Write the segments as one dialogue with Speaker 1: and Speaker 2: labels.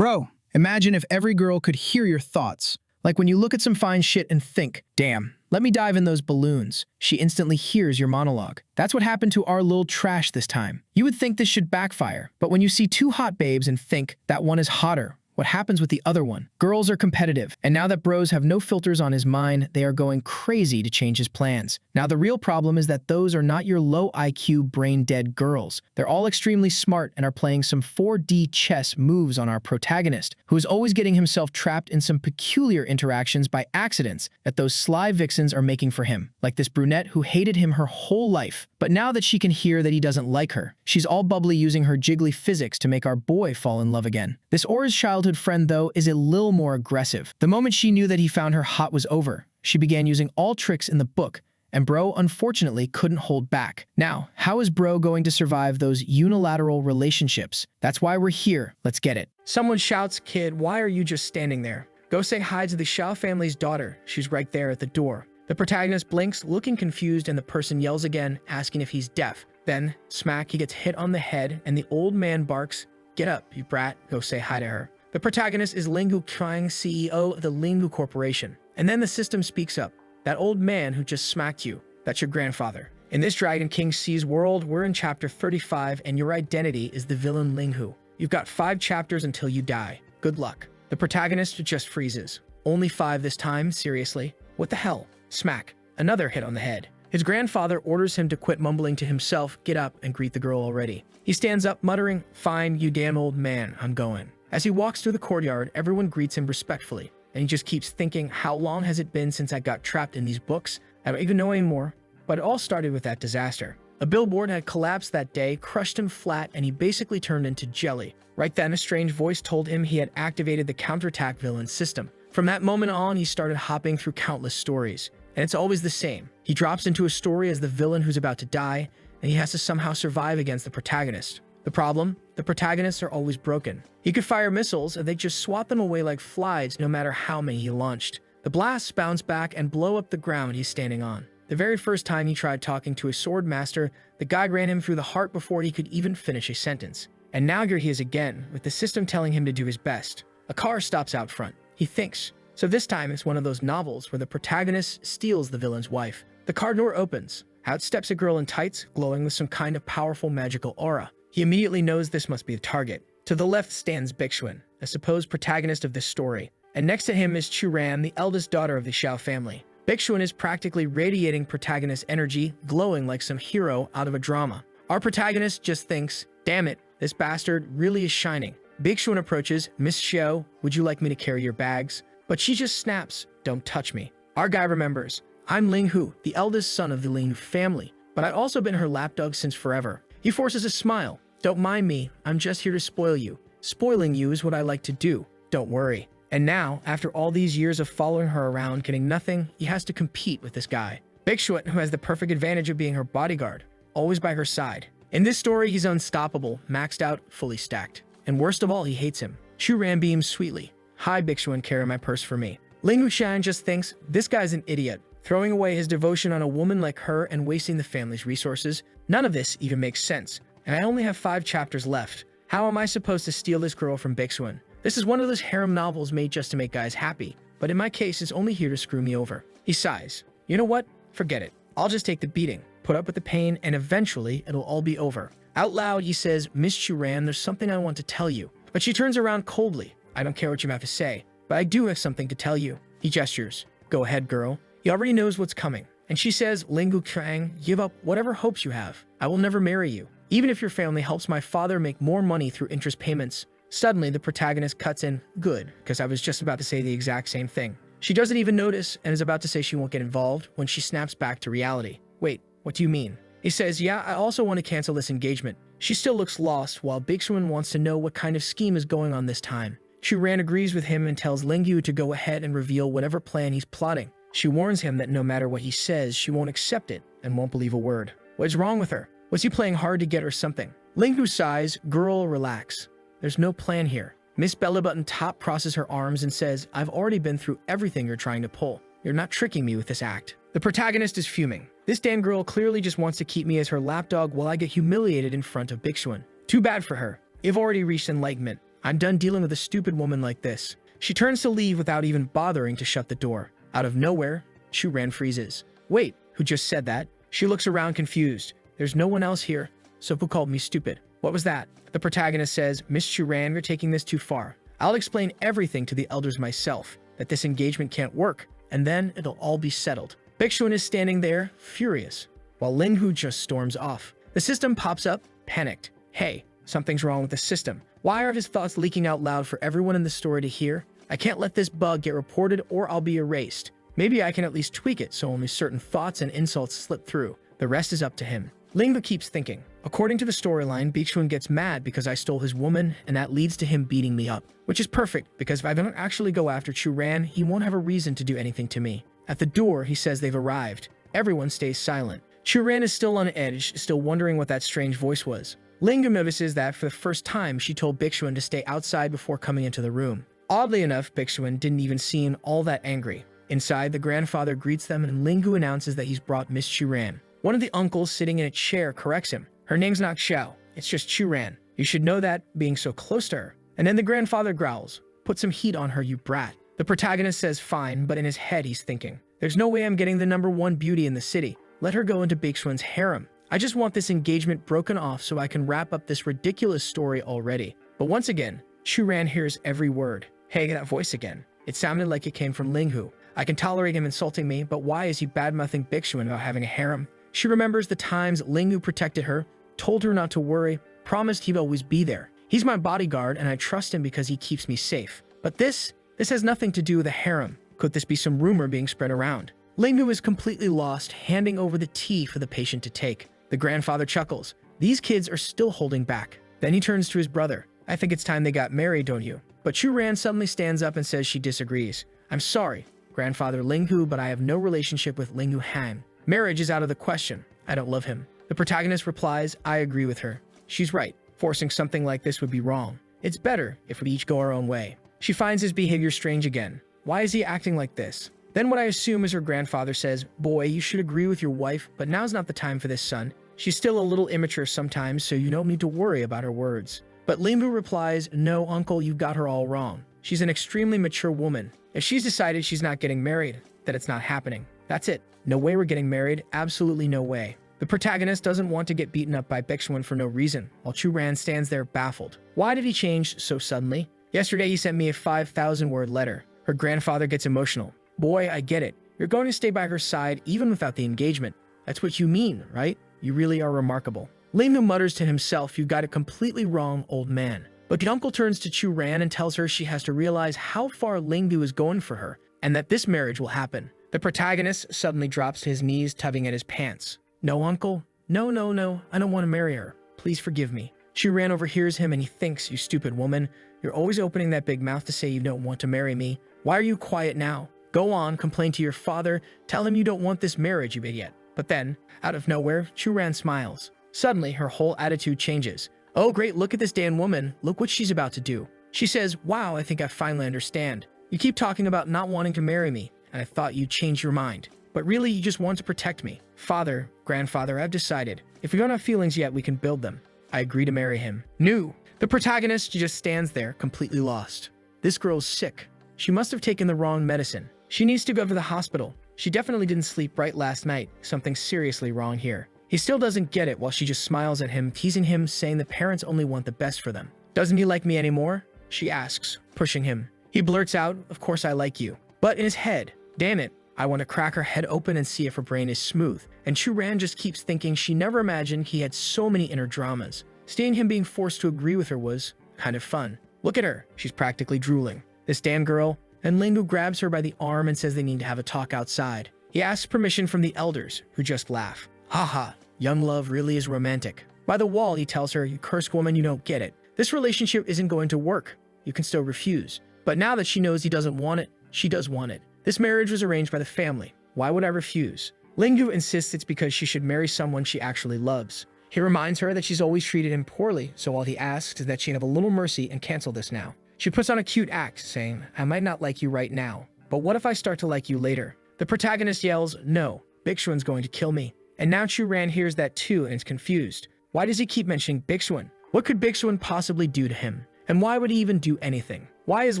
Speaker 1: Bro, imagine if every girl could hear your thoughts. Like when you look at some fine shit and think, damn, let me dive in those balloons. She instantly hears your monologue. That's what happened to our little trash this time. You would think this should backfire, but when you see two hot babes and think that one is hotter, what happens with the other one? Girls are competitive, and now that bros have no filters on his mind, they are going crazy to change his plans. Now the real problem is that those are not your low IQ, brain-dead girls. They're all extremely smart and are playing some 4D chess moves on our protagonist, who is always getting himself trapped in some peculiar interactions by accidents that those sly vixens are making for him. Like this brunette who hated him her whole life, but now that she can hear that he doesn't like her, she's all bubbly using her jiggly physics to make our boy fall in love again. This Aura's childhood friend, though, is a little more aggressive. The moment she knew that he found her hot was over, she began using all tricks in the book, and bro unfortunately couldn't hold back. Now, how is bro going to survive those unilateral relationships? That's why we're here. Let's get it.
Speaker 2: Someone shouts, "Kid, why are you just standing there? Go say hi to the Xiao family's daughter. She's right there at the door." The protagonist blinks, looking confused, and the person yells again, asking if he's deaf. Then, smack, he gets hit on the head, and the old man barks, "Get up, you brat. Go say hi to her." The protagonist is Linghu Qiang, CEO of the Linghu Corporation. And then the system speaks up. "That old man who just smacked you, that's your grandfather." In this Dragon King C's world, we're in chapter 35, and your identity is the villain Linghu. You've got 5 chapters until you die. Good luck. The protagonist just freezes. Only 5 this time? Seriously? What the hell? Smack. Another hit on the head. His grandfather orders him to quit, mumbling to himself, "Get up and greet the girl already." He stands up, muttering, "Fine, you damn old man, I'm going." As he walks through the courtyard, everyone greets him respectfully, and he just keeps thinking, how long has it been since I got trapped in these books? I don't even know anymore. But it all started with that disaster. A billboard had collapsed that day, crushed him flat, and he basically turned into jelly. Right then, a strange voice told him he had activated the counterattack villain system. From that moment on, he started hopping through countless stories. And it's always the same. He drops into a story as the villain who's about to die, and he has to somehow survive against the protagonist. The problem? The protagonists are always broken. He could fire missiles, and they just swat them away like flies no matter how many he launched. The blasts bounce back and blow up the ground he's standing on. The very first time he tried talking to a sword master, the guy ran him through the heart before he could even finish a sentence. And now here he is again, with the system telling him to do his best. A car stops out front. He thinks. So this time it's one of those novels where the protagonist steals the villain's wife. The car door opens. Out steps a girl in tights, glowing with some kind of powerful magical aura. He immediately knows this must be the target. To the left stands Bixuan, a supposed protagonist of this story. And next to him is Churan, the eldest daughter of the Xiao family. Bixuan is practically radiating protagonist energy, glowing like some hero out of a drama. Our protagonist just thinks, damn it, this bastard really is shining. Bixuan approaches, "Miss Xiao, would you like me to carry your bags?" But she just snaps, "Don't touch me." Our guy remembers, "I'm Linghu, the eldest son of the Linghu family, but I've also been her lapdog since forever." He forces a smile. "Don't mind me, I'm just here to spoil you. Spoiling you is what I like to do. Don't worry." And now, after all these years of following her around, getting nothing, he has to compete with this guy. Bixuan, who has the perfect advantage of being her bodyguard, always by her side. In this story, he's unstoppable, maxed out, fully stacked. And worst of all, he hates him. Churan beams sweetly. "Hi, Bixuan, carry my purse for me." Linghu Qiang just thinks, this guy's an idiot, throwing away his devotion on a woman like her and wasting the family's resources. None of this even makes sense. And I only have 5 chapters left. How am I supposed to steal this girl from Bixuan? This is one of those harem novels made just to make guys happy, but in my case, it's only here to screw me over. He sighs. You know what? Forget it. I'll just take the beating, put up with the pain, and eventually it'll all be over. Out loud, he says, "Miss Churan, there's something I want to tell you." But she turns around coldly. "I don't care what you have to say, but I do have something to tell you." He gestures. "Go ahead, girl." He already knows what's coming. And she says, "Linghu Qiang, give up whatever hopes you have. I will never marry you, even if your family helps my father make more money through interest payments." Suddenly, the protagonist cuts in, "Good, because I was just about to say the exact same thing." She doesn't even notice and is about to say she won't get involved when she snaps back to reality. "Wait, what do you mean?" He says, "Yeah, I also want to cancel this engagement." She still looks lost, while Bixuan wants to know what kind of scheme is going on this time. Churan agrees with him and tells Linghu to go ahead and reveal whatever plan he's plotting. She warns him that no matter what he says, she won't accept it and won't believe a word. What is wrong with her? Was he playing hard to get or something? Linghu sighs, "Girl, relax. There's no plan here." Miss Bellybutton Top crosses her arms and says, "I've already been through everything you're trying to pull. You're not tricking me with this act." The protagonist is fuming. This damn girl clearly just wants to keep me as her lapdog while I get humiliated in front of Bixuan. Too bad for her. You've already reached enlightenment. I'm done dealing with a stupid woman like this. She turns to leave without even bothering to shut the door. Out of nowhere, Chu-Ran freezes. Wait, who just said that? She looks around confused. There's no one else here, so who called me stupid? What was that? The protagonist says, Miss Chu-Ran, you're taking this too far. I'll explain everything to the elders myself, that this engagement can't work, and then it'll all be settled. Bixuan is standing there, furious, while Linghu just storms off. The system pops up, panicked. Hey, something's wrong with the system. Why are his thoughts leaking out loud for everyone in the story to hear? I can't let this bug get reported or I'll be erased. Maybe I can at least tweak it so only certain thoughts and insults slip through. The rest is up to him. Linghu keeps thinking. According to the storyline, Bixuan gets mad because I stole his woman, and that leads to him beating me up. Which is perfect, because if I don't actually go after Chu-Ran, he won't have a reason to do anything to me. At the door, he says they've arrived. Everyone stays silent. Chu-Ran is still on edge, still wondering what that strange voice was. Linghu notices that for the first time, she told Bixuan to stay outside before coming into the room. Oddly enough, Bixuan didn't even seem all that angry. Inside, the grandfather greets them and Linghu announces that he's brought Miss Chu-Ran. One of the uncles sitting in a chair corrects him. Her name's not Xiao, it's just Chu-Ran. You should know that, being so close to her. And then the grandfather growls, put some heat on her, you brat. The protagonist says fine, but in his head he's thinking, there's no way I'm getting the #1 beauty in the city. Let her go into Bixuan's harem. I just want this engagement broken off so I can wrap up this ridiculous story already. But once again, Chu-Ran hears every word. Hey, that voice again. It sounded like it came from Linghu. I can tolerate him insulting me, but why is he bad-mouthing Bixuan about having a harem? She remembers the times Linghu protected her, told her not to worry, promised he'd always be there. He's my bodyguard, and I trust him because he keeps me safe. But this has nothing to do with a harem. Could this be some rumor being spread around? Linghu is completely lost, handing over the tea for the patient to take. The grandfather chuckles. These kids are still holding back. Then he turns to his brother. I think it's time they got married, don't you? But Chu-Ran suddenly stands up and says she disagrees. I'm sorry, Grandfather Linghu, but I have no relationship with Linghu Han. Marriage is out of the question. I don't love him. The protagonist replies, I agree with her. She's right. Forcing something like this would be wrong. It's better if we each go our own way. She finds his behavior strange again. Why is he acting like this? Then what I assume is her grandfather says, boy, you should agree with your wife, but now's not the time for this, son. She's still a little immature sometimes, so you don't need to worry about her words. But Linghu replies, no, uncle, you got her all wrong. She's an extremely mature woman. If she's decided she's not getting married, then it's not happening. That's it. No way we're getting married. Absolutely no way. The protagonist doesn't want to get beaten up by Bixuan for no reason, while Chu-Ran stands there baffled. Why did he change so suddenly? Yesterday he sent me a 5,000-word letter. Her grandfather gets emotional. Boy, I get it. You're going to stay by her side even without the engagement. That's what you mean, right? You really are remarkable. Linghu mutters to himself, you got it completely wrong, old man. But the uncle turns to Chu-Ran and tells her she has to realize how far Linghu is going for her, and that this marriage will happen. The protagonist suddenly drops to his knees, tugging at his pants. No, uncle. No, no, no. I don't want to marry her. Please forgive me. Chu-Ran overhears him and he thinks, you stupid woman. You're always opening that big mouth to say you don't want to marry me. Why are you quiet now? Go on, complain to your father. Tell him you don't want this marriage, you idiot. But then, out of nowhere, Chu-Ran smiles. Suddenly, her whole attitude changes. Oh, great, look at this damn woman. Look what she's about to do. She says, wow, I think I finally understand. You keep talking about not wanting to marry me, and I thought you'd change your mind. But really, you just want to protect me. Father, grandfather, I've decided. If we don't have feelings yet, we can build them. I agree to marry him. No. The protagonist just stands there, completely lost. This girl's sick. She must have taken the wrong medicine. She needs to go to the hospital. She definitely didn't sleep right last night. Something's seriously wrong here. He still doesn't get it while she just smiles at him, teasing him, saying the parents only want the best for them. Doesn't he like me anymore? She asks, pushing him. He blurts out, of course I like you. But in his head, damn it, I want to crack her head open and see if her brain is smooth. And Chu-Ran just keeps thinking she never imagined he had so many inner dramas. Seeing him being forced to agree with her was kind of fun. Look at her, she's practically drooling. This damn girl. And Linghu grabs her by the arm and says they need to have a talk outside. He asks permission from the elders, who just laugh. Haha, young love really is romantic. By the wall, he tells her, you cursed woman, you don't get it. This relationship isn't going to work. You can still refuse. But now that she knows he doesn't want it, she does want it. This marriage was arranged by the family. Why would I refuse? Linghu insists it's because she should marry someone she actually loves. He reminds her that she's always treated him poorly, so all he asks is that she have a little mercy and cancel this now. She puts on a cute act, saying, I might not like you right now, but what if I start to like you later? The protagonist yells, no, Bixuan's going to kill me. And now Chu-Ran hears that too and is confused. Why does he keep mentioning Bixuan? What could Bixuan possibly do to him? And why would he even do anything? Why is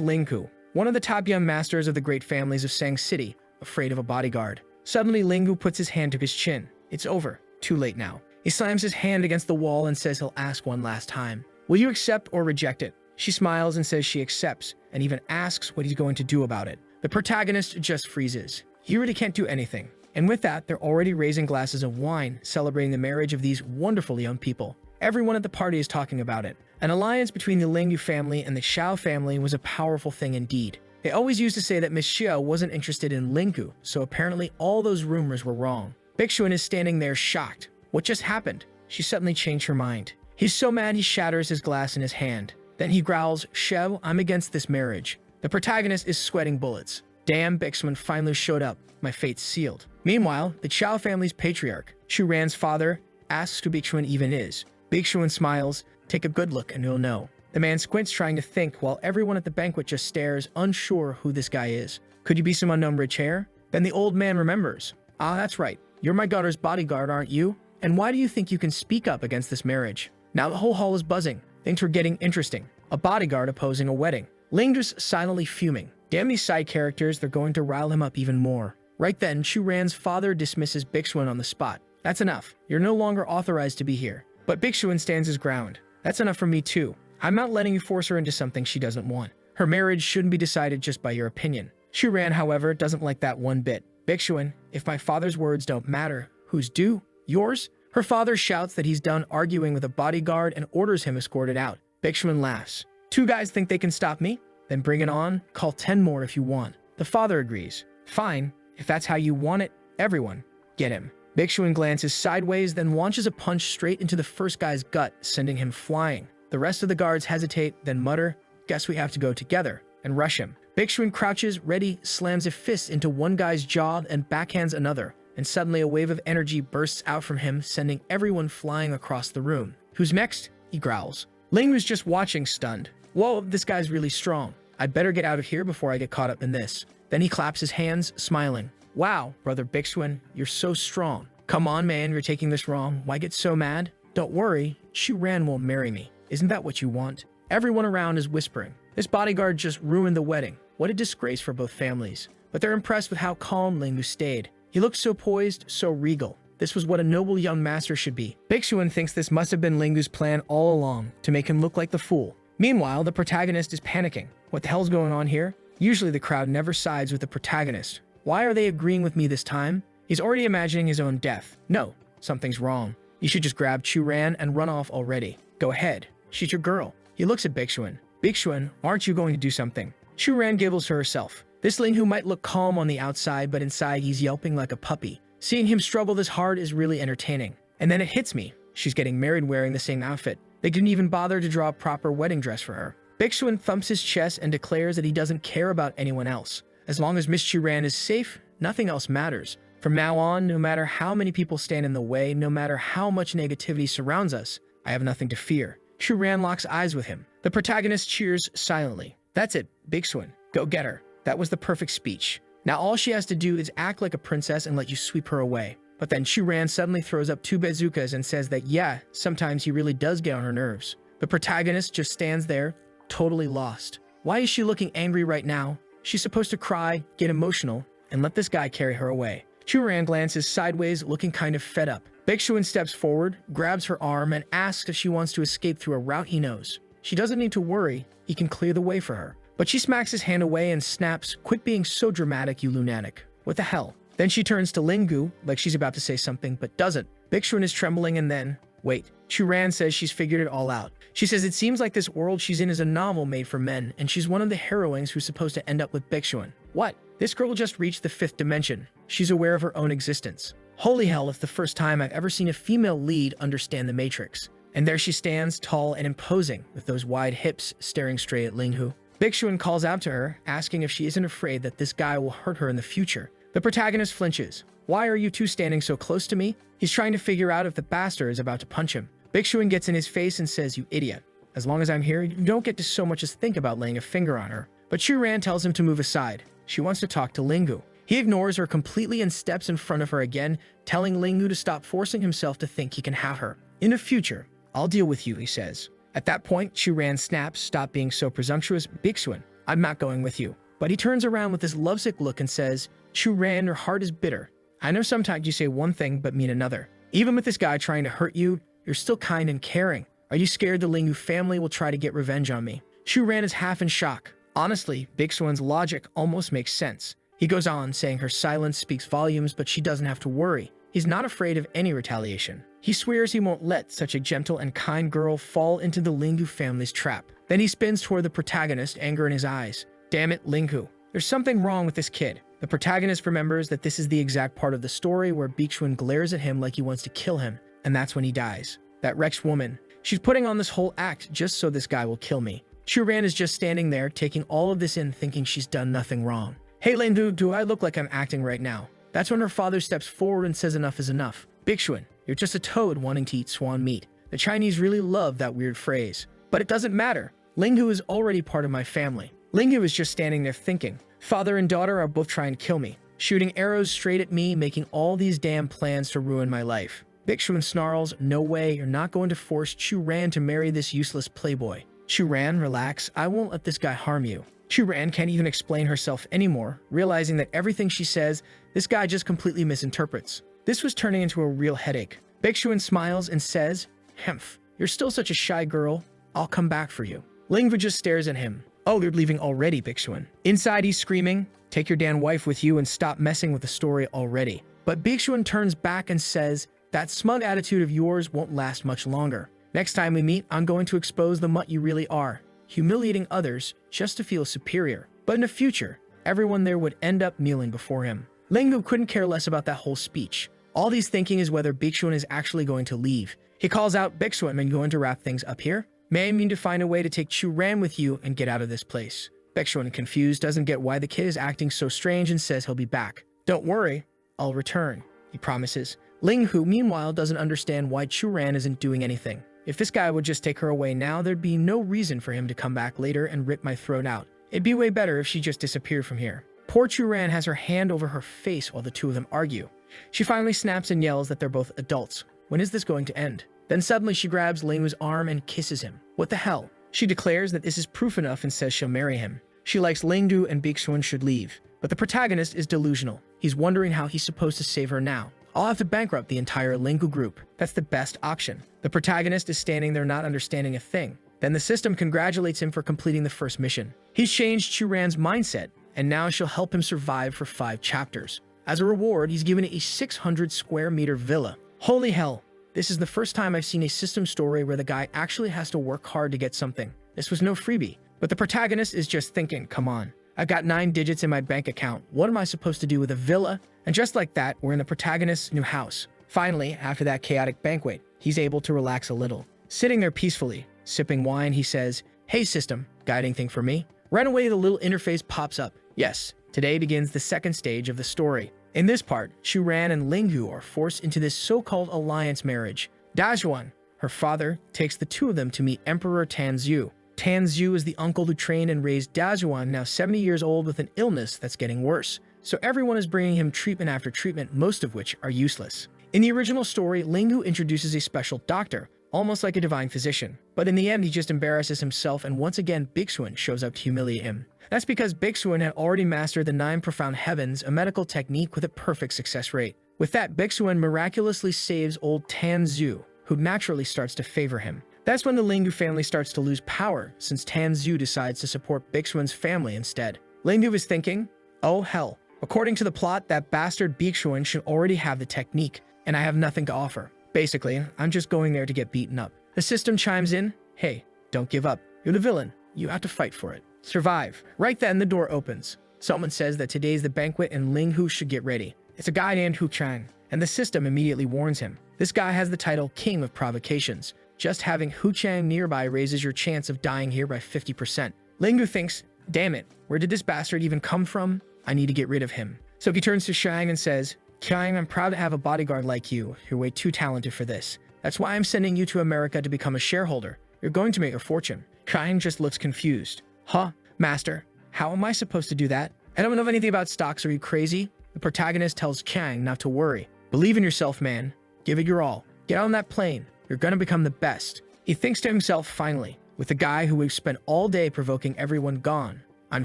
Speaker 2: Linghu, one of the top young masters of the great families of Sang City, afraid of a bodyguard? Suddenly, Linghu puts his hand to his chin. It's over. Too late now. He slams his hand against the wall and says he'll ask one last time. Will you accept or reject it? She smiles and says she accepts, and even asks what he's going to do about it. The protagonist just freezes. He really can't do anything. And with that, they're already raising glasses of wine, celebrating the marriage of these wonderful young people. Everyone at the party is talking about it. An alliance between the Lingyu family and the Xiao family was a powerful thing indeed. They always used to say that Miss Xiao wasn't interested in Lingyu, so apparently all those rumors were wrong. Bixuan is standing there shocked. What just happened? She suddenly changed her mind. He's so mad he shatters his glass in his hand. Then he growls, "Xiao, I'm against this marriage." The protagonist is sweating bullets. Damn, Bixuan finally showed up. My fate's sealed. Meanwhile, the Qiao family's patriarch, Chu Ran's father, asks who Bixuan even is. Bixuan smiles. Take a good look and you'll know. The man squints trying to think while everyone at the banquet just stares, unsure who this guy is. Could you be some unknown rich heir? Then the old man remembers. Ah, that's right. You're my daughter's bodyguard, aren't you? And why do you think you can speak up against this marriage? Now the whole hall is buzzing. Things are getting interesting. A bodyguard opposing a wedding. Lingdu's silently fuming. Damn these side characters, they're going to rile him up even more. Right then, Chu Ran's father dismisses Bixuan on the spot. That's enough. You're no longer authorized to be here. But Bixuan stands his ground. That's enough for me too. I'm not letting you force her into something she doesn't want. Her marriage shouldn't be decided just by your opinion. Chu Ran, however, doesn't like that one bit. Bixuan, if my father's words don't matter, whose do? Yours? Her father shouts that he's done arguing with a bodyguard and orders him escorted out. Bixuan laughs. Two guys think they can stop me? Then bring it on. Call 10 more if you want. The father agrees. Fine. If that's how you want it, everyone, get him. Bixuan glances sideways, then launches a punch straight into the first guy's gut, sending him flying. The rest of the guards hesitate, then mutter, "Guess we have to go together," and rush him. Bixuan crouches, ready, slams a fist into one guy's jaw and backhands another, and suddenly a wave of energy bursts out from him, sending everyone flying across the room. Who's next? He growls. Ling was just watching, stunned. Whoa, this guy's really strong. I'd better get out of here before I get caught up in this. Then he claps his hands, smiling. Wow, brother Bixuan, you're so strong. Come on, man, you're taking this wrong. Why get so mad? Don't worry, Chu Ran won't marry me. Isn't that what you want? Everyone around is whispering. This bodyguard just ruined the wedding. What a disgrace for both families. But they're impressed with how calm Lingyu stayed. He looked so poised, so regal. This was what a noble young master should be. Bixuan thinks this must have been Lingyu's plan all along, to make him look like the fool. Meanwhile, the protagonist is panicking. What the hell's going on here? Usually the crowd never sides with the protagonist. Why are they agreeing with me this time? He's already imagining his own death. No, something's wrong. You should just grab Chu Ran and run off already. Go ahead. She's your girl. He looks at Bixuan. Bixuan, aren't you going to do something? Chu Ran giggles to herself. This Lingyu might look calm on the outside, but inside he's yelping like a puppy. Seeing him struggle this hard is really entertaining. And then it hits me. She's getting married wearing the same outfit. They didn't even bother to draw a proper wedding dress for her. Bixuan thumps his chest and declares that he doesn't care about anyone else. As long as Miss Chu Ran is safe, nothing else matters. From now on, no matter how many people stand in the way, no matter how much negativity surrounds us, I have nothing to fear. Chu Ran locks eyes with him. The protagonist cheers silently. That's it, Bixuan. Go get her. That was the perfect speech. Now all she has to do is act like a princess and let you sweep her away. But then Chu Ran suddenly throws up two bazookas and says that yeah, sometimes he really does get on her nerves. The protagonist just stands there, totally lost. Why is she looking angry right now? She's supposed to cry, get emotional, and let this guy carry her away. Chu Ran glances sideways, looking kind of fed up. Bixuan steps forward, grabs her arm, and asks if she wants to escape through a route he knows. She doesn't need to worry, he can clear the way for her. But she smacks his hand away and snaps, "Quit being so dramatic, you lunatic. What the hell?" Then she turns to Lingyu, like she's about to say something, but doesn't. Bixuan is trembling and then, wait. Chu Ran says she's figured it all out. She says it seems like this world she's in is a novel made for men, and she's one of the heroines who's supposed to end up with Bixuan. What? This girl just reached the 5th dimension. She's aware of her own existence. Holy hell, it's the first time I've ever seen a female lead understand the Matrix. And there she stands, tall and imposing, with those wide hips staring straight at Lingyu. Bixuan calls out to her, asking if she isn't afraid that this guy will hurt her in the future. The protagonist flinches. Why are you two standing so close to me? He's trying to figure out if the bastard is about to punch him. Bixuan gets in his face and says, you idiot. As long as I'm here, you don't get to so much as think about laying a finger on her. But Chu Ran tells him to move aside. She wants to talk to Lingyu. He ignores her completely and steps in front of her again, telling Lingyu to stop forcing himself to think he can have her. In the future, I'll deal with you, he says. At that point, Churan snaps, "Stop being so presumptuous, Bixuan. I'm not going with you." But he turns around with this lovesick look and says, "Churan, your heart is bitter. I know sometimes you say one thing but mean another. Even with this guy trying to hurt you, you're still kind and caring. Are you scared the Lingu family will try to get revenge on me?" Churan is half in shock. Honestly, Bixuan's logic almost makes sense. He goes on, saying her silence speaks volumes, but she doesn't have to worry. He's not afraid of any retaliation. He swears he won't let such a gentle and kind girl fall into the Lingu family's trap. Then he spins toward the protagonist, anger in his eyes. "Damn it, Lingu. There's something wrong with this kid." The protagonist remembers that this is the exact part of the story where Bixuan glares at him like he wants to kill him, and that's when he dies. That wretched woman. She's putting on this whole act just so this guy will kill me. Churan is just standing there, taking all of this in, thinking she's done nothing wrong. "Hey, Lingu, do I look like I'm acting right now?" That's when her father steps forward and says enough is enough. "Bixuan, you're just a toad wanting to eat swan meat." The Chinese really love that weird phrase. But it doesn't matter. Lingu is already part of my family. Lingu is just standing there thinking. Father and daughter are both trying to kill me, shooting arrows straight at me, making all these damn plans to ruin my life. Bixuan snarls, "No way, you're not going to force Churan to marry this useless playboy." "Churan, relax. I won't let this guy harm you." Churan can't even explain herself anymore, realizing that everything she says, this guy just completely misinterprets. This was turning into a real headache. Bixuan smiles and says, "Hemph, you're still such a shy girl. I'll come back for you." Lingu just stares at him. "Oh, you're leaving already, Bixuan." Inside, he's screaming, "Take your damn wife with you and stop messing with the story already." But Bixuan turns back and says, "That smug attitude of yours won't last much longer. Next time we meet, I'm going to expose the mutt you really are, humiliating others just to feel superior." But in the future, everyone there would end up kneeling before him. Lingu couldn't care less about that whole speech. All he's thinking is whether Bixuan is actually going to leave. He calls out, "Bixuan, are you going to wrap things up here? May I mean to find a way to take Churan with you and get out of this place." Bixuan, confused, doesn't get why the kid is acting so strange and says he'll be back. "Don't worry, I'll return," he promises. Lingu, meanwhile, doesn't understand why Churan isn't doing anything. If this guy would just take her away now, there'd be no reason for him to come back later and rip my throat out. It'd be way better if she just disappeared from here. Poor Churan has her hand over her face while the two of them argue. She finally snaps and yells that they're both adults. When is this going to end? Then suddenly she grabs Lingu's arm and kisses him. What the hell? She declares that this is proof enough and says she'll marry him. She likes Lingu and Bixuan should leave. But the protagonist is delusional. He's wondering how he's supposed to save her now. I'll have to bankrupt the entire Lingu group. That's the best option. The protagonist is standing there not understanding a thing. Then the system congratulates him for completing the first mission. He's changed Churan's mindset, and now she'll help him survive for 5 chapters. As a reward, he's given a 600 square meter villa. Holy hell. This is the first time I've seen a system story where the guy actually has to work hard to get something. This was no freebie. But the protagonist is just thinking, come on. I've got 9 digits in my bank account. What am I supposed to do with a villa? And just like that, we're in the protagonist's new house. Finally, after that chaotic banquet, he's able to relax a little. Sitting there peacefully, sipping wine, he says, "Hey system, got anything for me?" Right away, the little interface pops up. Yes, today begins the second stage of the story. In this part, Churan and Lingu are forced into this so-called alliance marriage. Dajuan, her father, takes the two of them to meet Emperor Tanzu. Tanzu is the uncle who trained and raised Dajuan, now 70 years old with an illness that's getting worse. So everyone is bringing him treatment after treatment, most of which are useless. In the original story, Lingu introduces a special doctor, almost like a divine physician. But in the end, he just embarrasses himself, and once again, Bixuan shows up to humiliate him. That's because Bixuan had already mastered the 9 profound heavens, a medical technique with a perfect success rate. With that, Bixuan miraculously saves old Tanzu, who naturally starts to favor him. That's when the Lingu family starts to lose power, since Tanzu decides to support Bixuan's family instead. Lingu is thinking, oh hell. According to the plot, that bastard Bixuan should already have the technique, and I have nothing to offer. Basically, I'm just going there to get beaten up. The system chimes in, hey, don't give up. You're the villain. You have to fight for it. Survive. Right then, the door opens. Someone says that today's the banquet and Lingu should get ready. It's a guy named Hu Chang, and the system immediately warns him. This guy has the title King of Provocations. Just having Hu Chang nearby raises your chance of dying here by 50%. Lingu thinks, damn it, where did this bastard even come from? I need to get rid of him. So he turns to Chang and says, Chang, I'm proud to have a bodyguard like you. You're way too talented for this. That's why I'm sending you to America to become a shareholder. You're going to make a fortune. Chang just looks confused. Huh, master, how am I supposed to do that? I don't know anything about stocks, are you crazy? The protagonist tells Chang not to worry. Believe in yourself, man. Give it your all. Get on that plane. You're gonna become the best. He thinks to himself, finally, with the guy who we've spent all day provoking everyone gone, I'm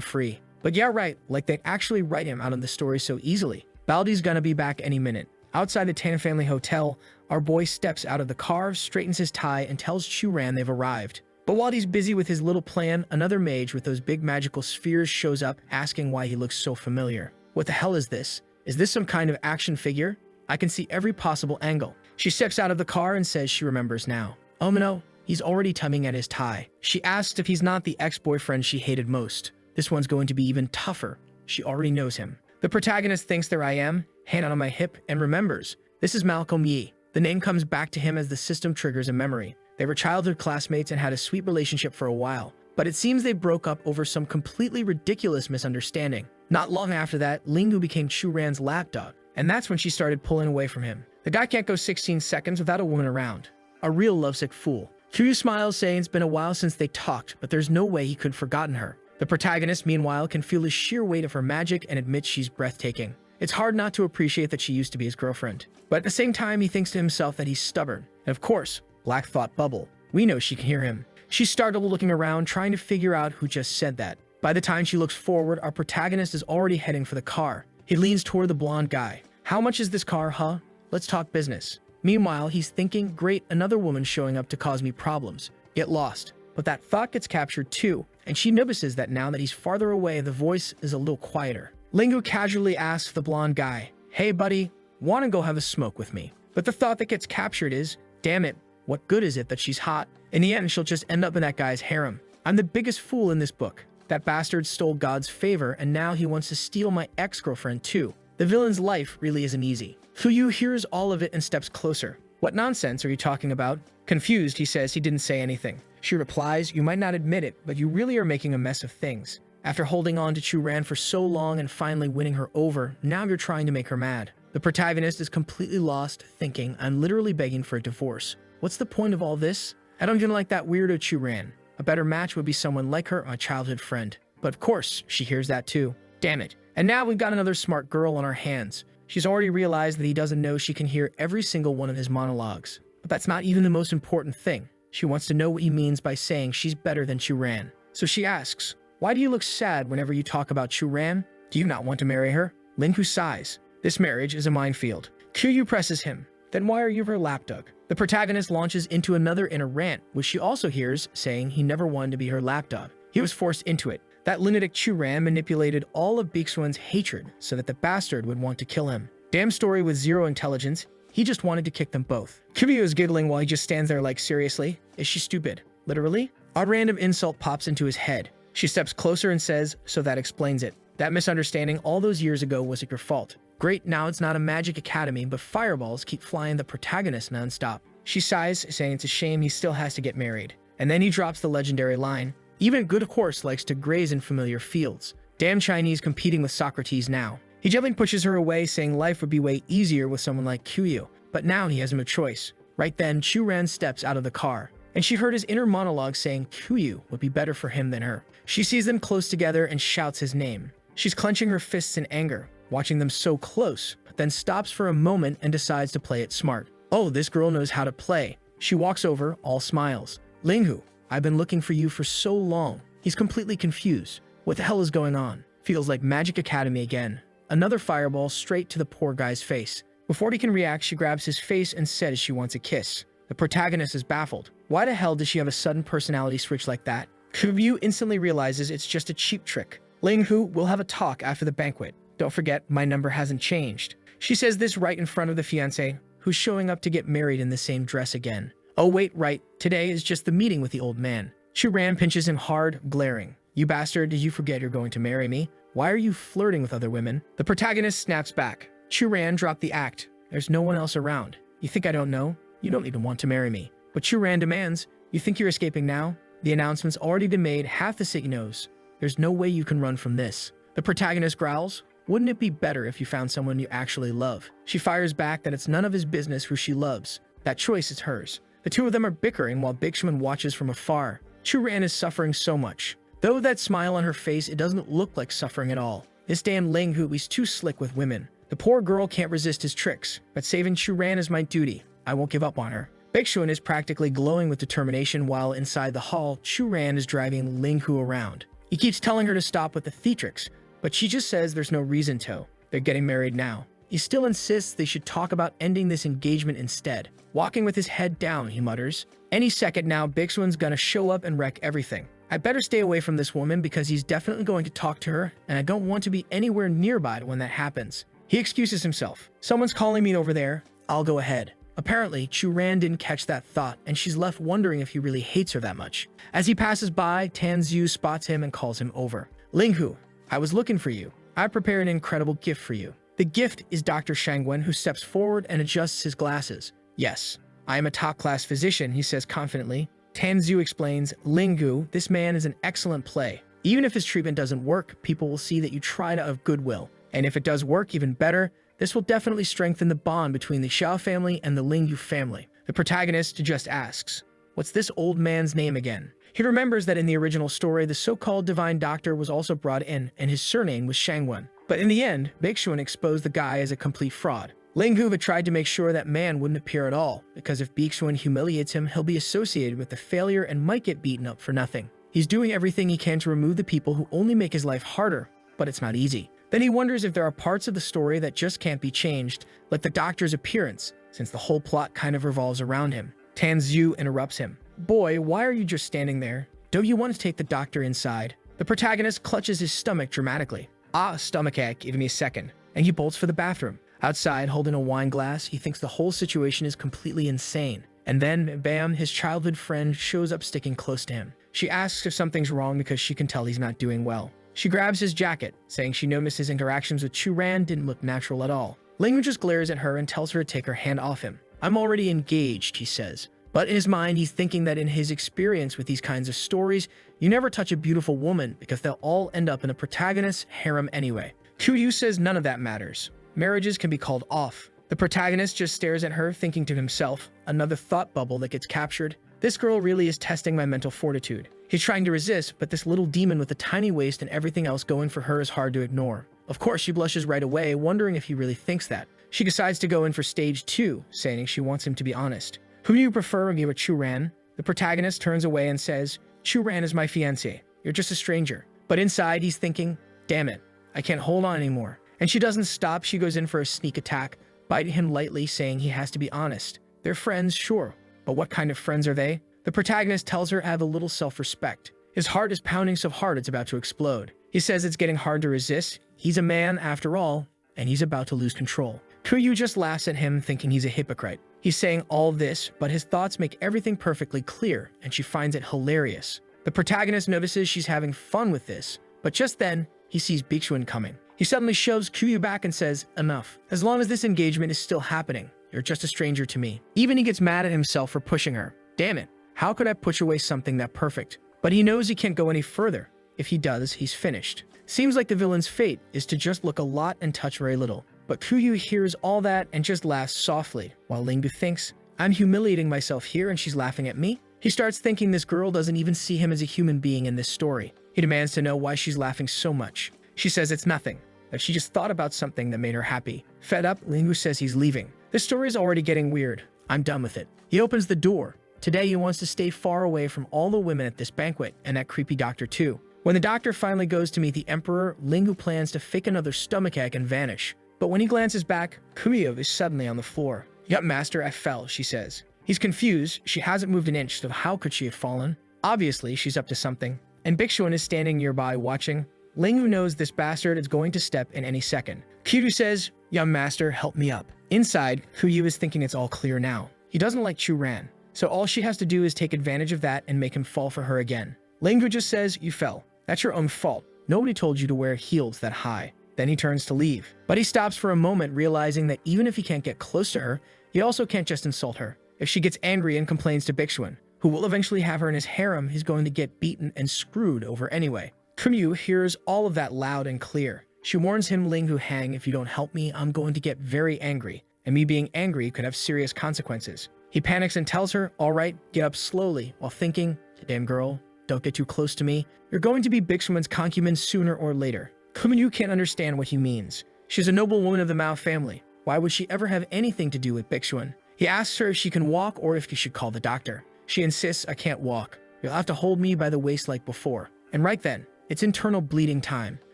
Speaker 2: free. But yeah, right, like they actually write him out of the story so easily. Baldi's gonna be back any minute. Outside the Tan family hotel, our boy steps out of the car, straightens his tie, and tells Chu-Ran they've arrived. But while he's busy with his little plan, another mage with those big magical spheres shows up, asking why he looks so familiar. What the hell is this? Is this some kind of action figure? I can see every possible angle. She steps out of the car and says she remembers now. Oh no, he's already tugging at his tie. She asks if he's not the ex-boyfriend she hated most. This one's going to be even tougher. She already knows him. The protagonist thinks there I am, hand on my hip, and remembers. This is Malcolm Yi. The name comes back to him as the system triggers a memory. They were childhood classmates and had a sweet relationship for a while, but it seems they broke up over some completely ridiculous misunderstanding. Not long after that, Lingu became Chu-Ran's lapdog, and that's when she started pulling away from him. The guy can't go 16 seconds without a woman around. A real lovesick fool. Kiryu smiles, saying it's been a while since they talked, but there's no way he could have forgotten her. The protagonist, meanwhile, can feel the sheer weight of her magic and admits she's breathtaking. It's hard not to appreciate that she used to be his girlfriend. But at the same time, he thinks to himself that he's stubborn. And of course, Black Thought Bubble. We know she can hear him. She's startled, looking around, trying to figure out who just said that. By the time she looks forward, our protagonist is already heading for the car. He leans toward the blonde guy. How much is this car, huh? Let's talk business. Meanwhile, he's thinking, great, another woman showing up to cause me problems. Get lost. But that thought gets captured too, and she notices that now that he's farther away, the voice is a little quieter. Lingu casually asks the blonde guy, hey buddy, wanna go have a smoke with me? But the thought that gets captured is, damn it, what good is it that she's hot? In the end, she'll just end up in that guy's harem. I'm the biggest fool in this book. That bastard stole God's favor, and now he wants to steal my ex-girlfriend too. The villain's life really isn't easy. Fuyu hears all of it and steps closer. What nonsense are you talking about? Confused, he says he didn't say anything. She replies, you might not admit it, but you really are making a mess of things. After holding on to Chu-Ran for so long and finally winning her over, now you're trying to make her mad. The protagonist is completely lost, thinking, I'm literally begging for a divorce. What's the point of all this? I don't even like that weirdo Chu-Ran. A better match would be someone like her, my childhood friend. But of course, she hears that too. Damn it. And now we've got another smart girl on our hands. She's already realized that he doesn't know she can hear every single one of his monologues. But that's not even the most important thing. She wants to know what he means by saying she's better than Chu-Ran. So she asks, why do you look sad whenever you talk about Chu-Ran? Do you not want to marry her? Lingu sighs. This marriage is a minefield. Kiryu presses him. Then why are you her lapdog? The protagonist launches into another inner rant, which she also hears, saying he never wanted to be her lapdog. He was forced into it. That lunatic Chu-Ran manipulated all of Baeksuan's hatred so that the bastard would want to kill him. Damn story with zero intelligence. He just wanted to kick them both. Kiryu is giggling while he just stands there like, seriously? Is she stupid? Literally? A random insult pops into his head. She steps closer and says, so that explains it. That misunderstanding all those years ago wasn't your fault. Great, now it's not a magic academy, but fireballs keep flying the protagonist nonstop. She sighs, saying it's a shame he still has to get married. And then he drops the legendary line, even a good horse likes to graze in familiar fields. Damn Chinese competing with Socrates now. He gently pushes her away, saying life would be way easier with someone like Kiryu. But now he has no choice. Right then, Chu-Ran steps out of the car, and she heard his inner monologue saying Kiryu would be better for him than her. She sees them close together and shouts his name. She's clenching her fists in anger, watching them so close, but then stops for a moment and decides to play it smart. Oh, this girl knows how to play. She walks over, all smiles. Lingu, I've been looking for you for so long. He's completely confused. What the hell is going on? Feels like Magic Academy again. Another fireball straight to the poor guy's face. Before he can react, she grabs his face and says she wants a kiss. The protagonist is baffled. Why the hell does she have a sudden personality switch like that? Kiryu instantly realizes it's just a cheap trick. Lingu will have a talk after the banquet. Don't forget, my number hasn't changed. She says this right in front of the fiancé, who's showing up to get married in the same dress again. Oh wait, right, today is just the meeting with the old man. Chu-Ran pinches him hard, glaring. You bastard, did you forget you're going to marry me? Why are you flirting with other women? The protagonist snaps back. Chu-Ran dropped the act. There's no one else around. You think I don't know? You don't even want to marry me. But Chu-Ran demands, you think you're escaping now? The announcement's already been made, half the city knows. There's no way you can run from this. The protagonist growls, wouldn't it be better if you found someone you actually love? She fires back that it's none of his business who she loves. That choice is hers. The two of them are bickering while Baeksuan watches from afar. Chu-Ran is suffering so much. Though that smile on her face, it doesn't look like suffering at all. This damn Lingu is too slick with women. The poor girl can't resist his tricks, but saving Chu-Ran is my duty. I won't give up on her. Baeksuan is practically glowing with determination while inside the hall, Chu Ran is driving Ling Hu around. He keeps telling her to stop with the theatrics, but she just says there's no reason to. They're getting married now. He still insists they should talk about ending this engagement instead. Walking with his head down, he mutters, "Any second now, Baeksuan's gonna show up and wreck everything. I better stay away from this woman because he's definitely going to talk to her, and I don't want to be anywhere nearby when that happens." He excuses himself. "Someone's calling me over there. I'll go ahead." Apparently, Chu Ran didn't catch that thought, and she's left wondering if he really hates her that much. As he passes by, Tan Zhu spots him and calls him over. "Ling Hu, I was looking for you. I prepared an incredible gift for you." The gift is Dr. Shangwen, who steps forward and adjusts his glasses. "Yes, I am a top-class physician," he says confidently. Tan Zhu explains, "Ling Hu, this man is an excellent play. Even if his treatment doesn't work, people will see that you tried out of goodwill. And if it does work even better, this will definitely strengthen the bond between the Xiao family and the Ling Yu family." The protagonist just asks, "What's this old man's name again?" He remembers that in the original story, the so-called divine doctor was also brought in, and his surname was Shangwen. But in the end, Baeksuan exposed the guy as a complete fraud. Ling Hu had tried to make sure that man wouldn't appear at all, because if Baeksuan humiliates him, he'll be associated with the failure and might get beaten up for nothing. He's doing everything he can to remove the people who only make his life harder, but it's not easy. Then he wonders if there are parts of the story that just can't be changed, like the doctor's appearance, since the whole plot kind of revolves around him. Tan Zhu interrupts him. "Boy, why are you just standing there? Don't you want to take the doctor inside?" The protagonist clutches his stomach dramatically. Stomachache, give me a second. And he bolts for the bathroom. Outside, holding a wine glass, he thinks the whole situation is completely insane. And then, bam, his childhood friend shows up sticking close to him. She asks if something's wrong because she can tell he's not doing well. She grabs his jacket, saying she noticed his interactions with Chu Ran didn't look natural at all. Ling Hu just glares at her and tells her to take her hand off him. "I'm already engaged," he says. But in his mind, he's thinking that in his experience with these kinds of stories, you never touch a beautiful woman because they'll all end up in a protagonist's harem anyway. Yu says none of that matters. Marriages can be called off. The protagonist just stares at her, thinking to himself, another thought bubble that gets captured. This girl really is testing my mental fortitude. He's trying to resist, but this little demon with a tiny waist and everything else going for her is hard to ignore. Of course, she blushes right away, wondering if he really thinks that. She decides to go in for stage 2, saying she wants him to be honest. "Who do you prefer, me or Chu Ran?" The protagonist turns away and says, "Chu Ran is my fiancé. You're just a stranger." But inside, he's thinking, "Damn it, I can't hold on anymore." And she doesn't stop. She goes in for a sneak attack, biting him lightly, saying he has to be honest. They're friends, sure, but what kind of friends are they? The protagonist tells her to have a little self-respect. His heart is pounding so hard it's about to explode. He says it's getting hard to resist. He's a man, after all, and he's about to lose control. Kuyu just laughs at him, thinking he's a hypocrite. He's saying all this, but his thoughts make everything perfectly clear, and she finds it hilarious. The protagonist notices she's having fun with this, but just then, he sees Baeksuan coming. He suddenly shoves Kuyu back and says, "Enough. As long as this engagement is still happening, you're just a stranger to me." Even he gets mad at himself for pushing her. Damn it, how could I push away something that perfect? But he knows he can't go any further. If he does, he's finished. Seems like the villain's fate is to just look a lot and touch very little. But Kuyu hears all that and just laughs softly, while Ling Gu thinks, "I'm humiliating myself here and she's laughing at me?" He starts thinking this girl doesn't even see him as a human being in this story. He demands to know why she's laughing so much. She says it's nothing, that she just thought about something that made her happy. Fed up, Ling Gu says he's leaving. This story is already getting weird. I'm done with it. He opens the door. Today he wants to stay far away from all the women at this banquet and that creepy doctor too. When the doctor finally goes to meet the emperor, Ling Gu plans to fake another stomachache and vanish. But when he glances back, Kuyo is suddenly on the floor. "Yup, master, I fell," she says. He's confused. She hasn't moved an inch, so how could she have fallen? Obviously, she's up to something. And Baeksuan is standing nearby watching. Ling Gu knows this bastard is going to step in any second. Kiryu says, "Young master, help me up." Inside, Kuyu is thinking it's all clear now. He doesn't like Chu Ran, so all she has to do is take advantage of that and make him fall for her again. Ling Gu just says, "You fell. That's your own fault. Nobody told you to wear heels that high." Then he turns to leave. But he stops for a moment, realizing that even if he can't get close to her, he also can't just insult her. If she gets angry and complains to Baeksuan, who will eventually have her in his harem, he's going to get beaten and screwed over anyway. Kumyu hears all of that loud and clear. She warns him, "Ling Gu Hang, if you don't help me, I'm going to get very angry, and me being angry could have serious consequences." He panics and tells her, "All right, get up slowly," while thinking, "Damn girl, don't get too close to me. You're going to be Baeksuan's concubine sooner or later." Kumyu can't understand what he means. She's a noble woman of the Mao family. Why would she ever have anything to do with Baeksuan? He asks her if she can walk or if he should call the doctor. She insists, "I can't walk. You'll have to hold me by the waist like before." And right then, it's internal bleeding time.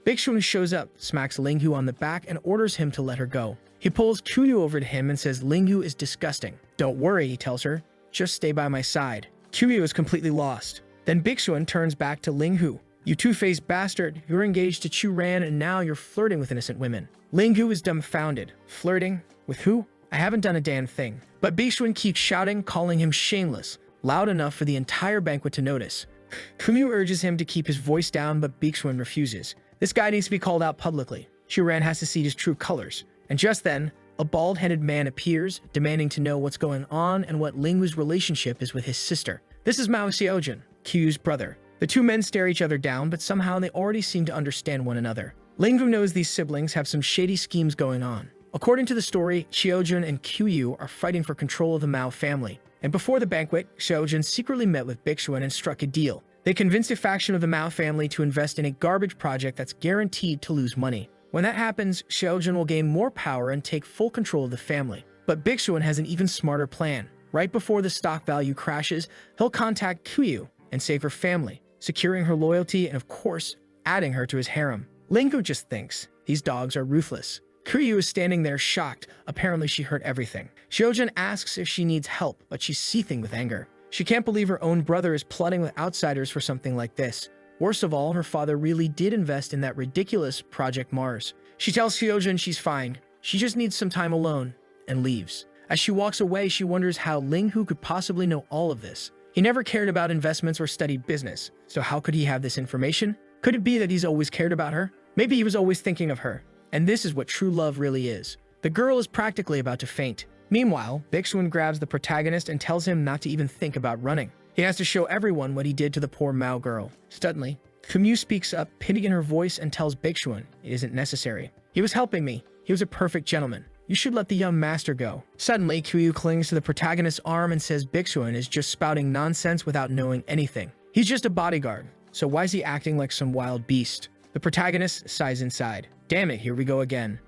Speaker 2: Bigshun shows up, smacks Linghu on the back, and orders him to let her go. He pulls Kuyu over to him and says Linghu is disgusting. "Don't worry," he tells her. "Just stay by my side." Kuyu is completely lost. Then Bigshun turns back to Linghu. "You two-faced bastard, you're engaged to Chu Ran and now you're flirting with innocent women." Linghu is dumbfounded. Flirting? With who? I haven't done a damn thing. But Bigshun keeps shouting, calling him shameless, loud enough for the entire banquet to notice. Kuyu urges him to keep his voice down, but Bigshun refuses. This guy needs to be called out publicly. Chu Ran has to see his true colors. And just then, a bald-headed man appears, demanding to know what's going on and what Linghu's relationship is with his sister. This is Mao Xiaojun, Q's brother. The two men stare each other down, but somehow they already seem to understand one another. Linghu knows these siblings have some shady schemes going on. According to the story, Xiaojun and Qiu are fighting for control of the Mao family. And before the banquet, Xiaojun secretly met with Bigshun and struck a deal. They convinced a faction of the Mao family to invest in a garbage project that's guaranteed to lose money. When that happens, Xiaojun will gain more power and take full control of the family. But Bigshun has an even smarter plan. Right before the stock value crashes, he'll contact Qiu and save her family, securing her loyalty and, of course, adding her to his harem. Linghu just thinks, these dogs are ruthless. Qiu is standing there shocked. Apparently she heard everything. Xiaojun asks if she needs help, but she's seething with anger. She can't believe her own brother is plotting with outsiders for something like this. Worst of all, her father really did invest in that ridiculous Project Mars. She tells Xiaojun she's fine. She just needs some time alone, and leaves. As she walks away, she wonders how Linghu could possibly know all of this. He never cared about investments or studied business, so how could he have this information? Could it be that he's always cared about her? Maybe he was always thinking of her. And this is what true love really is. The girl is practically about to faint. Meanwhile, Bigshun grabs the protagonist and tells him not to even think about running. He has to show everyone what he did to the poor Mao girl. Suddenly, Kumyu speaks up, pity in her voice, and tells Bigshun it isn't necessary. He was helping me. He was a perfect gentleman. You should let the young master go. Suddenly, Kuyu clings to the protagonist's arm and says Bigshun is just spouting nonsense without knowing anything. He's just a bodyguard, so why is he acting like some wild beast? The protagonist sighs inside. Damn it, here we go again.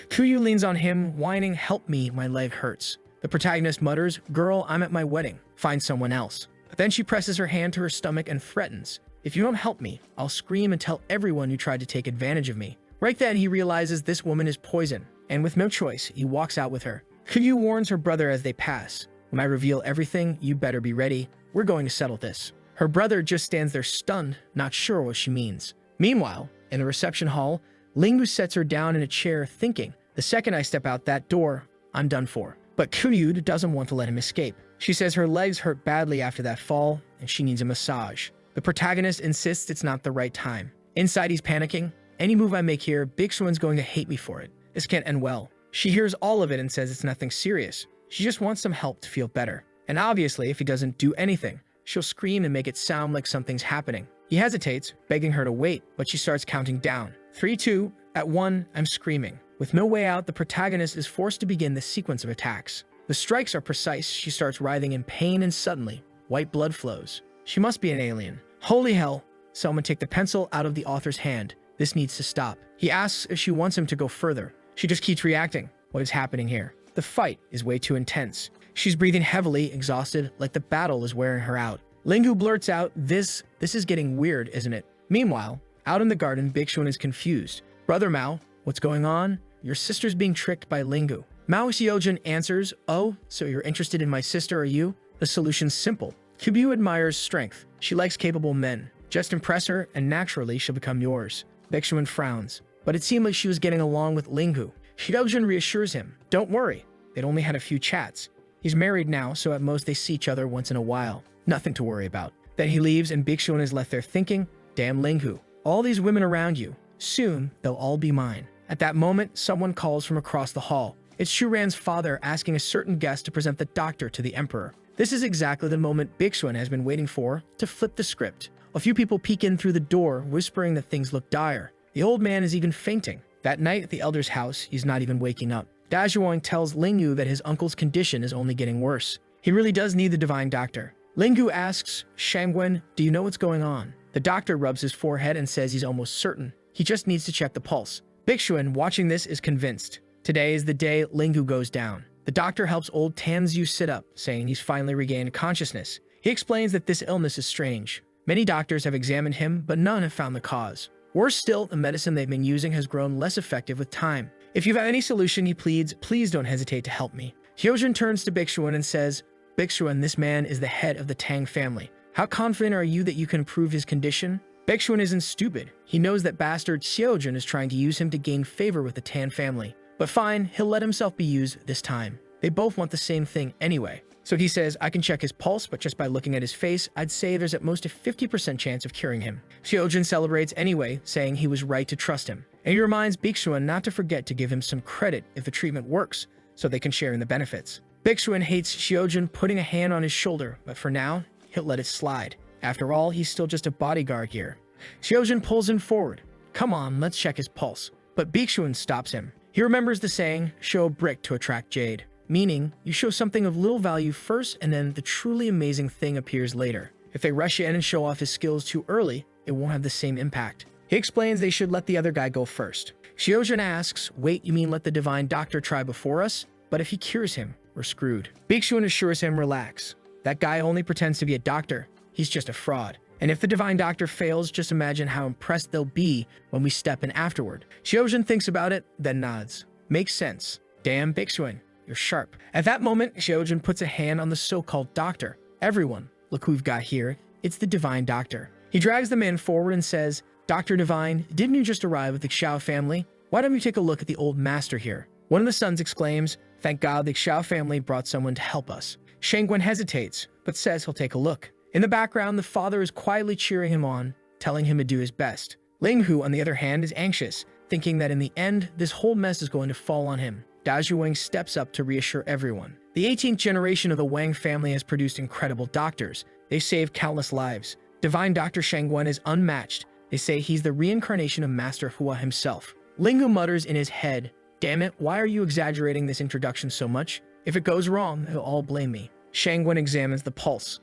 Speaker 2: Kuyu leans on him, whining, "Help me, my leg hurts." The protagonist mutters, "Girl, I'm at my wedding. Find someone else." But then she presses her hand to her stomach and threatens, "If you don't help me, I'll scream and tell everyone you tried to take advantage of me." Right then, he realizes this woman is poison, and with no choice, he walks out with her. Kuyu warns her brother as they pass, "When I reveal everything, you better be ready. We're going to settle this." Her brother just stands there stunned, not sure what she means. Meanwhile, in the reception hall, Linghu sets her down in a chair thinking, the second I step out that door, I'm done for. But Kuyu doesn't want to let him escape. She says her legs hurt badly after that fall, and she needs a massage. The protagonist insists it's not the right time. Inside, he's panicking. Any move I make here, Bigshun's going to hate me for it. This can't end well. She hears all of it and says it's nothing serious. She just wants some help to feel better. And obviously, if he doesn't do anything, she'll scream and make it sound like something's happening. He hesitates, begging her to wait, but she starts counting down. 3, 2, at 1, I'm screaming. With no way out, the protagonist is forced to begin the sequence of attacks. The strikes are precise. She starts writhing in pain and suddenly, white blood flows. She must be an alien. Holy hell! Someone take the pencil out of the author's hand. This needs to stop. He asks if she wants him to go further. She just keeps reacting. What is happening here? The fight is way too intense. She's breathing heavily, exhausted, like the battle is wearing her out. Linghu blurts out, this is getting weird, isn't it? Meanwhile, out in the garden, Bigshun is confused. Brother Mao, what's going on? Your sister's being tricked by Linghu. Mao Xiaojun answers, oh, so you're interested in my sister, are you? The solution's simple. Kubu admires strength. She likes capable men. Just impress her, and naturally she'll become yours. Bigshun frowns, but it seemed like she was getting along with Linghu. Xiaojun reassures him, don't worry. They'd only had a few chats. He's married now, so at most they see each other once in a while. Nothing to worry about. Then he leaves, and Bigshun is left there thinking, damn Linghu, all these women around you. Soon, they'll all be mine. At that moment, someone calls from across the hall. It's Chu Ran's father asking a certain guest to present the doctor to the emperor. This is exactly the moment Bigshun has been waiting for to flip the script. A few people peek in through the door, whispering that things look dire. The old man is even fainting. That night at the elder's house, he's not even waking up. Da Zhuang tells Linghu that his uncle's condition is only getting worse. He really does need the divine doctor. Linghu asks, Shangwen, do you know what's going on? The doctor rubs his forehead and says he's almost certain. He just needs to check the pulse. Bigshun, watching this, is convinced. Today is the day Linghu goes down. The doctor helps old Tan Zhu sit up, saying he's finally regained consciousness. He explains that this illness is strange. Many doctors have examined him, but none have found the cause. Worse still, the medicine they've been using has grown less effective with time. If you have any solution, he pleads, please don't hesitate to help me. Xiaojun turns to Bixuan and says, Bixuan, this man is the head of the Tang family. How confident are you that you can improve his condition? Bixuan isn't stupid. He knows that bastard Xiaojun is trying to use him to gain favor with the Tan family. But fine, he'll let himself be used this time. They both want the same thing anyway. So he says, I can check his pulse, but just by looking at his face, I'd say there's at most a 50% chance of curing him. Xiaojun celebrates anyway, saying he was right to trust him. And he reminds Bixuan not to forget to give him some credit if the treatment works, so they can share in the benefits. Bixuan hates Xiaojun putting a hand on his shoulder, but for now, he'll let it slide. After all, he's still just a bodyguard here. Xiaojun pulls him forward. Come on, let's check his pulse. But Bixuan stops him. He remembers the saying, show a brick to attract jade. Meaning, you show something of little value first and then the truly amazing thing appears later. If they rush in and show off his skills too early, it won't have the same impact. He explains they should let the other guy go first. Xiaojun asks, wait, you mean let the divine doctor try before us? But if he cures him, we're screwed. Bixuan assures him, relax. That guy only pretends to be a doctor. He's just a fraud. And if the divine doctor fails, just imagine how impressed they'll be when we step in afterward. Xiaojun thinks about it, then nods. Makes sense. Damn, Bixuan. You're sharp. At that moment, Xiaojun puts a hand on the so-called doctor. Everyone, look who we've got here. It's the divine doctor. He drags the man forward and says, Dr. Divine, didn't you just arrive with the Xiao family? Why don't you take a look at the old master here? One of the sons exclaims, thank God the Xiao family brought someone to help us. Shangguan hesitates, but says he'll take a look. In the background, the father is quietly cheering him on, telling him to do his best. Linghu, on the other hand, is anxious, thinking that in the end, this whole mess is going to fall on him. Da Zhuwang steps up to reassure everyone. The 18th generation of the Wang family has produced incredible doctors. They saved countless lives. Divine Dr. Shangguan is unmatched. They say he's the reincarnation of Master Hua himself. Linghu mutters in his head, damn it, why are you exaggerating this introduction so much? If it goes wrong, they'll all blame me. Shangguan examines the pulse.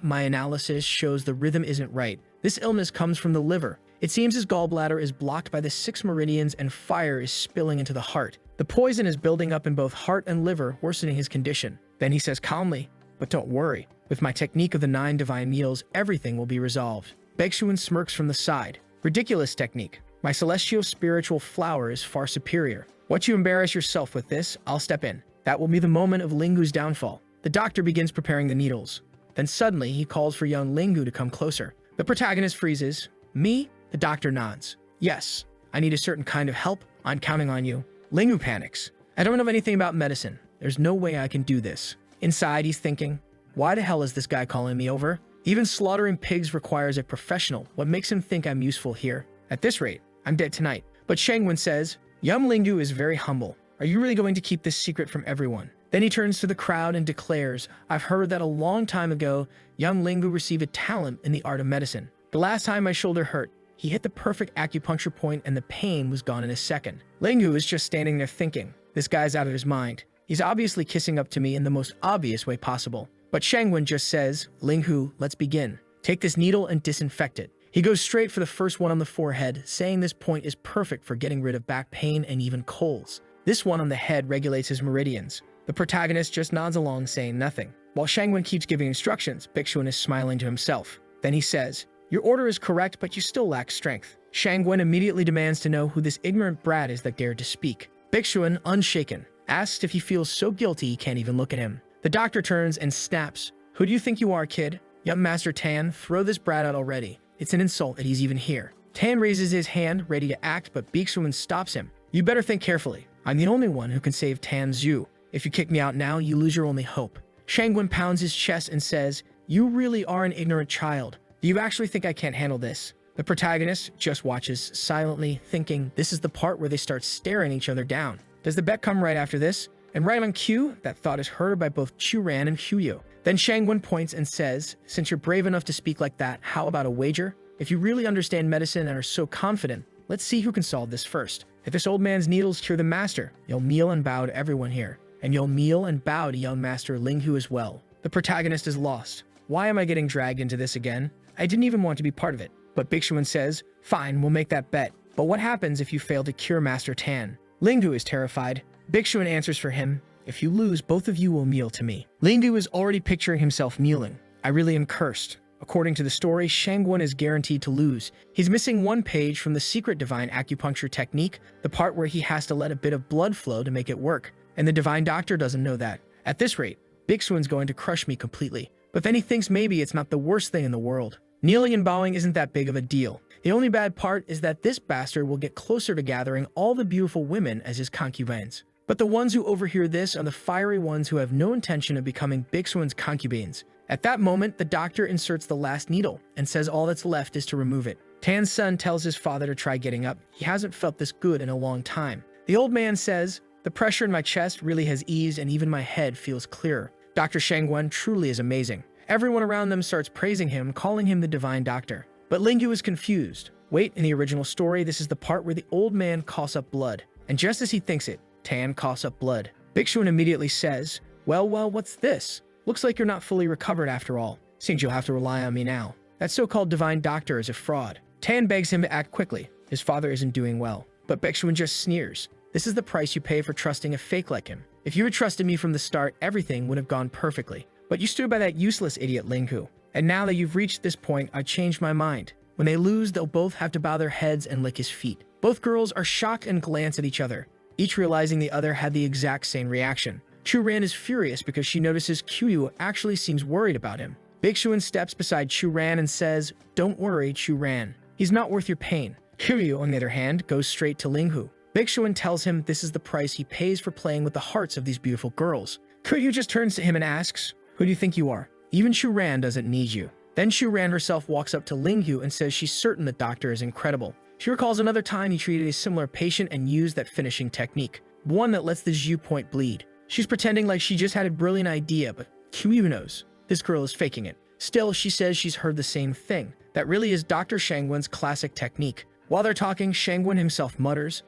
Speaker 2: My analysis shows the rhythm isn't right. This illness comes from the liver. It seems his gallbladder is blocked by the 6 meridians and fire is spilling into the heart. The poison is building up in both heart and liver, worsening his condition. Then he says calmly, but don't worry. With my technique of the 9 divine meals, everything will be resolved. Bixuan smirks from the side. Ridiculous technique. My celestial spiritual flower is far superior. Once you embarrass yourself with this, I'll step in. That will be the moment of Linghu's downfall. The doctor begins preparing the needles. Then suddenly, he calls for young Linghu to come closer. The protagonist freezes. Me? The doctor nods. Yes, I need a certain kind of help. I'm counting on you. Linghu panics. I don't know anything about medicine. There's no way I can do this. Inside, he's thinking, why the hell is this guy calling me over? Even slaughtering pigs requires a professional. What makes him think I'm useful here? At this rate, I'm dead tonight. But Shangguan says, young Linghu is very humble. Are you really going to keep this secret from everyone? Then he turns to the crowd and declares, I've heard that a long time ago, young Linghu received a talent in the art of medicine. The last time my shoulder hurt, he hit the perfect acupuncture point and the pain was gone in a second. Linghu is just standing there thinking, this guy's out of his mind. He's obviously kissing up to me in the most obvious way possible. But Shangguan just says, Linghu, let's begin. Take this needle and disinfect it. He goes straight for the first one on the forehead, saying this point is perfect for getting rid of back pain and even colds. This one on the head regulates his meridians. The protagonist just nods along, saying nothing. While Shangguan keeps giving instructions, Bixuan is smiling to himself. Then he says, your order is correct, but you still lack strength. Shangguan immediately demands to know who this ignorant brat is that dared to speak. Bixuan, unshaken, asks if he feels so guilty he can't even look at him. The doctor turns and snaps. Who do you think you are, kid? Young Master Tan, throw this brat out already. It's an insult that he's even here. Tan raises his hand, ready to act, but Bixuan stops him. You better think carefully. I'm the only one who can save Tan Zhu. If you kick me out now, you lose your only hope. Shangguan pounds his chest and says, you really are an ignorant child. Do you actually think I can't handle this? The protagonist just watches silently, thinking this is the part where they start staring each other down. Does the bet come right after this? And right on cue, that thought is heard by both Chu Ran and Huyo. Then Shangguan points and says, since you're brave enough to speak like that, how about a wager? If you really understand medicine and are so confident, let's see who can solve this first. If this old man's needles cure the master, you'll kneel and bow to everyone here. And you'll kneel and bow to young Master Linghu as well. The protagonist is lost. Why am I getting dragged into this again? I didn't even want to be part of it. But Bixuan says, fine, we'll make that bet. But what happens if you fail to cure Master Tan? Linghu is terrified. Bixuan answers for him, If you lose, both of you will kneel to me. Linghu is already picturing himself kneeling. I really am cursed. According to the story, Shangguan is guaranteed to lose. He's missing one page from the secret divine acupuncture technique, the part where he has to let a bit of blood flow to make it work. And the divine doctor doesn't know that. At this rate, Bixuan's going to crush me completely. But then he thinks maybe it's not the worst thing in the world. Kneeling and bowing isn't that big of a deal. The only bad part is that this bastard will get closer to gathering all the beautiful women as his concubines. But the ones who overhear this are the fiery ones who have no intention of becoming Bixuan's concubines. At that moment, the doctor inserts the last needle and says all that's left is to remove it. Tan's son tells his father to try getting up. He hasn't felt this good in a long time. The old man says, the pressure in my chest really has eased and even my head feels clearer. Dr. Shangguan truly is amazing. Everyone around them starts praising him, calling him the divine doctor. But Linghu is confused. Wait, in the original story, this is the part where the old man coughs up blood. And just as he thinks it, Tan coughs up blood. Bixuan immediately says, well, what's this? Looks like you're not fully recovered after all. Seems you'll have to rely on me now. That so-called divine doctor is a fraud. Tan begs him to act quickly. His father isn't doing well. But Bixuan just sneers. This is the price you pay for trusting a fake like him. If you had trusted me from the start, everything would have gone perfectly. But you stood by that useless idiot Linghu. And now that you've reached this point, I changed my mind. When they lose, they'll both have to bow their heads and lick his feet. Both girls are shocked and glance at each other, each realizing the other had the exact same reaction. Chu Ran is furious because she notices Qiuyu actually seems worried about him. Bixuan steps beside Chu Ran and says, don't worry, Chu Ran. He's not worth your pain. Qiuyu, on the other hand, goes straight to Linghu. Bixuan tells him this is the price he pays for playing with the hearts of these beautiful girls. Qiuyu just turns to him and asks, who do you think you are? Even Chu Ran doesn't need you. Then Chu Ran herself walks up to Linghu and says she's certain the doctor is incredible. She recalls another time he treated a similar patient and used that finishing technique, one that lets the Zhu point bleed. She's pretending like she just had a brilliant idea, but Qiuyu knows this girl is faking it. Still, she says she's heard the same thing. That really is Dr. Shangguan's classic technique. While they're talking, Shangguan himself mutters,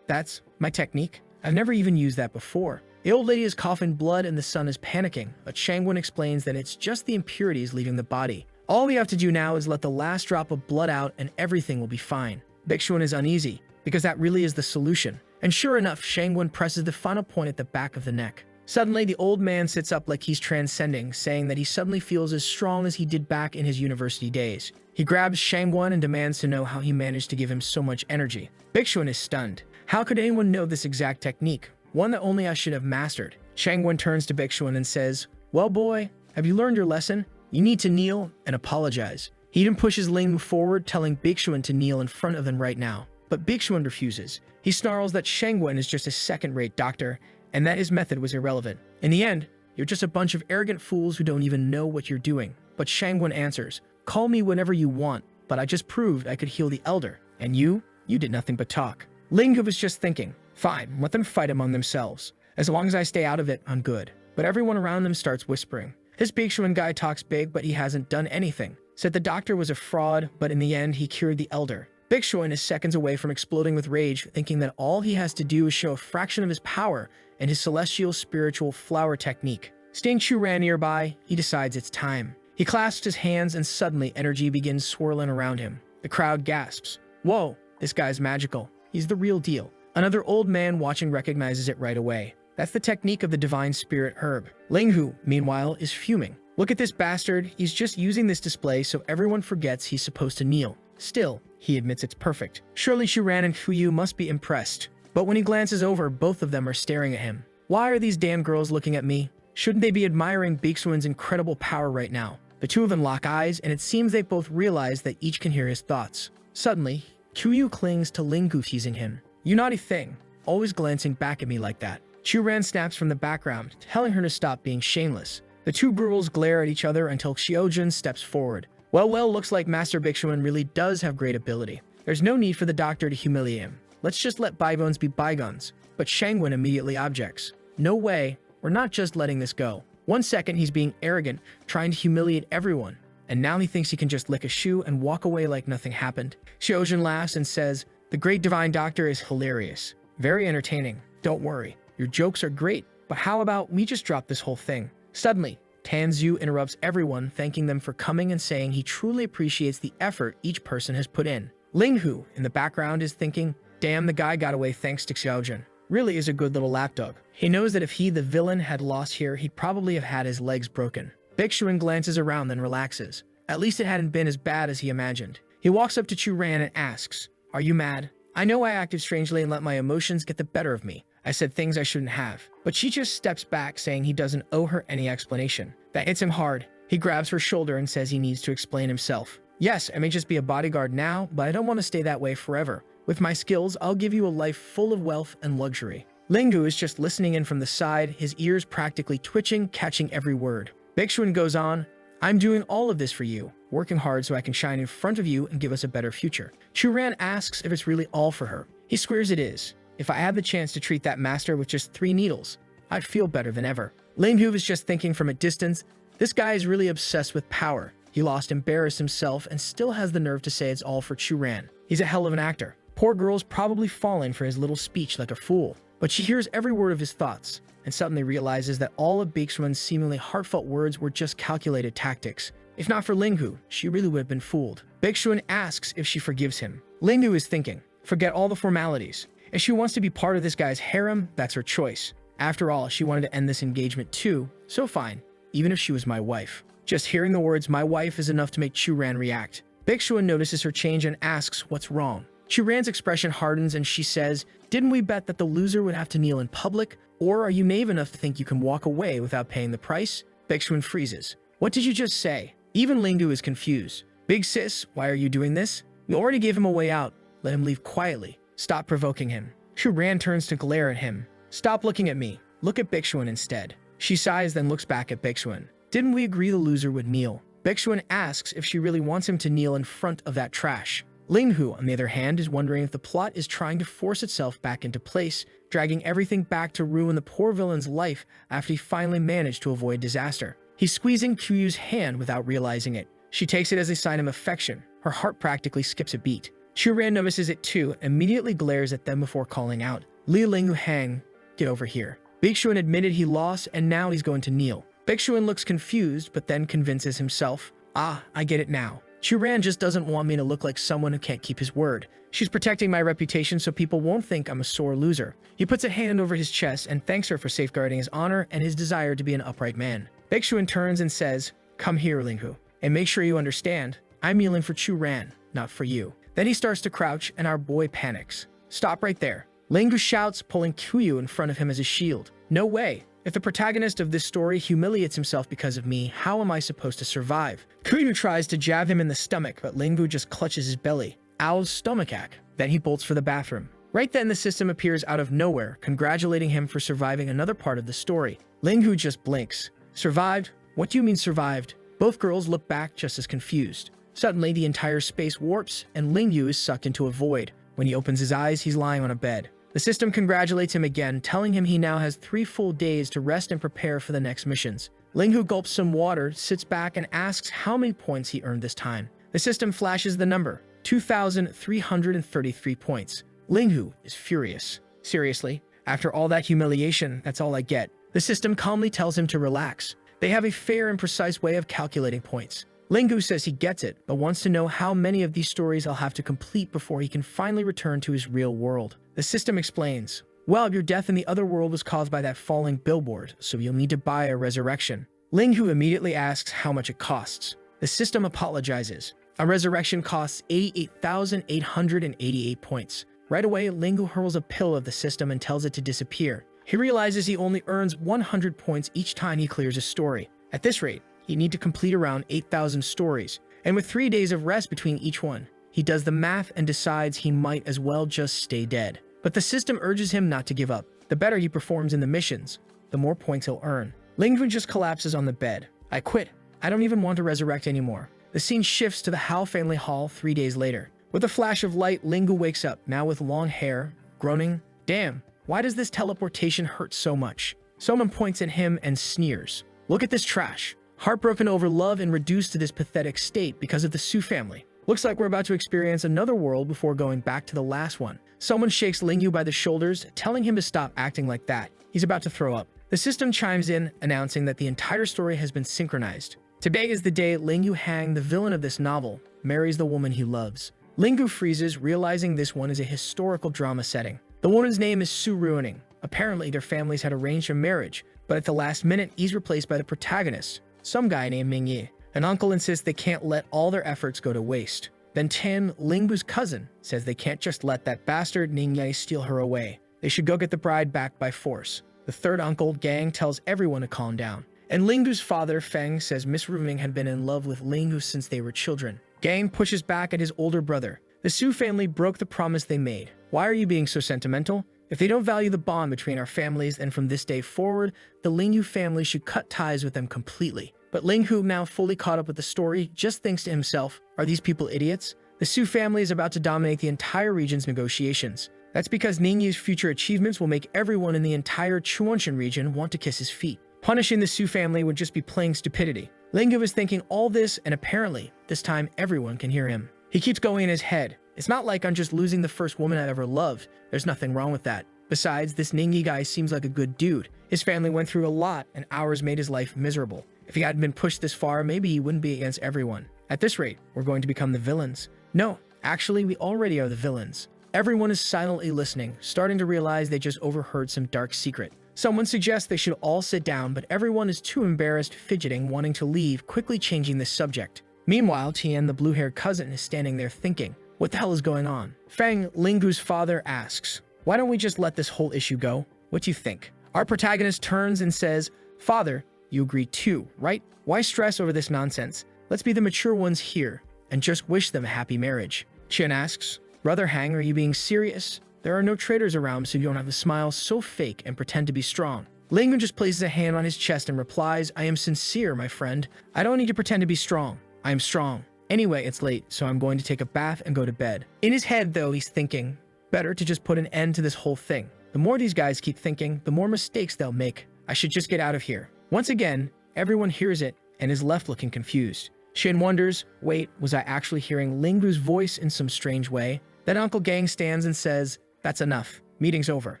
Speaker 2: that's my technique? I've never even used that before. The old lady is coughing blood and the son is panicking, but Shangguan explains that it's just the impurities leaving the body. All we have to do now is let the last drop of blood out and everything will be fine. Bixuan is uneasy, because that really is the solution. And sure enough, Shangguan presses the final point at the back of the neck. Suddenly, the old man sits up like he's transcending, saying that he suddenly feels as strong as he did back in his university days. He grabs Shangguan and demands to know how he managed to give him so much energy. Bixuan is stunned. How could anyone know this exact technique? One that only I should have mastered. Shangguan turns to Bixuan and says, well, boy, have you learned your lesson? You need to kneel and apologize. He even pushes Linghu forward, telling Bixuan to kneel in front of him right now. But Bixuan refuses. He snarls that Shangguan is just a second-rate doctor, and that his method was irrelevant. In the end, you're just a bunch of arrogant fools who don't even know what you're doing. But Shangguan answers, call me whenever you want, but I just proved I could heal the elder. And you did nothing but talk. Linghu was just thinking, fine, let them fight among themselves. As long as I stay out of it, I'm good. But everyone around them starts whispering. This Bixuan guy talks big, but he hasn't done anything. Said the doctor was a fraud, but in the end, he cured the elder. Bixuan is seconds away from exploding with rage, thinking that all he has to do is show a fraction of his power and his celestial spiritual flower technique. Seeing Chu Ran nearby, he decides it's time. He clasps his hands and suddenly energy begins swirling around him. The crowd gasps. Whoa, this guy's magical. He's the real deal. Another old man watching recognizes it right away. That's the technique of the divine spirit herb. Linghu, meanwhile, is fuming. Look at this bastard. He's just using this display so everyone forgets he's supposed to kneel. Still, he admits it's perfect. Surely Chu Ran and Qiuyu must be impressed. But when he glances over, both of them are staring at him. Why are these damn girls looking at me? Shouldn't they be admiring Bixuan's incredible power right now? The two of them lock eyes, and it seems they both realize that each can hear his thoughts. Suddenly, Qiuyu clings to Linghu, teasing him. You naughty thing, always glancing back at me like that. Chu Ran snaps from the background, telling her to stop being shameless. The two girls glare at each other until Xiaojun steps forward. Well, looks like Master Bixuan really does have great ability. There's no need for the doctor to humiliate him. Let's just let bygones be bygones. But Shangguan immediately objects. No way, we're not just letting this go. 1 second he's being arrogant, trying to humiliate everyone. And now he thinks he can just lick a shoe and walk away like nothing happened. Xiaojun laughs and says, the great divine doctor is hilarious. Very entertaining. Don't worry. Your jokes are great, but how about we just drop this whole thing? Suddenly, Tan Zhu interrupts everyone, thanking them for coming and saying he truly appreciates the effort each person has put in. Linghu, in the background, is thinking, damn, the guy got away thanks to Xiaojun. really is a good little lapdog. He knows that if he, the villain, had lost here, he'd probably have had his legs broken. Bixuan glances around, then relaxes. At least it hadn't been as bad as he imagined. He walks up to Chu-Ran and asks, "Are you mad? I know I acted strangely and let my emotions get the better of me. I said things I shouldn't have." But she just steps back, saying he doesn't owe her any explanation. That hits him hard. He grabs her shoulder and says he needs to explain himself. "Yes, I may just be a bodyguard now, but I don't want to stay that way forever. With my skills, I'll give you a life full of wealth and luxury." Linghu is just listening in from the side, his ears practically twitching, catching every word. Bixuan goes on, "I'm doing all of this for you, working hard so I can shine in front of you and give us a better future." Chu-Ran asks if it's really all for her. He swears it is. "If I had the chance to treat that master with just 3 needles, I'd feel better than ever." Linghu is just thinking from a distance, this guy is really obsessed with power. He lost embarrassed himself and still has the nerve to say it's all for Chu-Ran. He's a hell of an actor. Poor girl's probably falling for his little speech like a fool. But she hears every word of his thoughts, and suddenly realizes that all of Bixuan's seemingly heartfelt words were just calculated tactics. If not for Linghu, she really would have been fooled. Bixuan asks if she forgives him. Linghu is thinking, forget all the formalities. If she wants to be part of this guy's harem, that's her choice. After all, she wanted to end this engagement too, so fine, even if she was my wife. Just hearing the words "my wife" is enough to make Chu-Ran react. Bixuan notices her change and asks what's wrong. Chu-Ran's expression hardens and she says, "Didn't we bet that the loser would have to kneel in public? Or are you naive enough to think you can walk away without paying the price?" Bixuan freezes. "What did you just say?" Even Linghu is confused. "Big sis, why are you doing this? We already gave him a way out. Let him leave quietly. Stop provoking him." Chu-Ran turns to glare at him. "Stop looking at me. Look at Bixuan instead." She sighs, then looks back at Bixuan. "Didn't we agree the loser would kneel?" Bixuan asks if she really wants him to kneel in front of that trash. Linghu, on the other hand, is wondering if the plot is trying to force itself back into place, dragging everything back to ruin the poor villain's life after he finally managed to avoid disaster. He's squeezing Kuyu's hand without realizing it. She takes it as a sign of affection. Her heart practically skips a beat. Chu-Ran notices it too, immediately glares at them before calling out, "Li Linghu Hang, get over here." Bixuan admitted he lost and now he's going to kneel. Bixuan looks confused, but then convinces himself, "Ah, I get it now. Chu-Ran just doesn't want me to look like someone who can't keep his word. She's protecting my reputation so people won't think I'm a sore loser." He puts a hand over his chest and thanks her for safeguarding his honor and his desire to be an upright man. Bixuan turns and says, "Come here, Linghu, and make sure you understand, I'm kneeling for Chu-Ran, not for you." Then he starts to crouch and our boy panics. "Stop right there." Linghu shouts, pulling Kuyu in front of him as a shield. "No way. If the protagonist of this story humiliates himself because of me, how am I supposed to survive?" Kuyu tries to jab him in the stomach, but Linghu just clutches his belly. Owl's stomachache. Then he bolts for the bathroom. Right then, the system appears out of nowhere, congratulating him for surviving another part of the story. Linghu just blinks. "Survived? What do you mean survived?" Both girls look back just as confused. Suddenly, the entire space warps, and Linghu is sucked into a void. When he opens his eyes, he's lying on a bed. The system congratulates him again, telling him he now has 3 full days to rest and prepare for the next missions. Linghu gulps some water, sits back, and asks how many points he earned this time. The system flashes the number, 2,333 points. Linghu is furious. "Seriously? After all that humiliation, that's all I get." The system calmly tells him to relax. They have a fair and precise way of calculating points. Linghu says he gets it, but wants to know how many of these stories I'll have to complete before he can finally return to his real world. The system explains, "Well, your death in the other world was caused by that falling billboard, so you'll need to buy a resurrection." Linghu immediately asks how much it costs. The system apologizes. A resurrection costs 88,888 points. Right away, Linghu hurls a pill of the system and tells it to disappear. He realizes he only earns 100 points each time he clears a story. At this rate, he'd need to complete around 8,000 stories, and with 3 days of rest between each one, he does the math and decides he might as well just stay dead. But the system urges him not to give up. The better he performs in the missions, the more points he'll earn. Linghu just collapses on the bed. "I quit. I don't even want to resurrect anymore." The scene shifts to the Hao family hall 3 days later. With a flash of light, Linghu wakes up, now with long hair, groaning, "Damn, why does this teleportation hurt so much?" Someone points at him and sneers. "Look at this trash." Heartbroken over love and reduced to this pathetic state because of the Su family. Looks like we're about to experience another world before going back to the last one. Someone shakes Linghu by the shoulders, telling him to stop acting like that. He's about to throw up. The system chimes in, announcing that the entire story has been synchronized. Today is the day Linghu Hang, the villain of this novel, marries the woman he loves. Linghu freezes, realizing this one is a historical drama setting. The woman's name is Su Ruining. Apparently, their families had arranged a marriage, but at the last minute, he's replaced by the protagonist, some guy named Ming Yi. An uncle insists they can't let all their efforts go to waste. Then Tian, Lingbu's cousin, says they can't just let that bastard Ning Ye steal her away. They should go get the bride back by force. The third uncle, Gang, tells everyone to calm down. And Lingbu's father, Feng, says Miss Ruming had been in love with Lingbu since they were children. Gang pushes back at his older brother. The Su family broke the promise they made. Why are you being so sentimental? If they don't value the bond between our families, then from this day forward, the Lingyu family should cut ties with them completely. But Linghu, now fully caught up with the story, just thinks to himself, are these people idiots? The Su family is about to dominate the entire region's negotiations. That's because Ningyu's future achievements will make everyone in the entire Chuanshan region want to kiss his feet. Punishing the Su family would just be plain stupidity. Linghu is thinking all this, and apparently, this time everyone can hear him. He keeps going in his head. It's not like I'm just losing the first woman I ever loved. There's nothing wrong with that. Besides, this Ningyi guy seems like a good dude. His family went through a lot, and ours made his life miserable. If he hadn't been pushed this far, maybe he wouldn't be against everyone. At this rate, we're going to become the villains. No, actually, we already are the villains. Everyone is silently listening, starting to realize they just overheard some dark secret. Someone suggests they should all sit down, but everyone is too embarrassed, fidgeting, wanting to leave, quickly changing the subject. Meanwhile, Tian, the blue-haired cousin, is standing there thinking, what the hell is going on? Feng, Linggu's father, asks, why don't we just let this whole issue go? What do you think? Our protagonist turns and says, Father, you agree too, right? Why stress over this nonsense? Let's be the mature ones here and just wish them a happy marriage. Qian asks, Brother Hang, are you being serious? There are no traitors around, so you don't have to smile so fake and pretend to be strong. Linggu just places a hand on his chest and replies, I am sincere, my friend. I don't need to pretend to be strong. I am strong. Anyway, it's late, so I'm going to take a bath and go to bed. In his head, though, he's thinking, better to just put an end to this whole thing. The more these guys keep thinking, the more mistakes they'll make. I should just get out of here. Once again, everyone hears it and is left looking confused. Shin wonders, wait, was I actually hearing Linggu's voice in some strange way? Then Uncle Gang stands and says, that's enough. Meeting's over.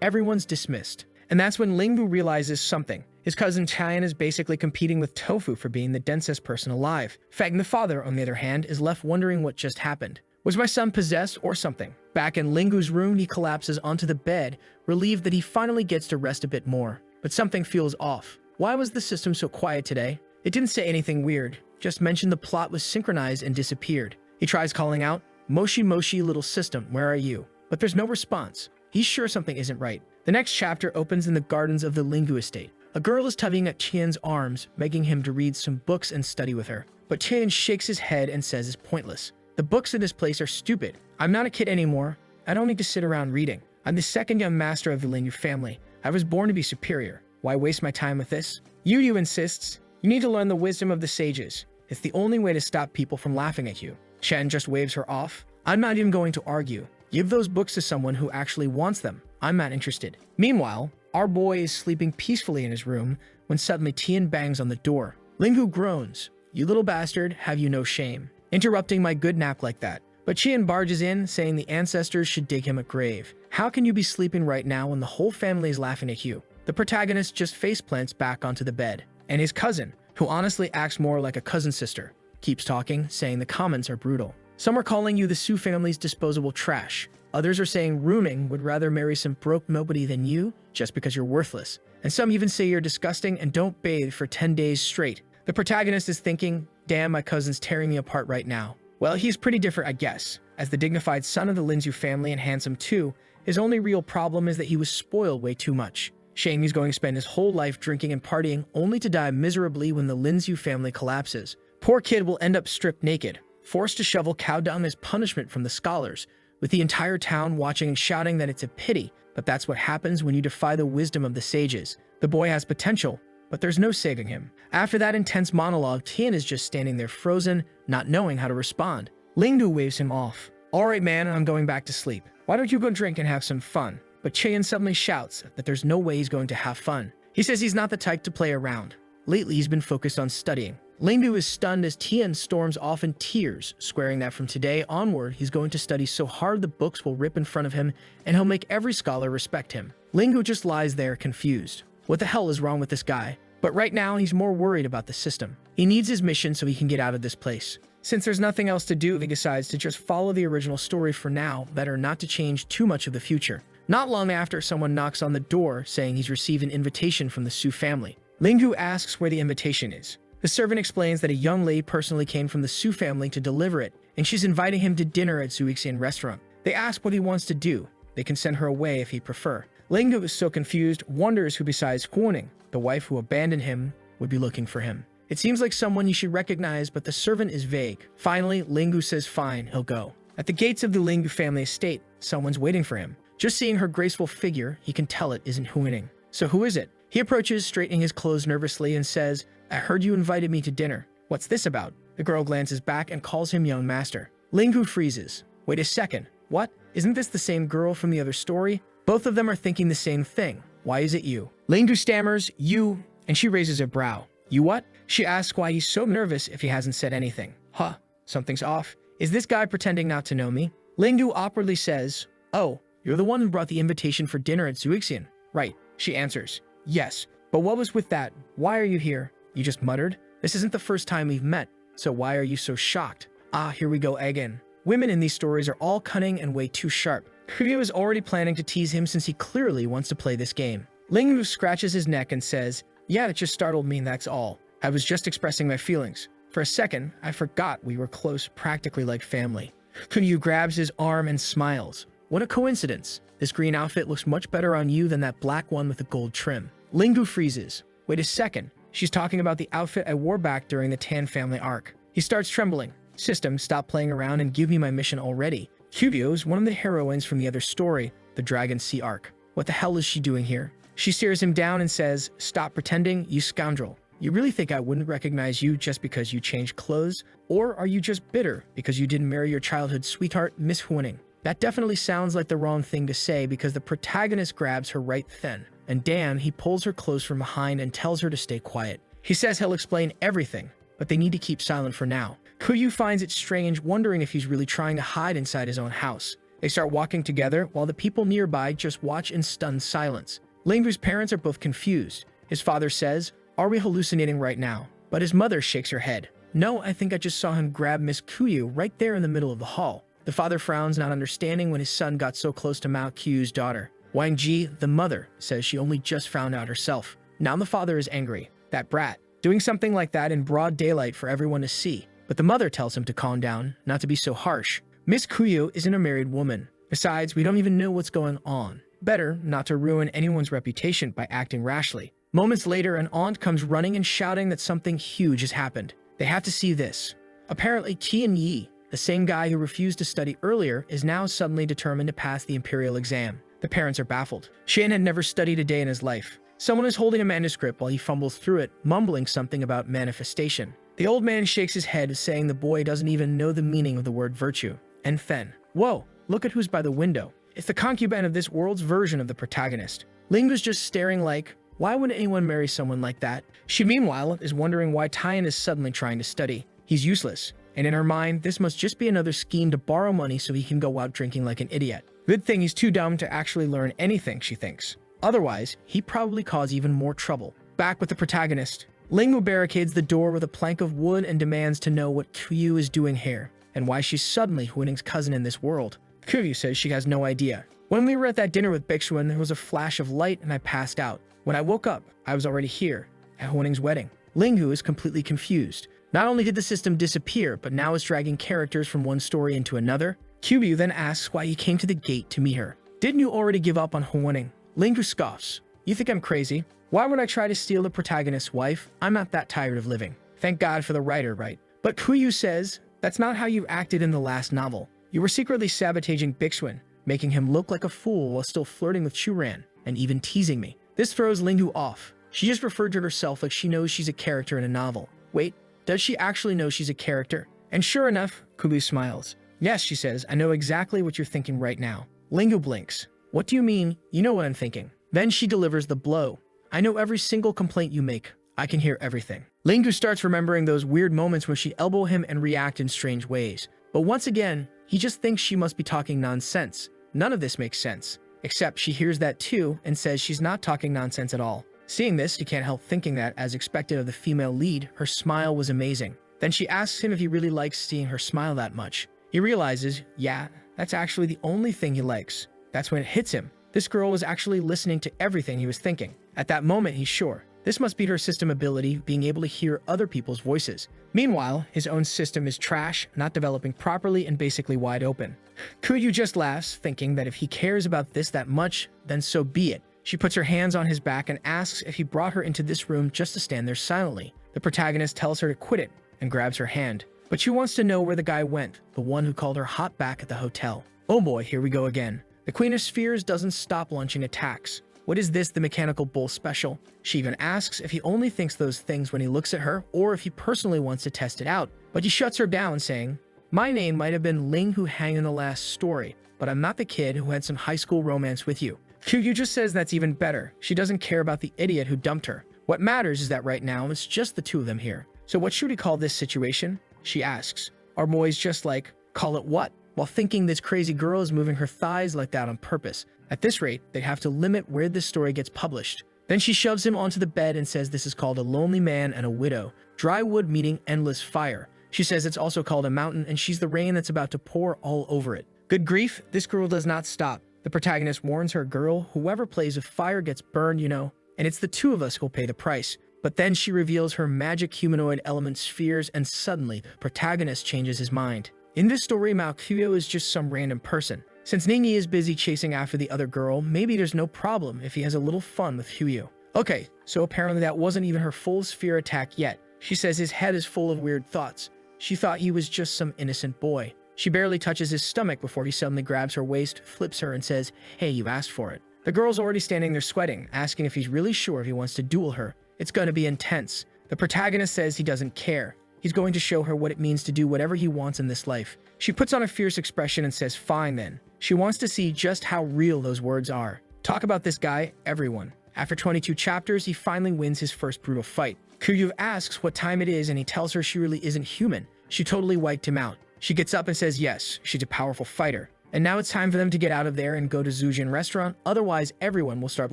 Speaker 2: Everyone's dismissed. And that's when Linggu realizes something. His cousin Tian is basically competing with Tofu for being the densest person alive. Feng, the father, on the other hand, is left wondering what just happened. Was my son possessed or something? Back in Linggu's room, he collapses onto the bed, relieved that he finally gets to rest a bit more. But something feels off. Why was the system so quiet today? It didn't say anything weird, just mentioned the plot was synchronized and disappeared. He tries calling out, Moshi Moshi little system, where are you? But there's no response. He's sure something isn't right. The next chapter opens in the gardens of the Linggu estate. A girl is tugging at Tian's arms, begging him to read some books and study with her. But Tian shakes his head and says it's pointless. The books in this place are stupid. I'm not a kid anymore. I don't need to sit around reading. I'm the second young master of the Lingyu family. I was born to be superior. Why waste my time with this? Yu insists, you need to learn the wisdom of the sages. It's the only way to stop people from laughing at you. Chen just waves her off. I'm not even going to argue. Give those books to someone who actually wants them. I'm not interested. Meanwhile, our boy is sleeping peacefully in his room when suddenly Tian bangs on the door. Linggu groans. You little bastard, have you no shame? Interrupting my good nap like that. But Tian barges in, saying the ancestors should dig him a grave. How can you be sleeping right now when the whole family is laughing at you? The protagonist just faceplants back onto the bed. And his cousin, who honestly acts more like a cousin sister, keeps talking, saying the comments are brutal. Some are calling you the Su family's disposable trash. Others are saying Ruming would rather marry some broke nobody than you just because you're worthless. And some even say you're disgusting and don't bathe for 10 days straight. The protagonist is thinking, damn, my cousin's tearing me apart right now. Well, he's pretty different, I guess. As the dignified son of the Linzu family and handsome too, his only real problem is that he was spoiled way too much. Shame he's going to spend his whole life drinking and partying only to die miserably when the Linzu family collapses. Poor kid will end up stripped naked, forced to shovel cow dung as punishment from the scholars, with the entire town watching and shouting that it's a pity, but that's what happens when you defy the wisdom of the sages. The boy has potential, but there's no saving him. After that intense monologue, Tian is just standing there frozen, not knowing how to respond. Lingdu waves him off. All right, man, I'm going back to sleep. Why don't you go drink and have some fun? But Tian suddenly shouts that there's no way he's going to have fun. He says he's not the type to play around. Lately, he's been focused on studying. Lingdu is stunned as Tian storms off in tears, swearing that from today onward, he's going to study so hard the books will rip in front of him, and he'll make every scholar respect him. Lingdu just lies there, confused. What the hell is wrong with this guy? But right now, he's more worried about the system. He needs his mission so he can get out of this place. Since there's nothing else to do, he decides to just follow the original story for now, better not to change too much of the future. Not long after, someone knocks on the door saying he's received an invitation from the Su family. Linggu asks where the invitation is. The servant explains that a young lady personally came from the Su family to deliver it, and she's inviting him to dinner at Zuixian restaurant. They ask what he wants to do. They can send her away if he'd prefer. Linggu is so confused, wonders who besides Huoning, the wife who abandoned him, would be looking for him. It seems like someone you should recognize, but the servant is vague. Finally, Linggu says fine, he'll go. At the gates of the Linggu family estate, someone's waiting for him. Just seeing her graceful figure, he can tell it isn't Huoning. So who is it? He approaches, straightening his clothes nervously, and says, I heard you invited me to dinner. What's this about? The girl glances back and calls him young master. Linggu freezes. Wait a second. What? Isn't this the same girl from the other story? Both of them are thinking the same thing. Why is it you? Linggu stammers, you, and she raises a brow. You what? She asks why he's so nervous if he hasn't said anything. Huh, something's off. Is this guy pretending not to know me? Linggu awkwardly says, oh, you're the one who brought the invitation for dinner at Zuixian. Right, she answers. Yes, but what was with that? Why are you here? You just muttered? This isn't the first time we've met, so why are you so shocked? Ah, here we go again. Women in these stories are all cunning and way too sharp. Kuryu is already planning to tease him since he clearly wants to play this game. Linggu scratches his neck and says, yeah, it just startled me, that's all. I was just expressing my feelings. For a second, I forgot we were close, practically like family. Kuryu grabs his arm and smiles. What a coincidence. This green outfit looks much better on you than that black one with the gold trim. Linggu freezes. Wait a second. She's talking about the outfit I wore back during the Tan family arc. He starts trembling. System, stop playing around and give me my mission already. Kyubyo is one of the heroines from the other story, the Dragon Sea arc. What the hell is she doing here? She stares him down and says, stop pretending, you scoundrel. You really think I wouldn't recognize you just because you changed clothes? Or are you just bitter because you didn't marry your childhood sweetheart, Miss Huoning? That definitely sounds like the wrong thing to say because the protagonist grabs her right then. And damn, he pulls her close from behind and tells her to stay quiet. He says he'll explain everything, but they need to keep silent for now. Kuryu finds it strange, wondering if he's really trying to hide inside his own house. They start walking together while the people nearby just watch in stunned silence. Linggu's parents are both confused. His father says, are we hallucinating right now? But his mother shakes her head. No, I think I just saw him grab Miss Kuryu right there in the middle of the hall. The father frowns, not understanding when his son got so close to Mao Qiu's daughter. Wang Ji, the mother, says she only just found out herself. Now the father is angry. That brat, doing something like that in broad daylight for everyone to see. But the mother tells him to calm down, not to be so harsh. Miss Kuryu isn't a married woman. Besides, we don't even know what's going on. Better not to ruin anyone's reputation by acting rashly. Moments later, an aunt comes running and shouting that something huge has happened. They have to see this. Apparently, Qian Yi, the same guy who refused to study earlier, is now suddenly determined to pass the imperial exam. The parents are baffled. Shan had never studied a day in his life. Someone is holding a manuscript while he fumbles through it, mumbling something about manifestation. The old man shakes his head, saying the boy doesn't even know the meaning of the word virtue. And then, whoa, look at who's by the window. It's the concubine of this world's version of the protagonist. Linggu's just staring like, why would anyone marry someone like that? She, meanwhile, is wondering why Taiyan is suddenly trying to study. He's useless. And in her mind, this must just be another scheme to borrow money so he can go out drinking like an idiot. Good thing he's too dumb to actually learn anything, she thinks. Otherwise, he'd probably cause even more trouble. Back with the protagonist. Linggu barricades the door with a plank of wood and demands to know what Kuryu is doing here, and why she's suddenly Huoning's cousin in this world. Kuryu says she has no idea. When we were at that dinner with Bixuan, there was a flash of light and I passed out. When I woke up, I was already here, at Huoning's wedding. Linggu is completely confused. Not only did the system disappear, but now is dragging characters from one story into another. Kuryu then asks why he came to the gate to meet her. Didn't you already give up on Huoning? Linggu scoffs. You think I'm crazy? Why would I try to steal the protagonist's wife? I'm not that tired of living. Thank God for the writer, right? But Kuryu says, that's not how you acted in the last novel. You were secretly sabotaging Bixuan, making him look like a fool while still flirting with Churan, and even teasing me. This throws Linggu off. She just referred to herself like she knows she's a character in a novel. Wait, does she actually know she's a character? And sure enough, Kuryu smiles. Yes, she says, I know exactly what you're thinking right now. Linggu blinks. What do you mean? You know what I'm thinking. Then she delivers the blow. I know every single complaint you make. I can hear everything. Linggu starts remembering those weird moments when she elbow him and react in strange ways. But once again, he just thinks she must be talking nonsense. None of this makes sense. Except she hears that too and says she's not talking nonsense at all. Seeing this, he can't help thinking that, as expected of the female lead, her smile was amazing. Then she asks him if he really likes seeing her smile that much. He realizes, yeah, that's actually the only thing he likes. That's when it hits him. This girl was actually listening to everything he was thinking. At that moment, he's sure. This must be her system ability, being able to hear other people's voices. Meanwhile, his own system is trash, not developing properly, and basically wide open. Kuyu just laughs, thinking that if he cares about this that much, then so be it. She puts her hands on his back and asks if he brought her into this room just to stand there silently. The protagonist tells her to quit it and grabs her hand. But she wants to know where the guy went, the one who called her hot back at the hotel. Oh boy, here we go again. The Queen of Spheres doesn't stop launching attacks. What is this, the mechanical bull special? She even asks if he only thinks those things when he looks at her, or if he personally wants to test it out. But he shuts her down, saying, "My name might have been Ling Hu Hang in the last story, but I'm not the kid who had some high school romance with you." Kuyu just says that's even better. She doesn't care about the idiot who dumped her. What matters is that right now, it's just the two of them here. So what should we call this situation? She asks. Are Moy's just like, call it what? While thinking this crazy girl is moving her thighs like that on purpose. At this rate, they'd have to limit where this story gets published. Then she shoves him onto the bed and says this is called A Lonely Man and a Widow. Dry wood meeting endless fire. She says it's also called a mountain, and she's the rain that's about to pour all over it. Good grief, this girl does not stop. The protagonist warns her, girl, whoever plays with fire gets burned, you know, and it's the two of us who'll pay the price. But then she reveals her magic humanoid element spheres, and suddenly, the protagonist changes his mind. In this story, Mao Kuyo is just some random person. Since Ningyi is busy chasing after the other girl, maybe there's no problem if he has a little fun with Huyo. Okay, so apparently that wasn't even her full sphere attack yet. She says his head is full of weird thoughts. She thought he was just some innocent boy. She barely touches his stomach before he suddenly grabs her waist, flips her, and says, "Hey, you asked for it." The girl's already standing there sweating, asking if he's really sure if he wants to duel her. It's gonna be intense. The protagonist says he doesn't care. He's going to show her what it means to do whatever he wants in this life. She puts on a fierce expression and says, fine then. She wants to see just how real those words are. Talk about this guy, everyone. After 22 chapters, he finally wins his first brutal fight. Kuyu asks what time it is, and he tells her she really isn't human. She totally wiped him out. She gets up and says yes, she's a powerful fighter. And now it's time for them to get out of there and go to Zujin restaurant, otherwise everyone will start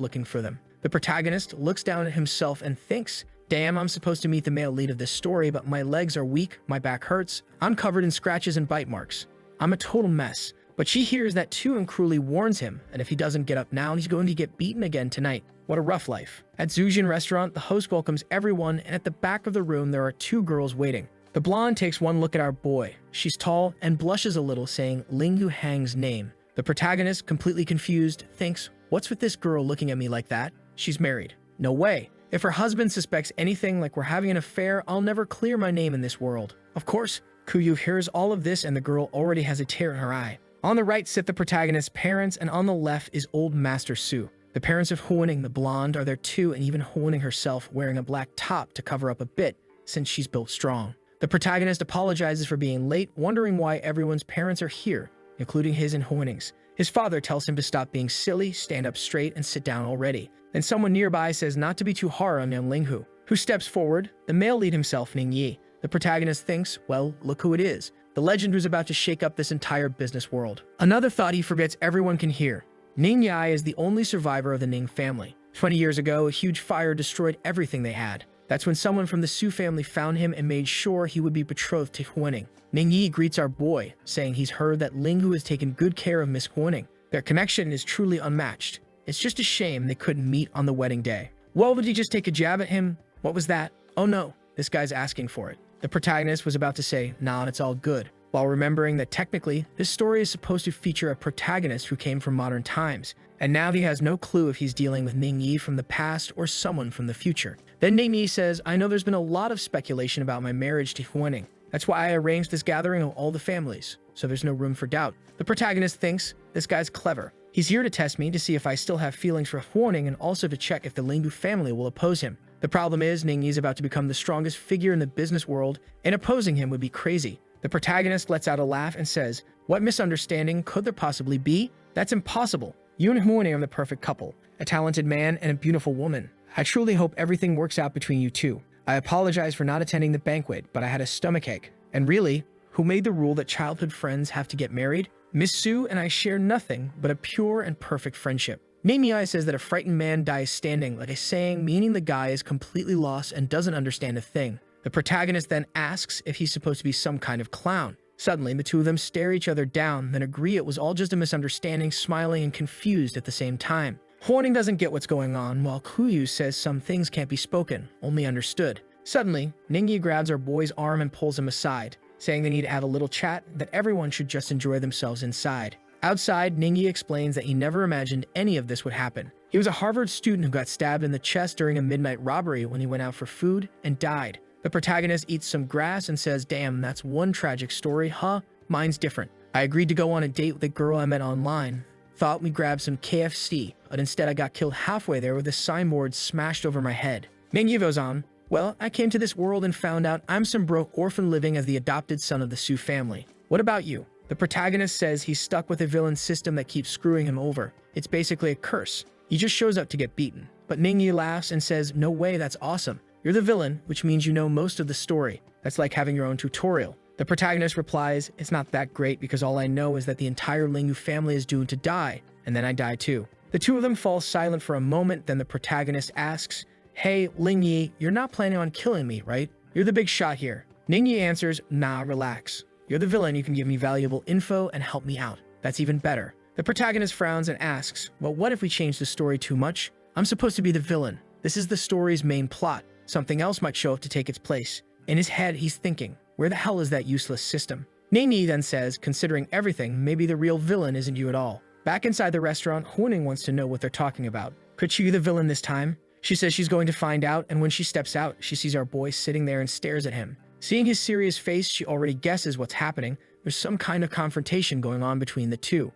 Speaker 2: looking for them. The protagonist looks down at himself and thinks, damn, I'm supposed to meet the male lead of this story, but my legs are weak, my back hurts, I'm covered in scratches and bite marks. I'm a total mess. But she hears that too and cruelly warns him, and if he doesn't get up now, he's going to get beaten again tonight. What a rough life. At Zujin restaurant, the host welcomes everyone, and at the back of the room, there are two girls waiting. The blonde takes one look at our boy. She's tall and blushes a little, saying Ling Yu Hang's name. The protagonist, completely confused, thinks, what's with this girl looking at me like that? She's married. No way. If her husband suspects anything like we're having an affair, I'll never clear my name in this world. Of course, Kuyu hears all of this and the girl already has a tear in her eye. On the right sit the protagonist's parents, and on the left is old Master Su. The parents of Huaning, the blonde, are there too, and even Huaning herself wearing a black top to cover up a bit, since she's built strong. The protagonist apologizes for being late, wondering why everyone's parents are here, including his and Huaning's. His father tells him to stop being silly, stand up straight, and sit down already. Then someone nearby says not to be too hard on young Ling Hu, who steps forward, the male lead himself, Ning Yi. The protagonist thinks, well, look who it is. The legend who's about to shake up this entire business world. Another thought he forgets everyone can hear. Ning Yi is the only survivor of the Ning family. 20 years ago, a huge fire destroyed everything they had. That's when someone from the Su family found him and made sure he would be betrothed to Huaning. Ning Yi greets our boy, saying he's heard that Ling Hu has taken good care of Miss Huaning. Their connection is truly unmatched. It's just a shame they couldn't meet on the wedding day. Well, did he just take a jab at him? What was that? Oh no, this guy's asking for it. The protagonist was about to say, nah, it's all good, while remembering that technically, this story is supposed to feature a protagonist who came from modern times, and now he has no clue if he's dealing with Ning Yi from the past or someone from the future. Then Ning Yi says, I know there's been a lot of speculation about my marriage to Huaning. That's why I arranged this gathering of all the families, so there's no room for doubt. The protagonist thinks, this guy's clever. He's here to test me to see if I still have feelings for Huaning and also to check if the Lingbu family will oppose him. The problem is, Ning Yi is about to become the strongest figure in the business world, and opposing him would be crazy. The protagonist lets out a laugh and says, what misunderstanding could there possibly be? That's impossible. You and Huaning are the perfect couple, a talented man and a beautiful woman. I truly hope everything works out between you two. I apologize for not attending the banquet, but I had a stomachache. And really, who made the rule that childhood friends have to get married? Miss Su and I share nothing but a pure and perfect friendship. Ning Yi says that a frightened man dies standing, like a saying meaning the guy is completely lost and doesn't understand a thing. The protagonist then asks if he's supposed to be some kind of clown, Suddenly, the two of them stare each other down, then agree it was all just a misunderstanding, smiling and confused at the same time. Huaning doesn't get what's going on, while Kuyu says some things can't be spoken, only understood. Suddenly, Ningyi grabs our boy's arm and pulls him aside, saying they need to have a little chat, that everyone should just enjoy themselves inside. Outside, Ningyi explains that he never imagined any of this would happen. He was a Harvard student who got stabbed in the chest during a midnight robbery when he went out for food and died. The protagonist eats some grass and says, "Damn, that's one tragic story, huh? Mine's different. I agreed to go on a date with a girl I met online. Thought we'd grab some KFC, but instead I got killed halfway there with a signboard smashed over my head." Ningyi goes on, "Well, I came to this world and found out I'm some broke orphan living as the adopted son of the Su family. What about you?" The protagonist says he's stuck with a villain system that keeps screwing him over. It's basically a curse. He just shows up to get beaten. But Ningyi laughs and says, "No way, that's awesome. You're the villain, which means you know most of the story. That's like having your own tutorial." The protagonist replies, "It's not that great because all I know is that the entire Lingyu family is doomed to die, and then I die too." The two of them fall silent for a moment, then the protagonist asks, "Hey, Lingyi, you're not planning on killing me, right? You're the big shot here." Ningyi answers, "Nah, relax. You're the villain, you can give me valuable info and help me out. That's even better." The protagonist frowns and asks, "Well, what if we change the story too much? I'm supposed to be the villain. This is the story's main plot. Something else might show up to take its place." In his head, he's thinking, where the hell is that useless system? Ningyi then says, "Considering everything, maybe the real villain isn't you at all." Back inside the restaurant, Huaning wants to know what they're talking about. Could she be the villain this time? She says she's going to find out, and when she steps out, she sees our boy sitting there and stares at him. Seeing his serious face, she already guesses what's happening. There's some kind of confrontation going on between the two.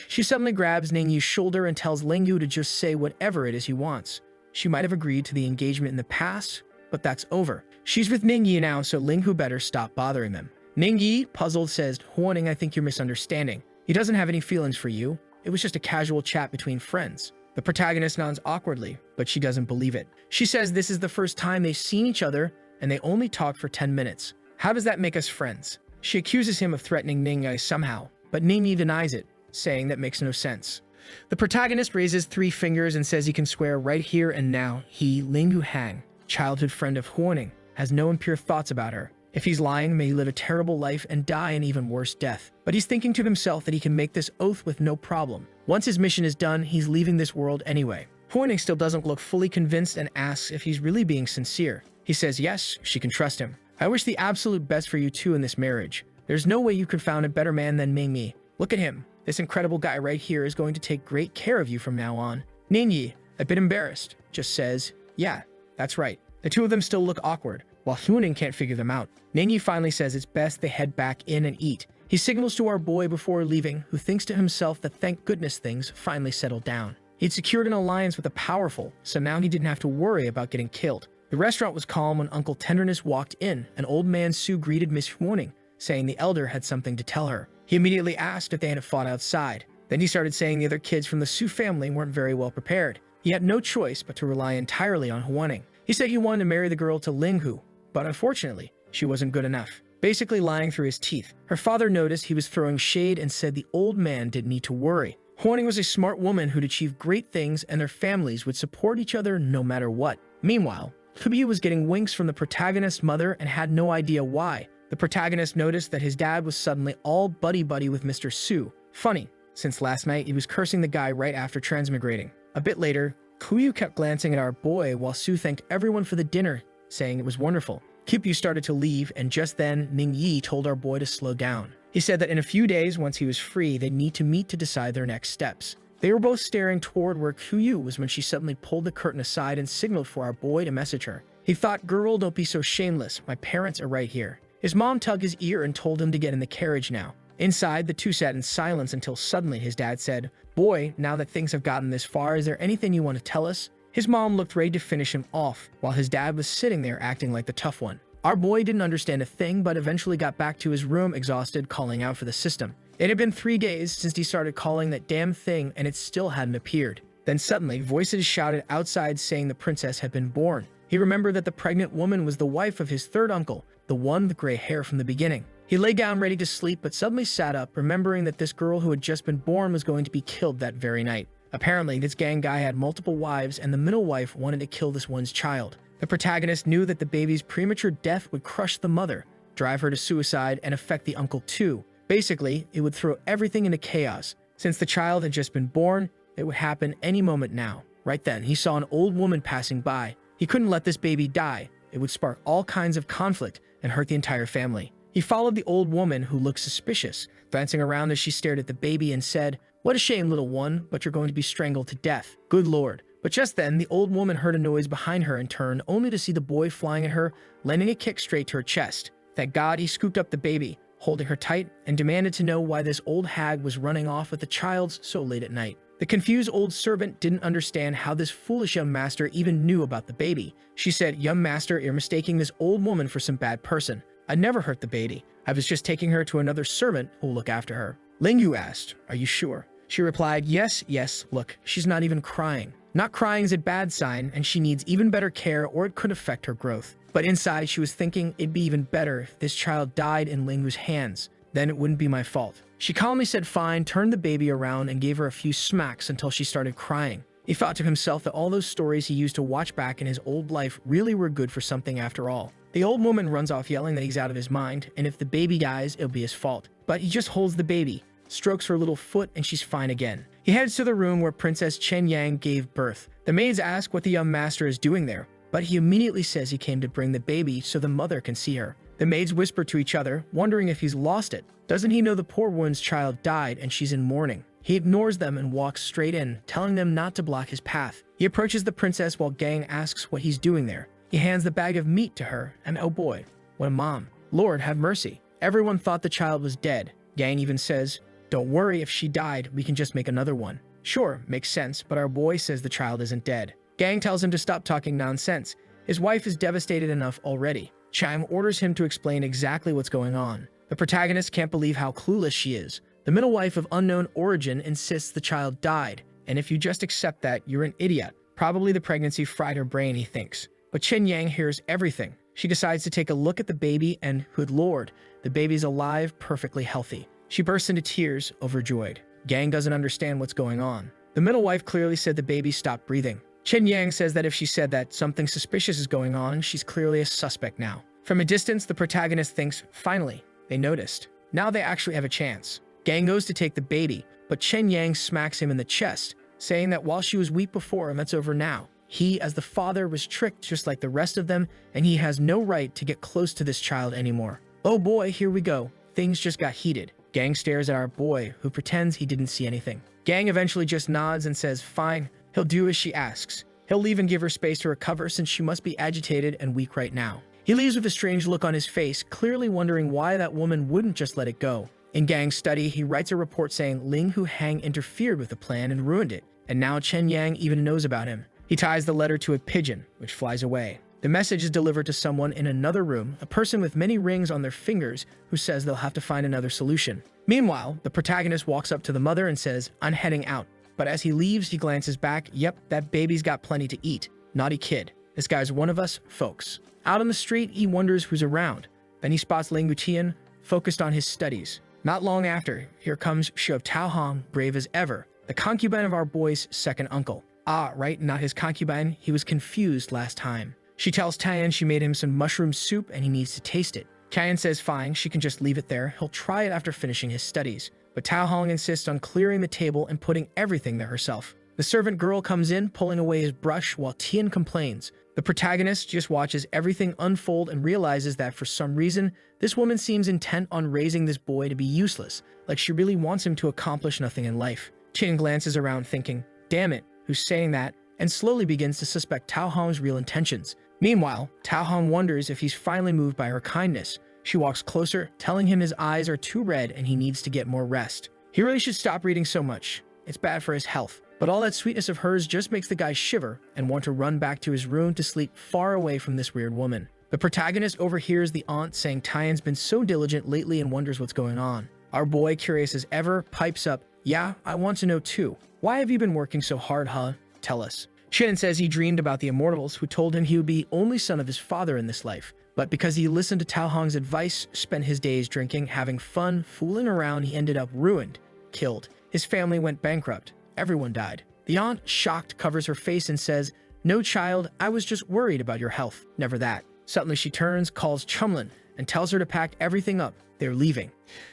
Speaker 2: She suddenly grabs Ningyi's shoulder and tells Lingyu to just say whatever it is he wants. She might have agreed to the engagement in the past, but that's over. She's with Ningyi now, so Lingyu better stop bothering them. Ningyi, puzzled, says, "Huaning, I think you're misunderstanding. He doesn't have any feelings for you. It was just a casual chat between friends." The protagonist nods awkwardly, but she doesn't believe it. She says this is the first time they've seen each other, and they only talked for 10 minutes. How does that make us friends? She accuses him of threatening Ningyi somehow, but Ningyi denies it, saying that makes no sense. The protagonist raises 3 fingers and says he can swear right here and now he, Lingyu Hang, childhood friend of Huaning, has no impure thoughts about her. If he's lying, may he live a terrible life and die an even worse death. But he's thinking to himself that he can make this oath with no problem. Once his mission is done, he's leaving this world anyway. Huaning still doesn't look fully convinced and asks if he's really being sincere. He says yes, she can trust him. "I wish the absolute best for you two in this marriage. There's no way you could found a better man than Mingmi. Look at him. This incredible guy right here is going to take great care of you from now on." Ningyi, a bit embarrassed, just says, "Yeah, that's right." The two of them still look awkward, while Huaning can't figure them out. Ningyi finally says it's best they head back in and eat. He signals to our boy before leaving, who thinks to himself that thank goodness things finally settled down. He'd secured an alliance with the powerful, so now he didn't have to worry about getting killed. The restaurant was calm when Uncle Tenderness walked in, and Old Man Su greeted Miss Huaning, saying the elder had something to tell her. He immediately asked if they had fought outside. Then he started saying the other kids from the Su family weren't very well prepared. He had no choice but to rely entirely on Huaning. He said he wanted to marry the girl to Linghu, but unfortunately, she wasn't good enough. Basically lying through his teeth. Her father noticed he was throwing shade and said the old man didn't need to worry. Huaning was a smart woman who'd achieve great things and their families would support each other no matter what. Meanwhile, Kubi was getting winks from the protagonist's mother and had no idea why. The protagonist noticed that his dad was suddenly all buddy-buddy with Mr. Su. Funny, since last night he was cursing the guy right after transmigrating. A bit later, Kuyu kept glancing at our boy while Su thanked everyone for the dinner, saying it was wonderful. Kipyu started to leave, and just then Ningyi told our boy to slow down. He said that in a few days, once he was free, they'd need to meet to decide their next steps. They were both staring toward where Kuyu was when she suddenly pulled the curtain aside and signaled for our boy to message her. He thought, "Girl, don't be so shameless. My parents are right here." His mom tugged his ear and told him to get in the carriage now. Inside, the two sat in silence until suddenly his dad said, "Boy, now that things have gotten this far, is there anything you want to tell us?" His mom looked ready to finish him off, while his dad was sitting there acting like the tough one. Our boy didn't understand a thing, but eventually got back to his room exhausted, calling out for the system. It had been 3 days since he started calling that damn thing, and it still hadn't appeared. Then suddenly, voices shouted outside saying the princess had been born. He remembered that the pregnant woman was the wife of his third uncle, the one with gray hair from the beginning. He lay down ready to sleep, but suddenly sat up, remembering that this girl who had just been born was going to be killed that very night. Apparently, this gang guy had multiple wives, and the middle wife wanted to kill this one's child. The protagonist knew that the baby's premature death would crush the mother, drive her to suicide, and affect the uncle too. Basically, it would throw everything into chaos. Since the child had just been born, it would happen any moment now. Right then, he saw an old woman passing by. He couldn't let this baby die. It would spark all kinds of conflict and hurt the entire family. He followed the old woman, who looked suspicious, glancing around as she stared at the baby and said, "What a shame, little one, but you're going to be strangled to death. Good Lord." But just then, the old woman heard a noise behind her and turned, only to see the boy flying at her, landing a kick straight to her chest. Thank God he scooped up the baby, holding her tight, and demanded to know why this old hag was running off with the child so late at night. The confused old servant didn't understand how this foolish young master even knew about the baby. She said, "Young master, you're mistaking this old woman for some bad person. I never hurt the baby. I was just taking her to another servant who'll look after her." Lingu asked, "Are you sure?" She replied, yes, look, she's not even crying. Not crying is a bad sign, and she needs even better care or it could affect her growth." But inside, she was thinking it'd be even better if this child died in Lingu's hands. Then it wouldn't be my fault. She calmly said fine, turned the baby around, and gave her a few smacks until she started crying. He thought to himself that all those stories he used to watch back in his old life really were good for something after all. The old woman runs off yelling that he's out of his mind, and if the baby dies, it'll be his fault. But he just holds the baby, strokes her little foot, and she's fine again. He heads to the room where Princess Chen Yang gave birth. The maids ask what the young master is doing there, but he immediately says he came to bring the baby so the mother can see her. The maids whisper to each other, wondering if he's lost it. Doesn't he know the poor woman's child died and she's in mourning? He ignores them and walks straight in, telling them not to block his path. He approaches the princess while Gang asks what he's doing there. He hands the bag of meat to her, and oh boy, what a mom. Lord, have mercy. Everyone thought the child was dead. Gang even says, "Don't worry, if she died, we can just make another one." Sure, makes sense, but our boy says the child isn't dead. Gang tells him to stop talking nonsense. His wife is devastated enough already. Chime orders him to explain exactly what's going on. The protagonist can't believe how clueless she is. The middle wife of unknown origin insists the child died, and if you just accept that, you're an idiot. Probably the pregnancy fried her brain, he thinks. But Chen Yang hears everything. She decides to take a look at the baby, and good lord, the baby's alive, perfectly healthy. She bursts into tears, overjoyed. Gang doesn't understand what's going on. The middle wife clearly said the baby stopped breathing. Chen Yang says that if she said that something suspicious is going on, she's clearly a suspect now. From a distance, the protagonist thinks, finally, they noticed. Now they actually have a chance. Gang goes to take the baby, but Chen Yang smacks him in the chest, saying that while she was weak before him, that's over now. He, as the father, was tricked just like the rest of them, and he has no right to get close to this child anymore. Oh boy, here we go. Things just got heated. Gang stares at our boy, who pretends he didn't see anything. Gang eventually just nods and says, fine, he'll do as she asks. He'll leave and give her space to recover since she must be agitated and weak right now. He leaves with a strange look on his face, clearly wondering why that woman wouldn't just let it go. In Gang's study, he writes a report saying Ling Hu Hang interfered with the plan and ruined it, and now Chen Yang even knows about him. He ties the letter to a pigeon, which flies away. The message is delivered to someone in another room, a person with many rings on their fingers who says they'll have to find another solution. Meanwhile, the protagonist walks up to the mother and says, I'm heading out. But as he leaves, he glances back. Yep, that baby's got plenty to eat. Naughty kid. This guy's one of us, folks. Out on the street, he wonders who's around. Then he spots Ling Gutian, focused on his studies. Not long after, here comes Xiu Taohong, brave as ever, the concubine of our boy's second uncle. Ah, right, not his concubine. He was confused last time. She tells Tian she made him some mushroom soup and he needs to taste it. Tian says fine, she can just leave it there. He'll try it after finishing his studies. But Taohong insists on clearing the table and putting everything there herself. The servant girl comes in, pulling away his brush while Tian complains. The protagonist just watches everything unfold and realizes that for some reason, this woman seems intent on raising this boy to be useless, like she really wants him to accomplish nothing in life. Tian glances around thinking, damn it, who's saying that? And slowly begins to suspect Taohong's real intentions. Meanwhile, Taohong wonders if he's finally moved by her kindness. She walks closer, telling him his eyes are too red and he needs to get more rest. He really should stop reading so much. It's bad for his health. But all that sweetness of hers just makes the guy shiver and want to run back to his room to sleep far away from this weird woman. The protagonist overhears the aunt saying Tian's been so diligent lately and wonders what's going on. Our boy, curious as ever, pipes up, yeah, I want to know too. Why have you been working so hard, huh? Tell us. Shannon says he dreamed about the immortals who told him he would be only son of his father in this life. But because he listened to Taohong's advice, spent his days drinking, having fun, fooling around, he ended up ruined, killed. His family went bankrupt. Everyone died. The aunt, shocked, covers her face and says, no child, I was just worried about your health. Never that. Suddenly she turns, calls Chumlin, and tells her to pack everything up. They're leaving.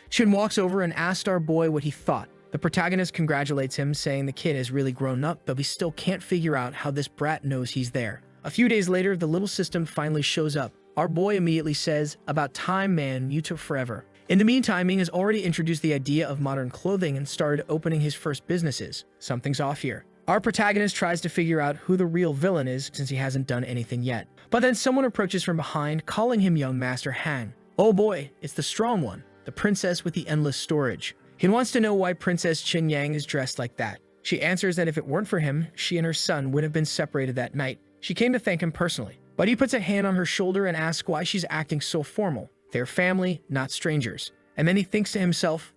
Speaker 2: Chin walks over and asks our boy what he thought. The protagonist congratulates him, saying the kid has really grown up, but we still can't figure out how this brat knows he's there. A few days later, the little system finally shows up. Our boy immediately says, "About time, man, you took forever." In the meantime, Ming has already introduced the idea of modern clothing and started opening his first businesses. Something's off here. Our protagonist tries to figure out who the real villain is since he hasn't done anything yet. But then someone approaches from behind, calling him young Master Hang. Oh boy, it's the strong one, the princess with the endless storage. He wants to know why Princess Qin Yang is dressed like that. She answers that if it weren't for him, she and her son would have been separated that night. She came to thank him personally. But he puts a hand on her shoulder and asks why she's acting so formal. They're family, not strangers. And then he thinks to himself,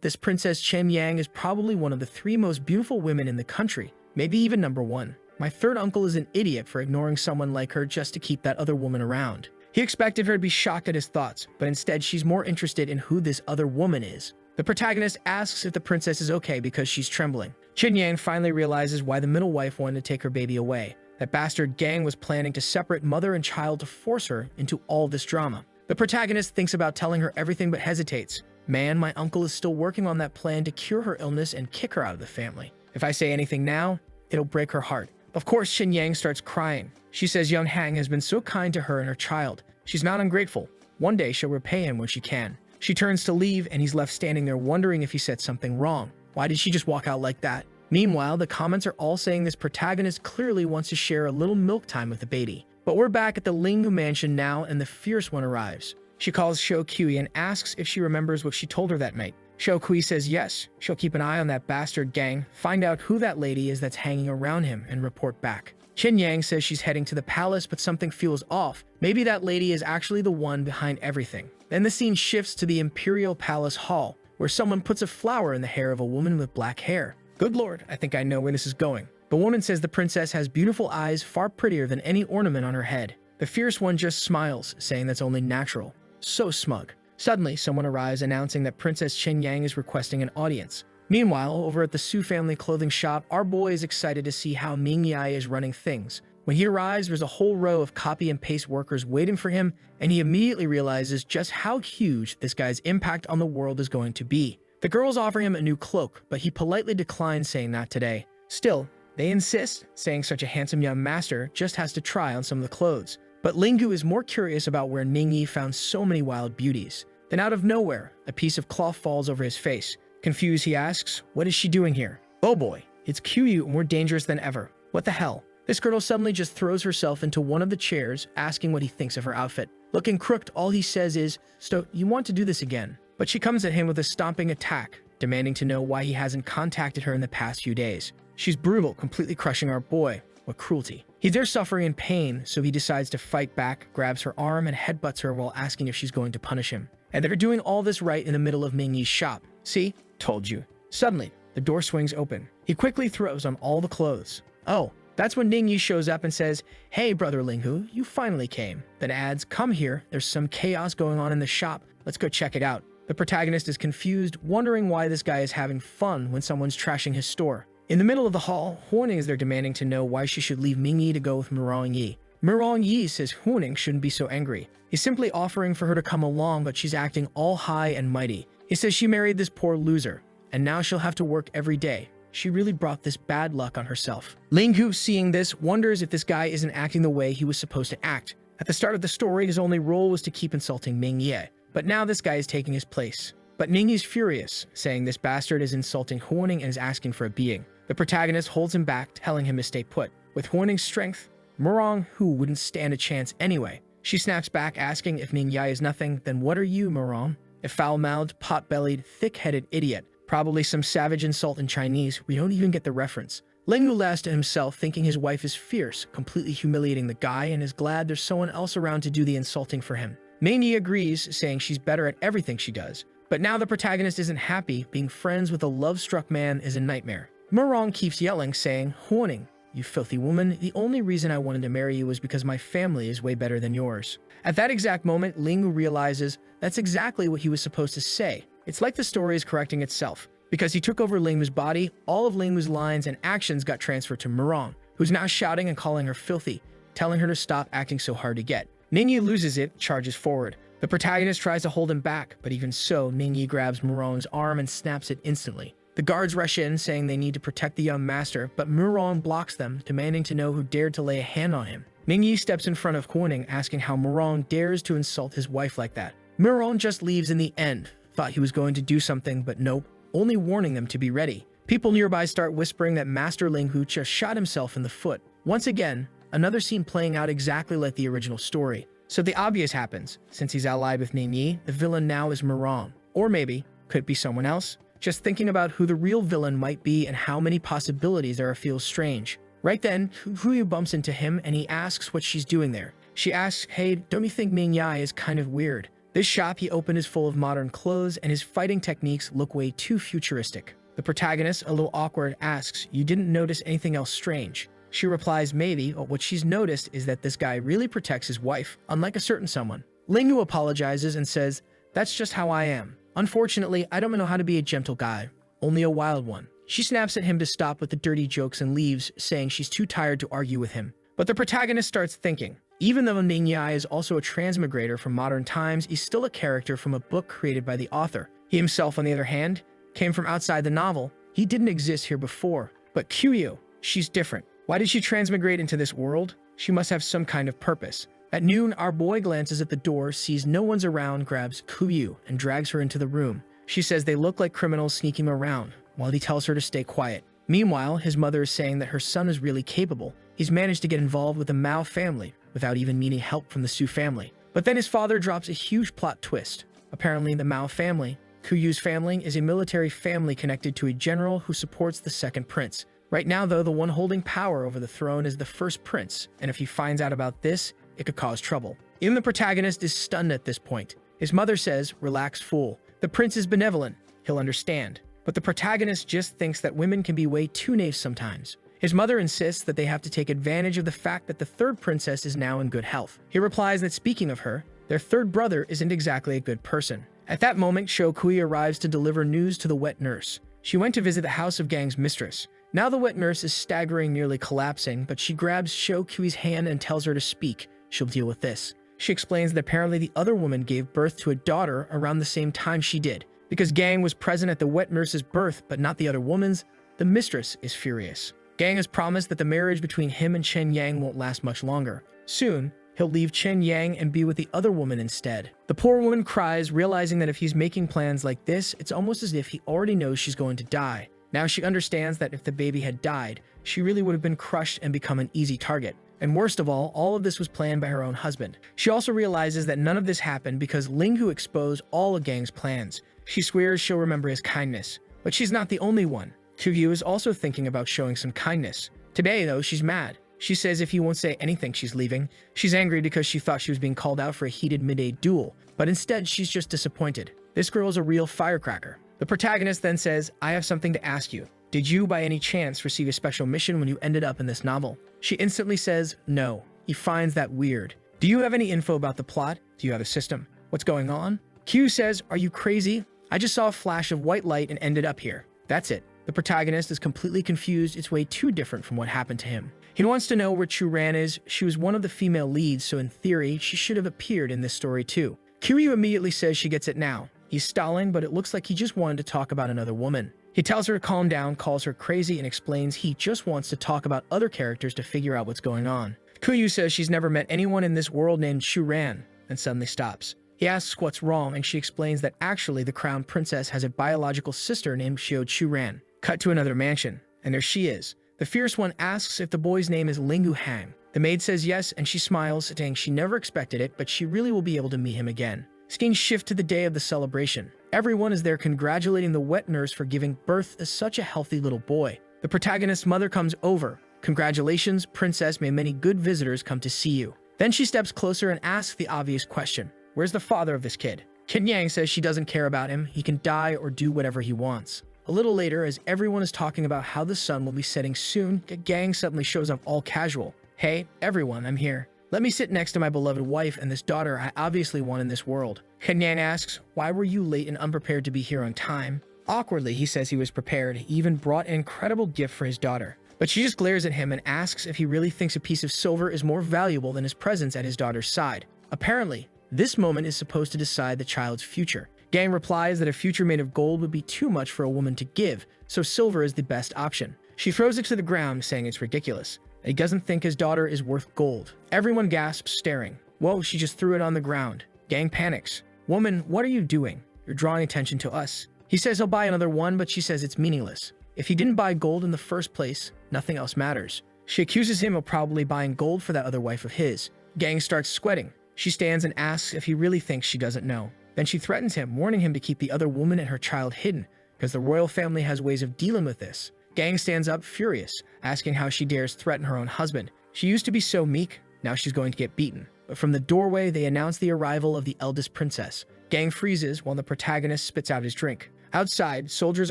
Speaker 2: this Princess Qin Yang is probably one of the 3 most beautiful women in the country, maybe even #1. My third uncle is an idiot for ignoring someone like her just to keep that other woman around. He expected her to be shocked at his thoughts, but instead she's more interested in who this other woman is. The protagonist asks if the princess is okay because she's trembling. Qin Yang finally realizes why the middle wife wanted to take her baby away. That bastard gang was planning to separate mother and child to force her into all this drama. The protagonist thinks about telling her everything but hesitates. Man, my uncle is still working on that plan to cure her illness and kick her out of the family. If I say anything now, it'll break her heart. Of course, Qin Yang starts crying. She says young Hang has been so kind to her and her child. She's not ungrateful. One day she'll repay him when she can. She turns to leave and he's left standing there wondering if he said something wrong. Why did she just walk out like that? Meanwhile, the comments are all saying this protagonist clearly wants to share a little milk time with the baby. But we're back at the Linghu mansion now and the fierce one arrives. She calls Shou Kui and asks if she remembers what she told her that night. Shou Kui says yes, she'll keep an eye on that bastard gang, find out who that lady is that's hanging around him, and report back. Qin Yang says she's heading to the palace, but something feels off. Maybe that lady is actually the one behind everything. Then the scene shifts to the Imperial Palace Hall, where someone puts a flower in the hair of a woman with black hair. Good lord, I think I know where this is going. The woman says the princess has beautiful eyes far prettier than any ornament on her head. The fierce one just smiles, saying that's only natural. So smug. Suddenly, someone arrives announcing that Princess Qin Yang is requesting an audience. Meanwhile, over at the Su family clothing shop, our boy is excited to see how Ming Yai is running things. When he arrives, there's a whole row of copy and paste workers waiting for him, and he immediately realizes just how huge this guy's impact on the world is going to be. The girls offer him a new cloak, but he politely declines, saying not today. Still, they insist, saying such a handsome young master just has to try on some of the clothes. But Linghu is more curious about where Ningyi found so many wild beauties. Then out of nowhere, a piece of cloth falls over his face. Confused, he asks, what is she doing here? Oh boy, it's Qiyu more dangerous than ever. What the hell? This girl suddenly just throws herself into one of the chairs, asking what he thinks of her outfit. Looking crooked, all he says is, "So, you want to do this again?" But she comes at him with a stomping attack, demanding to know why he hasn't contacted her in the past few days. She's brutal, completely crushing our boy. What cruelty. He's there suffering in pain, so he decides to fight back, grabs her arm, and headbutts her while asking if she's going to punish him. And they're doing all this right in the middle of Mingyi's shop. See? Told you. Suddenly, the door swings open. He quickly throws on all the clothes. Oh, that's when Ningyi shows up and says, "Hey, brother Linghu, you finally came." Then adds, "Come here, there's some chaos going on in the shop. Let's go check it out." The protagonist is confused, wondering why this guy is having fun when someone's trashing his store. In the middle of the hall, Huoning is there demanding to know why she should leave Mingyi to go with Murong Yi. Murong Yi says Huoning shouldn't be so angry. He's simply offering for her to come along, but she's acting all high and mighty. He says she married this poor loser, and now she'll have to work every day. She really brought this bad luck on herself. Linghu, seeing this, wonders if this guy isn't acting the way he was supposed to act. At the start of the story, his only role was to keep insulting Ming Ye, but now this guy is taking his place. But Ningyi's furious, saying this bastard is insulting Huoning and is asking for a beating. The protagonist holds him back, telling him to stay put. With Huoning's strength, Murong Hu wouldn't stand a chance anyway. She snaps back, asking if Ming Yai is nothing, then what are you, Murong? A foul-mouthed, pot-bellied, thick-headed idiot. Probably some savage insult in Chinese. We don't even get the reference. Linghu laughs to himself, thinking his wife is fierce, completely humiliating the guy, and is glad there's someone else around to do the insulting for him. Ming Yi agrees, saying she's better at everything she does. But now the protagonist isn't happy. Being friends with a love-struck man is a nightmare. Murong keeps yelling, saying, "Huoning, you filthy woman, the only reason I wanted to marry you was because my family is way better than yours." At that exact moment, Linghu realizes that's exactly what he was supposed to say. It's like the story is correcting itself. Because he took over Linghu's body, all of Linghu's lines and actions got transferred to Murong, who's now shouting and calling her filthy, telling her to stop acting so hard to get. Ningyi loses it, charges forward. The protagonist tries to hold him back, but even so, Mingyi grabs Murong's arm and snaps it instantly. The guards rush in, saying they need to protect the young master, but Murong blocks them, demanding to know who dared to lay a hand on him. Mingyi steps in front of Huoning, asking how Murong dares to insult his wife like that. Murong just leaves in the end. Thought he was going to do something, but nope, only warning them to be ready. People nearby start whispering that Master Linghu just shot himself in the foot. Once again, another scene playing out exactly like the original story. So the obvious happens. Since he's allied with Ningyi, the villain now is Murong. Or maybe, could it be someone else? Just thinking about who the real villain might be and how many possibilities there are feels strange. Right then, Huyu bumps into him and he asks what she's doing there. She asks, hey, don't you think Ming Yai is kind of weird? This shop he opened is full of modern clothes and his fighting techniques look way too futuristic. The protagonist, a little awkward, asks, you didn't notice anything else strange? She replies, maybe, but what she's noticed is that this guy really protects his wife, unlike a certain someone. Linghu apologizes and says, that's just how I am. Unfortunately, I don't know how to be a gentle guy, only a wild one. She snaps at him to stop with the dirty jokes and leaves, saying she's too tired to argue with him. But the protagonist starts thinking. Even though Ming Yai is also a transmigrator from modern times, he's still a character from a book created by the author. He himself, on the other hand, came from outside the novel. He didn't exist here before. But Kuyu, she's different. Why did she transmigrate into this world? She must have some kind of purpose. At noon, our boy glances at the door, sees no one's around, grabs Kuyu, and drags her into the room. She says they look like criminals sneaking around, while he tells her to stay quiet. Meanwhile, his mother is saying that her son is really capable. He's managed to get involved with the Mao family, without even needing help from the Su family. But then his father drops a huge plot twist. Apparently, the Mao family, Kuyu's family, is a military family connected to a general who supports the second prince. Right now, though, the one holding power over the throne is the first prince, and if he finds out about this, it could cause trouble. Even the protagonist is stunned at this point. His mother says, relax, fool. The prince is benevolent. He'll understand. But the protagonist just thinks that women can be way too naive sometimes. His mother insists that they have to take advantage of the fact that the third princess is now in good health. He replies that speaking of her, their third brother isn't exactly a good person. At that moment, Shou Kui arrives to deliver news to the wet nurse. She went to visit the House of Gang's mistress. Now the wet nurse is staggering, nearly collapsing, but she grabs Shou Kui's hand and tells her to speak. She'll deal with this. She explains that apparently the other woman gave birth to a daughter around the same time she did. Because Gang was present at the wet nurse's birth, but not the other woman's, the mistress is furious. Gang has promised that the marriage between him and Chen Yang won't last much longer. Soon, he'll leave Chen Yang and be with the other woman instead. The poor woman cries, realizing that if he's making plans like this, it's almost as if he already knows she's going to die. Now she understands that if the baby had died, she really would have been crushed and become an easy target. And worst of all of this was planned by her own husband. She also realizes that none of this happened because Linghu exposed all of Gang's plans. She swears she'll remember his kindness. But she's not the only one. Kuyu is also thinking about showing some kindness. Today, though, she's mad. She says if he won't say anything, she's leaving. She's angry because she thought she was being called out for a heated midday duel, but instead she's just disappointed. This girl's a real firecracker. The protagonist then says, I have something to ask you. Did you, by any chance, receive a special mission when you ended up in this novel? She instantly says, no. He finds that weird. Do you have any info about the plot? Do you have a system? What's going on? Q says, are you crazy? I just saw a flash of white light and ended up here. That's it. The protagonist is completely confused. It's way too different from what happened to him. He wants to know where Chu Ran is. She was one of the female leads, so in theory, she should have appeared in this story too. Kiryu immediately says she gets it now. He's stalling, but it looks like he just wanted to talk about another woman. He tells her to calm down, calls her crazy, and explains he just wants to talk about other characters to figure out what's going on. Kuyu says she's never met anyone in this world named Chu Ran, and suddenly stops. He asks what's wrong, and she explains that actually the crown princess has a biological sister named Xiao Chu Ran. Cut to another mansion, and there she is. The fierce one asks if the boy's name is Linghu Hang. The maid says yes, and she smiles, saying she never expected it, but she really will be able to meet him again. Scenes shift to the day of the celebration. Everyone is there congratulating the wet nurse for giving birth to such a healthy little boy. The protagonist's mother comes over. Congratulations, princess, may many good visitors come to see you. Then she steps closer and asks the obvious question. Where's the father of this kid? Qin Yang says she doesn't care about him. He can die or do whatever he wants. A little later, as everyone is talking about how the sun will be setting soon, Gang suddenly shows up all casual. Hey, everyone, I'm here. Let me sit next to my beloved wife and this daughter I obviously want in this world. Qin Yang asks, why were you late and unprepared to be here on time? Awkwardly, he says he was prepared. He even brought an incredible gift for his daughter. But she just glares at him and asks if he really thinks a piece of silver is more valuable than his presence at his daughter's side. Apparently, This moment is supposed to decide the child's future. Gang replies that a future made of gold would be too much for a woman to give, so silver is the best option. She throws it to the ground, saying it's ridiculous. He doesn't think his daughter is worth gold. Everyone gasps, staring. Whoa, she just threw it on the ground. Gang panics. Woman, what are you doing? You're drawing attention to us. He says he'll buy another one, but she says it's meaningless. If he didn't buy gold in the first place, nothing else matters. She accuses him of probably buying gold for that other wife of his. Gang starts sweating. She stands and asks if he really thinks she doesn't know. Then she threatens him, warning him to keep the other woman and her child hidden, because the royal family has ways of dealing with this. Gang stands up, furious, asking how she dares threaten her own husband. She used to be so meek, now she's going to get beaten. But from the doorway, they announce the arrival of the eldest princess. Gang freezes while the protagonist spits out his drink. Outside, soldiers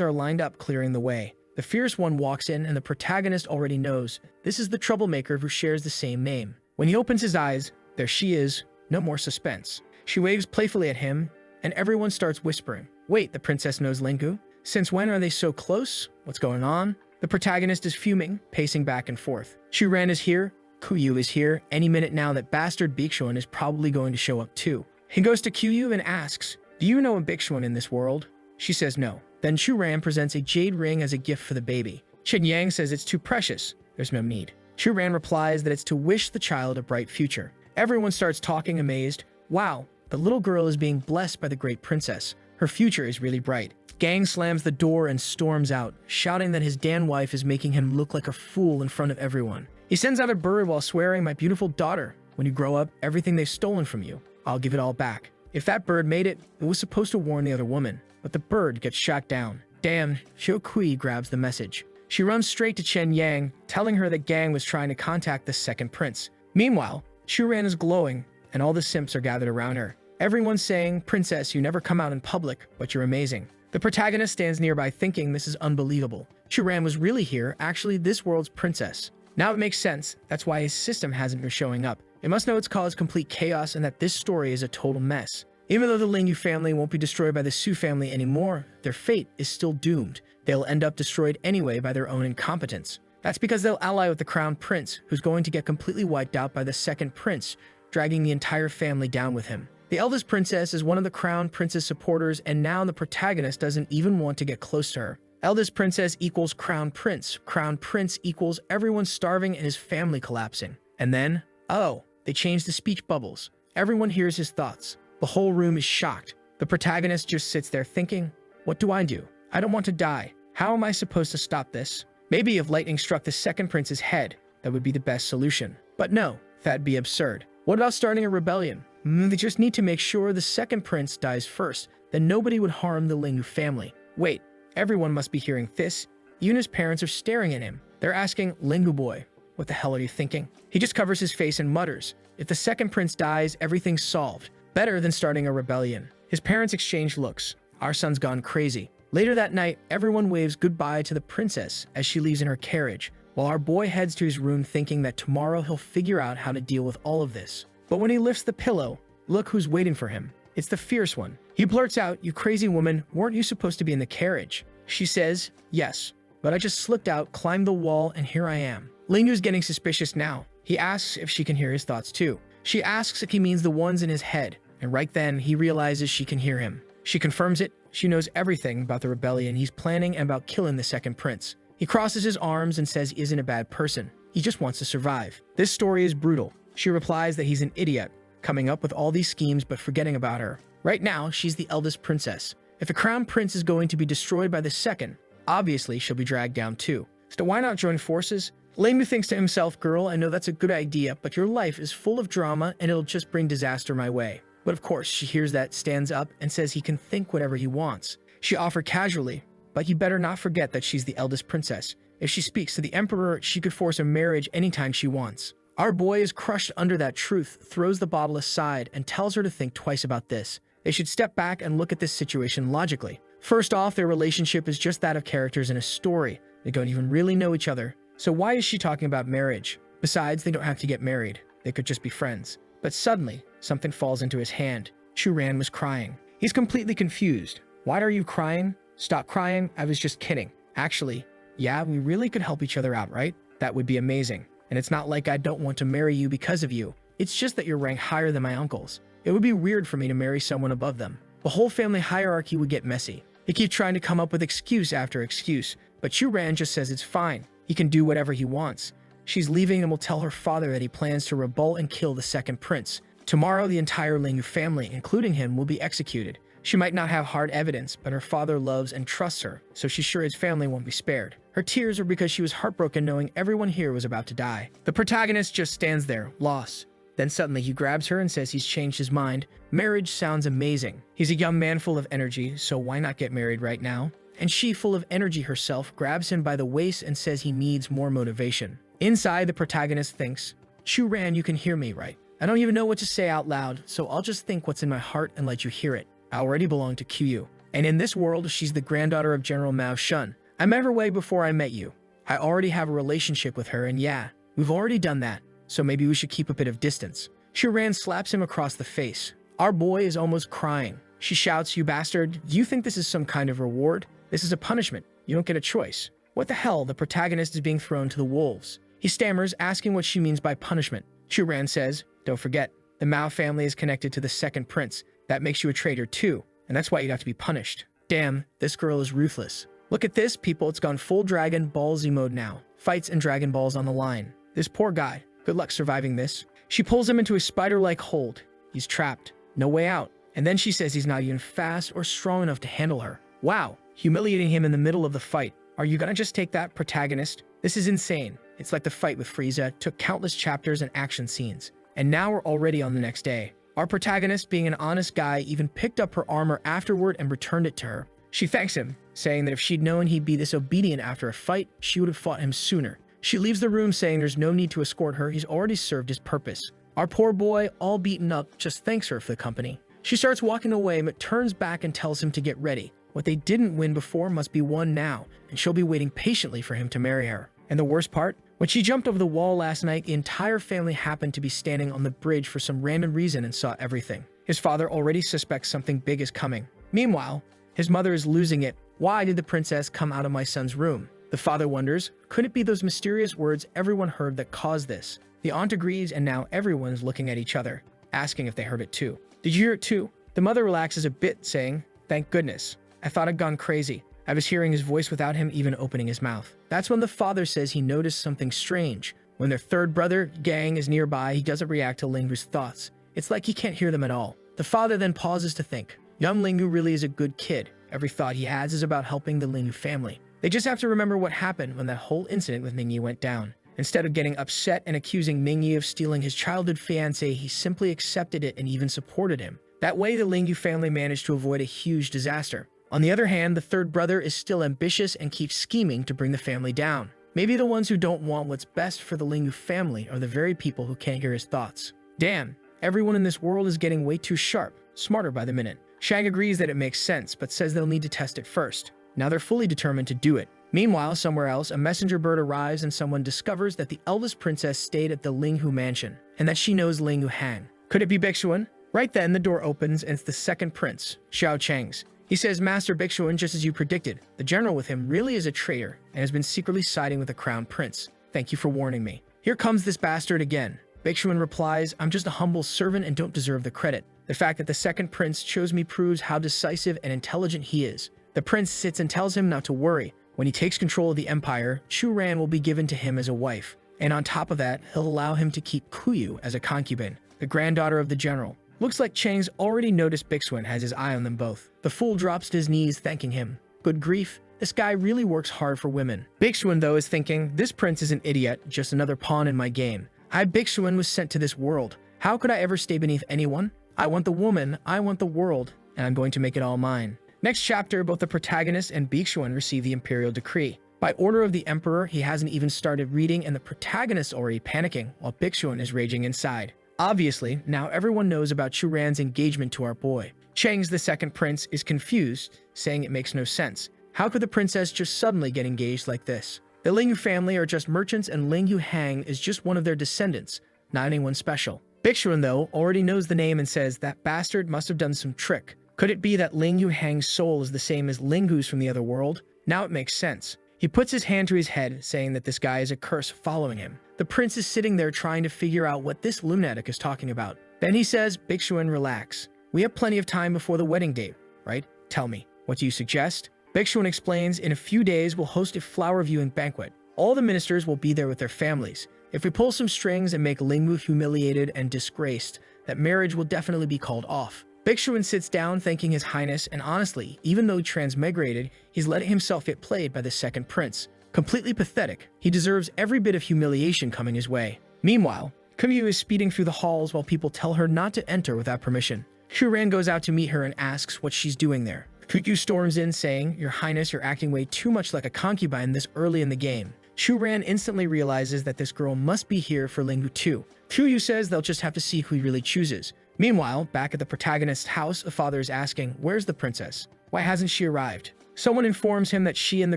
Speaker 2: are lined up, clearing the way. The fierce one walks in, and the protagonist already knows this is the troublemaker who shares the same name. When he opens his eyes, there she is, no more suspense. She waves playfully at him, and everyone starts whispering. Wait, the princess knows Lingu? Since when are they so close? What's going on? The protagonist is fuming, pacing back and forth. Shuran is here, Kuyu is here. Any minute now that bastard Bixuan is probably going to show up too. He goes to Kuyu and asks, do you know a Bixuan in this world? She says no. Then Shuran presents a jade ring as a gift for the baby. Chen Yang says it's too precious. There's no need. Shuran replies that it's to wish the child a bright future. Everyone starts talking, amazed. Wow, the little girl is being blessed by the great princess. Her future is really bright. Gang slams the door and storms out, shouting that his Dan wife is making him look like a fool in front of everyone. He sends out a bird while swearing, my beautiful daughter, when you grow up, everything they've stolen from you, I'll give it all back. If that bird made it, it was supposed to warn the other woman, but the bird gets shot down. Damn, Xiao Kui grabs the message. She runs straight to Chen Yang, telling her that Gang was trying to contact the second prince. Meanwhile, Shuran is glowing, and all the simps are gathered around her. Everyone's saying, Princess, you never come out in public, but you're amazing. The protagonist stands nearby thinking this is unbelievable. Shuran was really here, actually this world's princess. Now it makes sense, that's why his system hasn't been showing up. It must know it's caused complete chaos and that this story is a total mess. Even though the Lingyu family won't be destroyed by the Su family anymore, their fate is still doomed. They'll end up destroyed anyway by their own incompetence. That's because they'll ally with the crown prince, who's going to get completely wiped out by the second prince, dragging the entire family down with him. The eldest princess is one of the crown prince's supporters, and now the protagonist doesn't even want to get close to her. Eldest princess equals crown prince. Crown prince equals everyone starving and his family collapsing. And then, oh, they changed the speech bubbles. Everyone hears his thoughts. The whole room is shocked. The protagonist just sits there thinking, what do? I don't want to die. How am I supposed to stop this? Maybe if lightning struck the second prince's head, that would be the best solution. But no, that'd be absurd. What about starting a rebellion? They just need to make sure the second prince dies first, then nobody would harm the Lingyu family. Wait, everyone must be hearing this. Yuna's parents are staring at him. They're asking, Lingyu boy, what the hell are you thinking? He just covers his face and mutters, if the second prince dies, everything's solved. Better than starting a rebellion. His parents exchange looks. Our son's gone crazy. Later that night, everyone waves goodbye to the princess as she leaves in her carriage, while our boy heads to his room thinking that tomorrow he'll figure out how to deal with all of this. But when he lifts the pillow, look who's waiting for him. It's the fierce one. He blurts out, you crazy woman, weren't you supposed to be in the carriage? She says, yes, but I just slipped out, climbed the wall, and here I am. Lingyu's getting suspicious now. He asks if she can hear his thoughts too. She asks if he means the ones in his head, and right then he realizes she can hear him. She confirms it. She knows everything about the rebellion he's planning and about killing the second prince. He crosses his arms and says he isn't a bad person. He just wants to survive. This story is brutal. She replies that he's an idiot, coming up with all these schemes but forgetting about her. Right now, she's the eldest princess. If the crown prince is going to be destroyed by the second, obviously she'll be dragged down too. So why not join forces? Lingyu thinks to himself, girl, I know that's a good idea, but your life is full of drama and it'll just bring disaster my way. But of course, she hears that, stands up, and says he can think whatever he wants. She offered casually, but you better not forget that she's the eldest princess. If she speaks to the emperor, she could force a marriage anytime she wants. Our boy is crushed under that truth, throws the bottle aside, and tells her to think twice about this. They should step back and look at this situation logically. First off, their relationship is just that of characters in a story. They don't even really know each other. So why is she talking about marriage? Besides, they don't have to get married. They could just be friends. But suddenly, something falls into his hand. Shuran was crying. He's completely confused. Why are you crying? Stop crying, I was just kidding. Actually, yeah, we really could help each other out, right? That would be amazing. And it's not like I don't want to marry you because of you. It's just that you're ranked higher than my uncles. It would be weird for me to marry someone above them. The whole family hierarchy would get messy. He keeps trying to come up with excuse after excuse, but Chu Ran just says it's fine. He can do whatever he wants. She's leaving and will tell her father that he plans to revolt and kill the second prince. Tomorrow, the entire Lingyu family, including him, will be executed. She might not have hard evidence, but her father loves and trusts her, so she's sure his family won't be spared. Her tears are because she was heartbroken knowing everyone here was about to die. The protagonist just stands there, lost. Then suddenly he grabs her and says he's changed his mind. Marriage sounds amazing. He's a young man full of energy, so why not get married right now? And she, full of energy herself, grabs him by the waist and says he needs more motivation. Inside, the protagonist thinks, Chu Ran, you can hear me, right? I don't even know what to say out loud, so I'll just think what's in my heart and let you hear it. I already belong to Qiyu. And in this world, she's the granddaughter of General Mao Shun. I met her way before I met you. I already have a relationship with her, and yeah, we've already done that, so maybe we should keep a bit of distance. Chu Ran slaps him across the face. Our boy is almost crying. She shouts, you bastard, do you think this is some kind of reward? This is a punishment. You don't get a choice. What the hell? The protagonist is being thrown to the wolves. He stammers, asking what she means by punishment. Chu Ran says, don't forget, the Mao family is connected to the second prince. That makes you a traitor too, and that's why you'd have to be punished. Damn, this girl is ruthless. Look at this, people, it's gone full Dragon Ball Z mode now. Fights and Dragon Balls on the line. This poor guy, good luck surviving this. She pulls him into a spider-like hold. He's trapped. No way out. And then she says he's not even fast or strong enough to handle her. Wow, humiliating him in the middle of the fight. Are you gonna just take that, protagonist? This is insane. It's like the fight with Frieza took countless chapters and action scenes. And now we're already on the next day. Our protagonist, being an honest guy, even picked up her armor afterward and returned it to her. She thanks him, saying that if she'd known he'd be this obedient after a fight, she would have fought him sooner. She leaves the room saying there's no need to escort her, he's already served his purpose. Our poor boy, all beaten up, just thanks her for the company. She starts walking away, but turns back and tells him to get ready. What they didn't win before must be won now, and she'll be waiting patiently for him to marry her. And the worst part? When she jumped over the wall last night, the entire family happened to be standing on the bridge for some random reason and saw everything. His father already suspects something big is coming. Meanwhile, his mother is losing it. Why did the princess come out of my son's room? The father wonders, could it be those mysterious words everyone heard that caused this? The aunt agrees, and now everyone's looking at each other, asking if they heard it too. Did you hear it too? The mother relaxes a bit, saying, thank goodness. I thought I'd gone crazy. I was hearing his voice without him even opening his mouth. That's when the father says he noticed something strange. When their third brother, Gang, is nearby, he doesn't react to Lingu's thoughts. It's like he can't hear them at all. The father then pauses to think. Young Lingu really is a good kid. Every thought he has is about helping the Lingu family. They just have to remember what happened when that whole incident with Mingyi went down. Instead of getting upset and accusing Mingyi of stealing his childhood fiancé, he simply accepted it and even supported him. That way, the Lingu family managed to avoid a huge disaster. On the other hand, the third brother is still ambitious and keeps scheming to bring the family down. Maybe the ones who don't want what's best for the Lingu family are the very people who can't hear his thoughts. Damn, everyone in this world is getting way too sharp, smarter by the minute. Shang agrees that it makes sense, but says they'll need to test it first. Now they're fully determined to do it. Meanwhile, somewhere else, a messenger bird arrives and someone discovers that the eldest princess stayed at the Linghu mansion, and that she knows Linghu Han. Could it be Bixuan? Right then, the door opens and it's the second prince, Xiao Chang's. He says, Master Bixuan, just as you predicted, the general with him really is a traitor and has been secretly siding with the crown prince. Thank you for warning me. Here comes this bastard again. Bixuan replies, I'm just a humble servant and don't deserve the credit. The fact that the second prince chose me proves how decisive and intelligent he is. The prince sits and tells him not to worry. When he takes control of the empire, Chu Ran will be given to him as a wife. And on top of that, he'll allow him to keep Qiyu as a concubine, the granddaughter of the general. Looks like Chang's already noticed Bixuan has his eye on them both. The fool drops to his knees, thanking him. Good grief, this guy really works hard for women. Bixuan, though, is thinking, this prince is an idiot, just another pawn in my game. Bixuan was sent to this world. How could I ever stay beneath anyone? I want the woman, I want the world, and I'm going to make it all mine. Next chapter, both the protagonist and Bixuan receive the imperial decree. By order of the emperor, he hasn't even started reading, and the protagonist already panicking, while Bixuan is raging inside. Obviously, now everyone knows about Chu Ran's engagement to our boy. Chang's the second prince is confused, saying it makes no sense. How could the princess just suddenly get engaged like this? The Lingyu family are just merchants and Lingyu Hang is just one of their descendants, not anyone special. Bixuan, though, already knows the name and says that bastard must have done some trick. Could it be that Lingyu Hang's soul is the same as Lingu's from the other world? Now it makes sense. He puts his hand to his head, saying that this guy is a curse following him. The prince is sitting there trying to figure out what this lunatic is talking about. Then he says, Bixuan, relax. We have plenty of time before the wedding date, right? Tell me, what do you suggest? Bixuan explains, in a few days we'll host a flower viewing banquet. All the ministers will be there with their families. If we pull some strings and make Linghu humiliated and disgraced, that marriage will definitely be called off. Bixuan sits down thanking his highness, and honestly, even though he transmigrated, he's letting himself get played by the second prince. Completely pathetic. He deserves every bit of humiliation coming his way. Meanwhile, Kumyu is speeding through the halls while people tell her not to enter without permission. Shuran goes out to meet her and asks what she's doing there. Kukyu storms in saying, Your Highness, you're acting way too much like a concubine this early in the game. Shuran instantly realizes that this girl must be here for Linghu too. Kukyu says they'll just have to see who he really chooses. Meanwhile, back at the protagonist's house, a father is asking, Where's the princess? Why hasn't she arrived? Someone informs him that she and the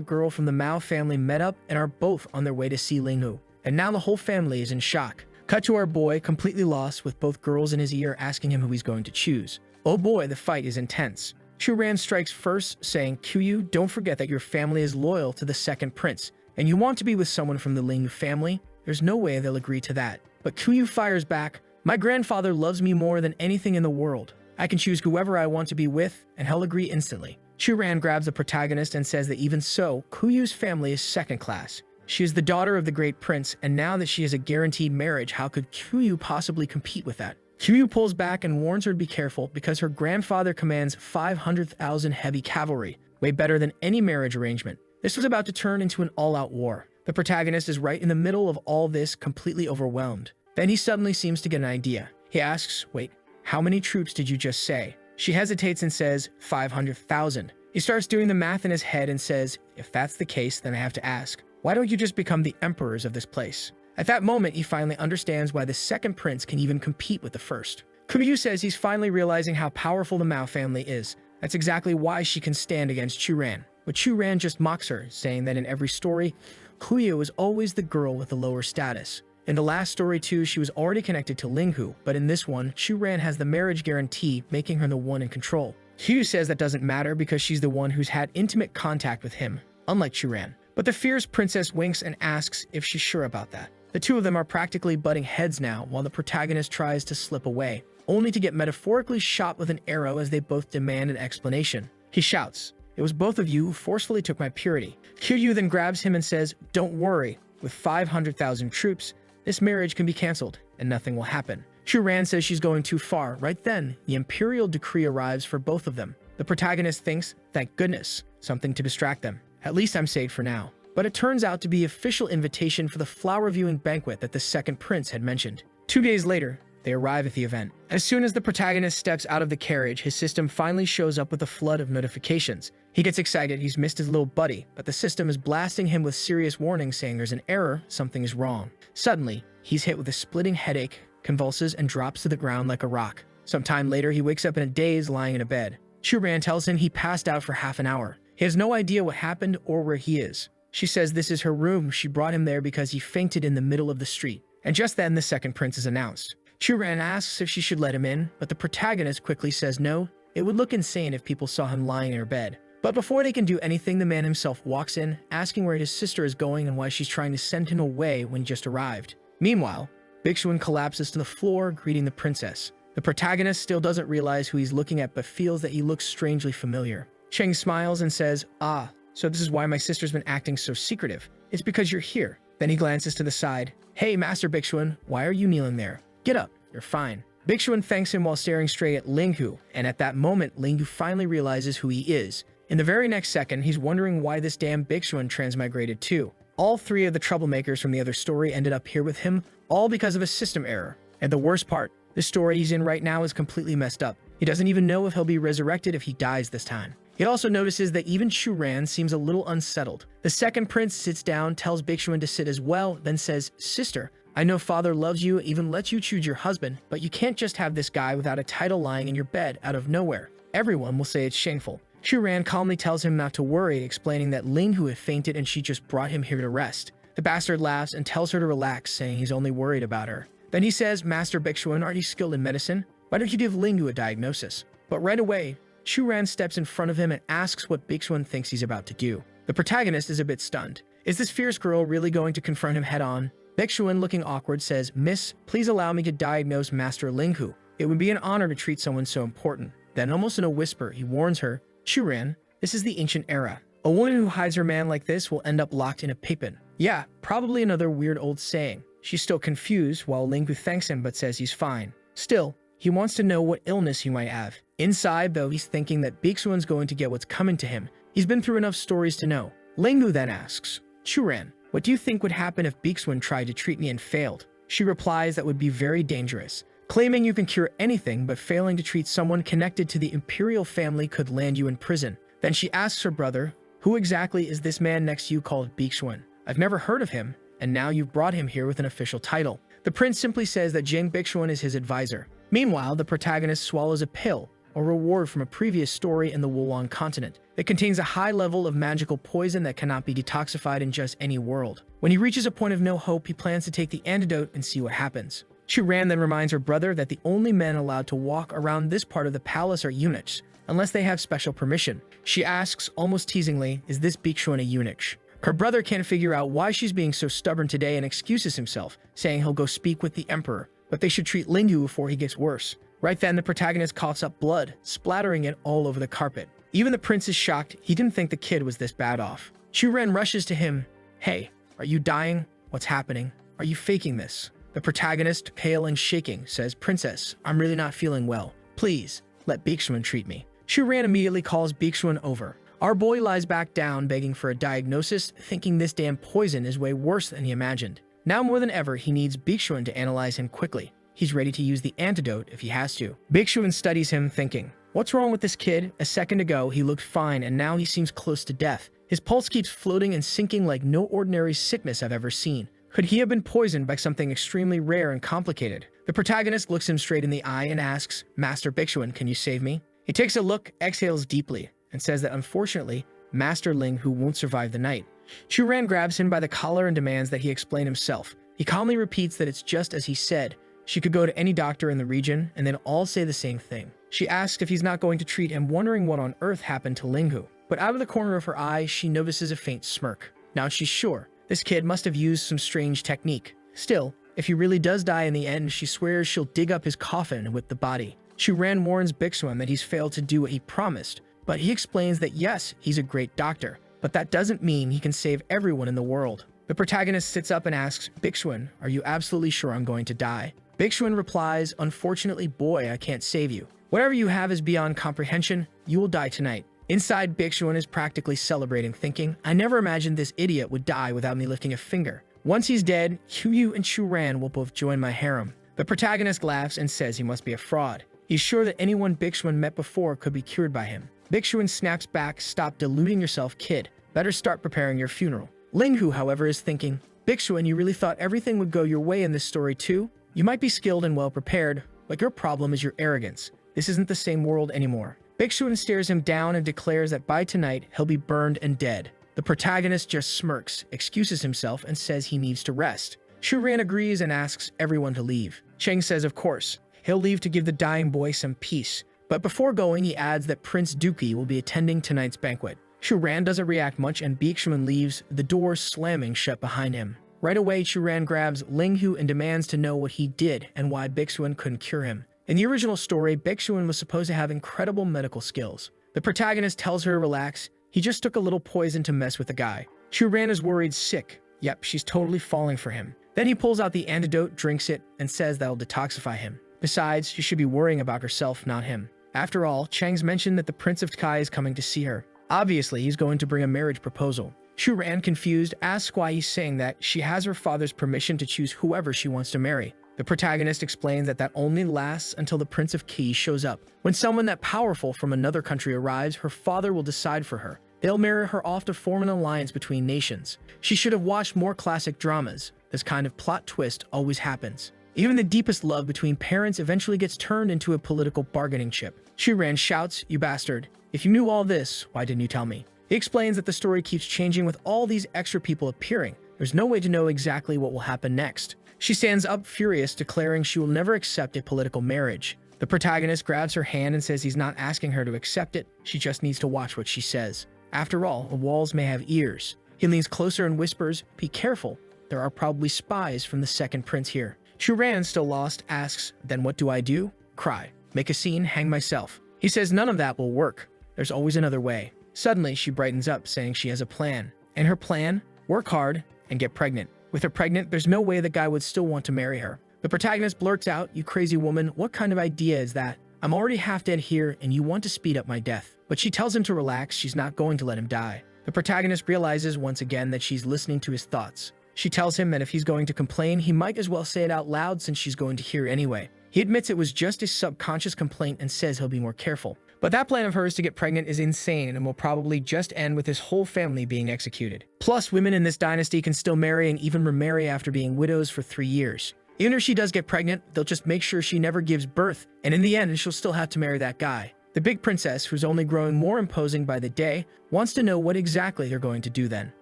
Speaker 2: girl from the Mao family met up and are both on their way to see Linghu. And now the whole family is in shock. Cut to our boy, completely lost, with both girls in his ear asking him who he's going to choose. Oh boy, the fight is intense. Shuran strikes first, saying, Kyu, don't forget that your family is loyal to the second prince, and you want to be with someone from the Linghu family? There's no way they'll agree to that. But Kyu fires back, My grandfather loves me more than anything in the world. I can choose whoever I want to be with, and he'll agree instantly. Shuran grabs the protagonist and says that even so, Kuyu's family is second class. She is the daughter of the great prince, and now that she has a guaranteed marriage, how could Kyu possibly compete with that? Kyu pulls back and warns her to be careful because her grandfather commands 500,000 heavy cavalry, way better than any marriage arrangement. This was about to turn into an all-out war. The protagonist is right in the middle of all this, completely overwhelmed. Then he suddenly seems to get an idea. He asks, Wait, how many troops did you just say? She hesitates and says, 500,000. He starts doing the math in his head and says, If that's the case, then I have to ask, why don't you just become the emperors of this place? At that moment, he finally understands why the second prince can even compete with the first. Kumyu says he's finally realizing how powerful the Mao family is. That's exactly why she can stand against Shuran. But Shuran just mocks her, saying that in every story, Kumyu is always the girl with the lower status. In the last story too, she was already connected to Linghu, but in this one, Shuran has the marriage guarantee, making her the one in control. Kyu says that doesn't matter because she's the one who's had intimate contact with him, unlike Shuran. But the fierce princess winks and asks if she's sure about that. The two of them are practically butting heads now while the protagonist tries to slip away, only to get metaphorically shot with an arrow as they both demand an explanation. He shouts, It was both of you who forcefully took my purity. Kyu then grabs him and says, Don't worry, with 500,000 troops, this marriage can be cancelled and nothing will happen. Shuran says she's going too far. Right then, the imperial decree arrives for both of them. The protagonist thinks, Thank goodness, something to distract them. At least I'm saved for now. But it turns out to be official invitation for the flower viewing banquet that the second prince had mentioned. 2 days later, they arrive at the event. As soon as the protagonist steps out of the carriage, his system finally shows up with a flood of notifications. He gets excited, he's missed his little buddy, but the system is blasting him with serious warnings saying there's an error, something is wrong. Suddenly, he's hit with a splitting headache, convulses, and drops to the ground like a rock. Sometime later, he wakes up in a daze lying in a bed. Shuran tells him he passed out for half an hour. He has no idea what happened or where he is. She says this is her room. She brought him there because he fainted in the middle of the street. And just then, the second prince is announced. Shuran asks if she should let him in, but the protagonist quickly says no. It would look insane if people saw him lying in her bed. But before they can do anything, the man himself walks in, asking where his sister is going and why she's trying to send him away when he just arrived. Meanwhile, Bixuan collapses to the floor, greeting the princess. The protagonist still doesn't realize who he's looking at, but feels that he looks strangely familiar. Cheng smiles and says, Ah, so this is why my sister's been acting so secretive. It's because you're here. Then he glances to the side. Hey, Master Bixuan, why are you kneeling there? Get up, you're fine. Bixuan thanks him while staring straight at Linghu, and at that moment, Linghu finally realizes who he is. In the very next second, he's wondering why this damn Bixuan transmigrated too. All three of the troublemakers from the other story ended up here with him, all because of a system error. And the worst part, the story he's in right now is completely messed up. He doesn't even know if he'll be resurrected if he dies this time. He also notices that even Shuran seems a little unsettled. The second prince sits down, tells Bixuan to sit as well, then says, Sister, I know father loves you, even lets you choose your husband, but you can't just have this guy without a title lying in your bed out of nowhere. Everyone will say it's shameful. Shuran calmly tells him not to worry, explaining that Linghu had fainted and she just brought him here to rest. The bastard laughs and tells her to relax, saying he's only worried about her. Then he says, Master Bixuan, aren't you skilled in medicine? Why don't you give Linghu a diagnosis? But right away, Shuran steps in front of him and asks what Bixuan thinks he's about to do. The protagonist is a bit stunned. Is this fierce girl really going to confront him head-on? Bixuan, looking awkward, says, Miss, please allow me to diagnose Master Linghu. It would be an honor to treat someone so important. Then, almost in a whisper, he warns her, Churan, this is the ancient era. A woman who hides her man like this will end up locked in a pipin. Yeah, probably another weird old saying. She's still confused while Linghu thanks him but says he's fine. Still, he wants to know what illness he might have. Inside, though, he's thinking that Bixuan's going to get what's coming to him. He's been through enough stories to know. Linghu then asks, Churan, what do you think would happen if Bixuan tried to treat me and failed? She replies that would be very dangerous. Claiming you can cure anything but failing to treat someone connected to the imperial family could land you in prison. Then she asks her brother, who exactly is this man next to you called Bixuan? I've never heard of him, and now you've brought him here with an official title. The prince simply says that Jing Bixuan is his advisor. Meanwhile, the protagonist swallows a pill, a reward from a previous story in the Wulong continent. It contains a high level of magical poison that cannot be detoxified in just any world. When he reaches a point of no hope, he plans to take the antidote and see what happens. Churan then reminds her brother that the only men allowed to walk around this part of the palace are eunuchs, unless they have special permission. She asks, almost teasingly, is this Bixuan a eunuch? Her brother can't figure out why she's being so stubborn today and excuses himself, saying he'll go speak with the emperor, but they should treat Linghu before he gets worse. Right then, the protagonist coughs up blood, splattering it all over the carpet. Even the prince is shocked. He didn't think the kid was this bad off. Churan rushes to him. Hey, are you dying? What's happening? Are you faking this? The protagonist, pale and shaking, says, Princess, I'm really not feeling well. Please, let Bixuan treat me. Churan immediately calls Bixuan over. Our boy lies back down, begging for a diagnosis, thinking this damn poison is way worse than he imagined. Now more than ever, he needs Bixuan to analyze him quickly. He's ready to use the antidote if he has to. Bixuan studies him, thinking, what's wrong with this kid? A second ago, he looked fine, and now he seems close to death. His pulse keeps floating and sinking like no ordinary sickness I've ever seen. Could he have been poisoned by something extremely rare and complicated? The protagonist looks him straight in the eye and asks, Master Bixuan, can you save me? He takes a look, exhales deeply, and says that unfortunately, Master Linghu won't survive the night. Churan grabs him by the collar and demands that he explain himself. He calmly repeats that it's just as he said. She could go to any doctor in the region, and they'd all say the same thing. She asks if he's not going to treat him, wondering what on earth happened to Linghu. But out of the corner of her eye, she notices a faint smirk. Now she's sure. This kid must have used some strange technique. Still, if he really does die in the end, she swears she'll dig up his coffin and whip the body. Churan warns Bixuan that he's failed to do what he promised, but he explains that yes, he's a great doctor, but that doesn't mean he can save everyone in the world. The protagonist sits up and asks, Bixuan, are you absolutely sure I'm going to die? Bixuan replies, unfortunately, boy, I can't save you. Whatever you have is beyond comprehension. You will die tonight. Inside, Bixuan is practically celebrating, thinking, I never imagined this idiot would die without me lifting a finger. Once he's dead, Yu and Churan will both join my harem. The protagonist laughs and says he must be a fraud. He's sure that anyone Bixuan met before could be cured by him. Bixuan snaps back, stop deluding yourself, kid. Better start preparing your funeral. Linghu, however, is thinking, Bixuan, you really thought everything would go your way in this story too? You might be skilled and well prepared, but your problem is your arrogance. This isn't the same world anymore. Bixuan stares him down and declares that by tonight, he'll be burned and dead. The protagonist just smirks, excuses himself, and says he needs to rest. Churan agrees and asks everyone to leave. Cheng says of course, he'll leave to give the dying boy some peace. But before going, he adds that Prince Duki will be attending tonight's banquet. Churan doesn't react much and Bixuan leaves, the door slamming shut behind him. Right away, Churan grabs Linghu and demands to know what he did and why Bixuan couldn't cure him. In the original story, Bixuan was supposed to have incredible medical skills. The protagonist tells her to relax. He just took a little poison to mess with the guy. Churan is worried sick. Yep, she's totally falling for him. Then he pulls out the antidote, drinks it, and says that'll detoxify him. Besides, she should be worrying about herself, not him. After all, Cheng's mentioned that the Prince of Tai is coming to see her. Obviously, he's going to bring a marriage proposal. Churan, confused, asks why he's saying that she has her father's permission to choose whoever she wants to marry. The protagonist explains that only lasts until the Prince of Qi shows up. When someone that powerful from another country arrives, her father will decide for her. They'll marry her off to form an alliance between nations. She should have watched more classic dramas. This kind of plot twist always happens. Even the deepest love between parents eventually gets turned into a political bargaining chip. Churan shouts, you bastard. If you knew all this, why didn't you tell me? He explains that the story keeps changing with all these extra people appearing. There's no way to know exactly what will happen next. She stands up furious, declaring she will never accept a political marriage. The protagonist grabs her hand and says he's not asking her to accept it, she just needs to watch what she says. After all, walls may have ears. He leans closer and whispers, be careful, there are probably spies from the second prince here. Churan, still lost, asks, then what do I do? cry, make a scene, hang myself. He says none of that will work. There's always another way. Suddenly, she brightens up, saying she has a plan. And her plan? Work hard and get pregnant. With her pregnant, there's no way the guy would still want to marry her. The protagonist blurts out, "You crazy woman, what kind of idea is that? I'm already half dead here and you want to speed up my death." But she tells him to relax, she's not going to let him die. The protagonist realizes once again that she's listening to his thoughts. She tells him that if he's going to complain, he might as well say it out loud since she's going to hear anyway. He admits it was just his subconscious complaint and says he'll be more careful. But that plan of hers to get pregnant is insane and will probably just end with his whole family being executed. Plus, women in this dynasty can still marry and even remarry after being widows for 3 years. Even if she does get pregnant, they'll just make sure she never gives birth, and in the end, she'll still have to marry that guy. The big princess, who's only growing more imposing by the day, wants to know what exactly they're going to do then.